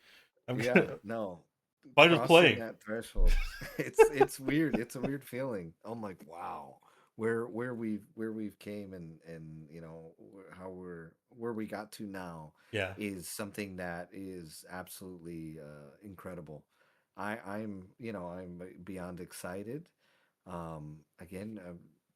I'm Yeah, gonna no. by just Crossing playing. that threshold. It's weird. It's a weird feeling. I'm like, wow. Where we've came and how where we got to now Yeah. is something that is absolutely incredible. I'm beyond excited. Again,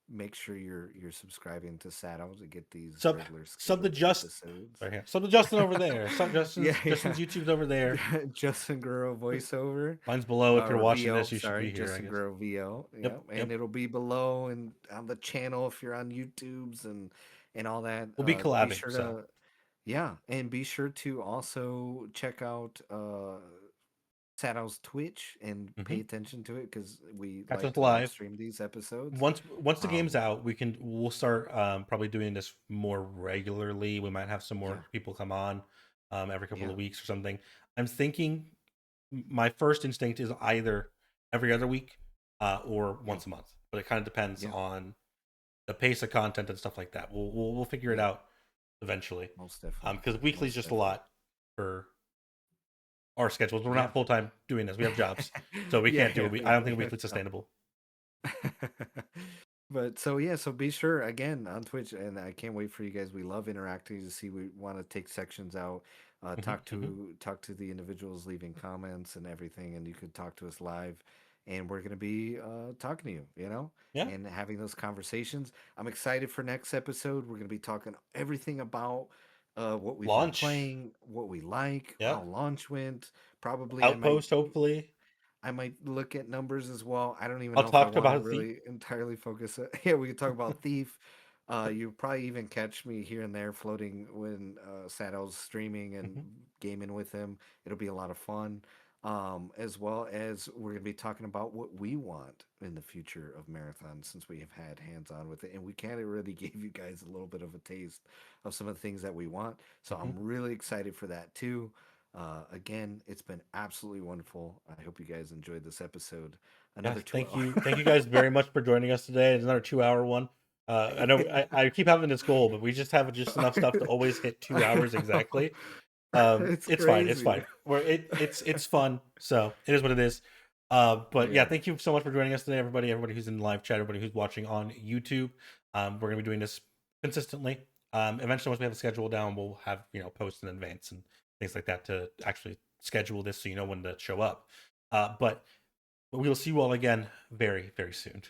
make sure you're subscribing to Saddle to get these Sub regular sub to scheduled just episodes. right here. Sub to Justin over there. Sub Yeah, Justin's yeah. YouTube's over there. Justin Guerrero voiceover, Mine's below. If you're or watching VO. this, you should Sorry, be here, I Justin guess. Guerrero VO. Yep, Yep, and yep. it'll be below and on the channel if you're on YouTube's and all that. We'll be Be collabing, sure so to yeah, and be sure to also check out Sadow's Twitch and pay mhm. attention to it because we Catch like us to live live. stream these episodes. Once the game's Um, out, we'll start probably doing this more regularly. We might have some more yeah, people come on every couple yeah, of weeks or something. I'm thinking my first instinct is either every other week or yeah, once a month, but it kind of depends yeah, on the pace of content and stuff like that. We'll figure it yeah. out eventually. Most definitely, Because weekly is most just a definitely. lot for our schedules. We're Yeah. not full time doing this. We have jobs, so we Yeah, can't do yeah, it. I yeah. don't think We a have weekly's sustainable. But so yeah, so be sure again on Twitch, and I can't wait for you guys. We love interacting to see. We want to take sections out, Hmm, hmm. talk to the individuals leaving comments and everything, and you could talk to us live, and we're gonna be talking to you, Yeah, and having those conversations. I'm excited for next episode. We're gonna be talking everything about what we've been launch. playing, what we like, Yeah, how launch went. Probably outpost. Hopefully, I might look at numbers as well. I don't even I'll know if I talk want to about Thief. really entirely focus it. Yeah, we could talk about Thief. You probably even catch me here and there floating when Sadow's streaming and Hmm. gaming with him. It'll be a lot of fun. As well as we're going to be talking about what we want in the future of Marathon since we have had hands on with it. And we kind of really gave you guys a little bit of a taste of some of the things that we want. So Hmm. I'm really excited for that too. Again, it's been absolutely wonderful. I hope you guys enjoyed this episode. Yes, Another 2 hour. thank you guys very much for joining us today. It's another 2 hour one. I know I keep having this goal, but we just have just enough stuff to always hit I 2 hours know. exactly. It's It's fine. It's crazy. fine. It's fun. So it is what it is. But yeah, Yeah. thank you so much for joining us today, everybody. Everybody who's in the live chat, everybody who's watching on YouTube. We're gonna be doing this consistently. Eventually, once we have a schedule down, we'll have posts in advance and things like that to actually schedule this so you know when to show up. But we will see you all again very, very soon.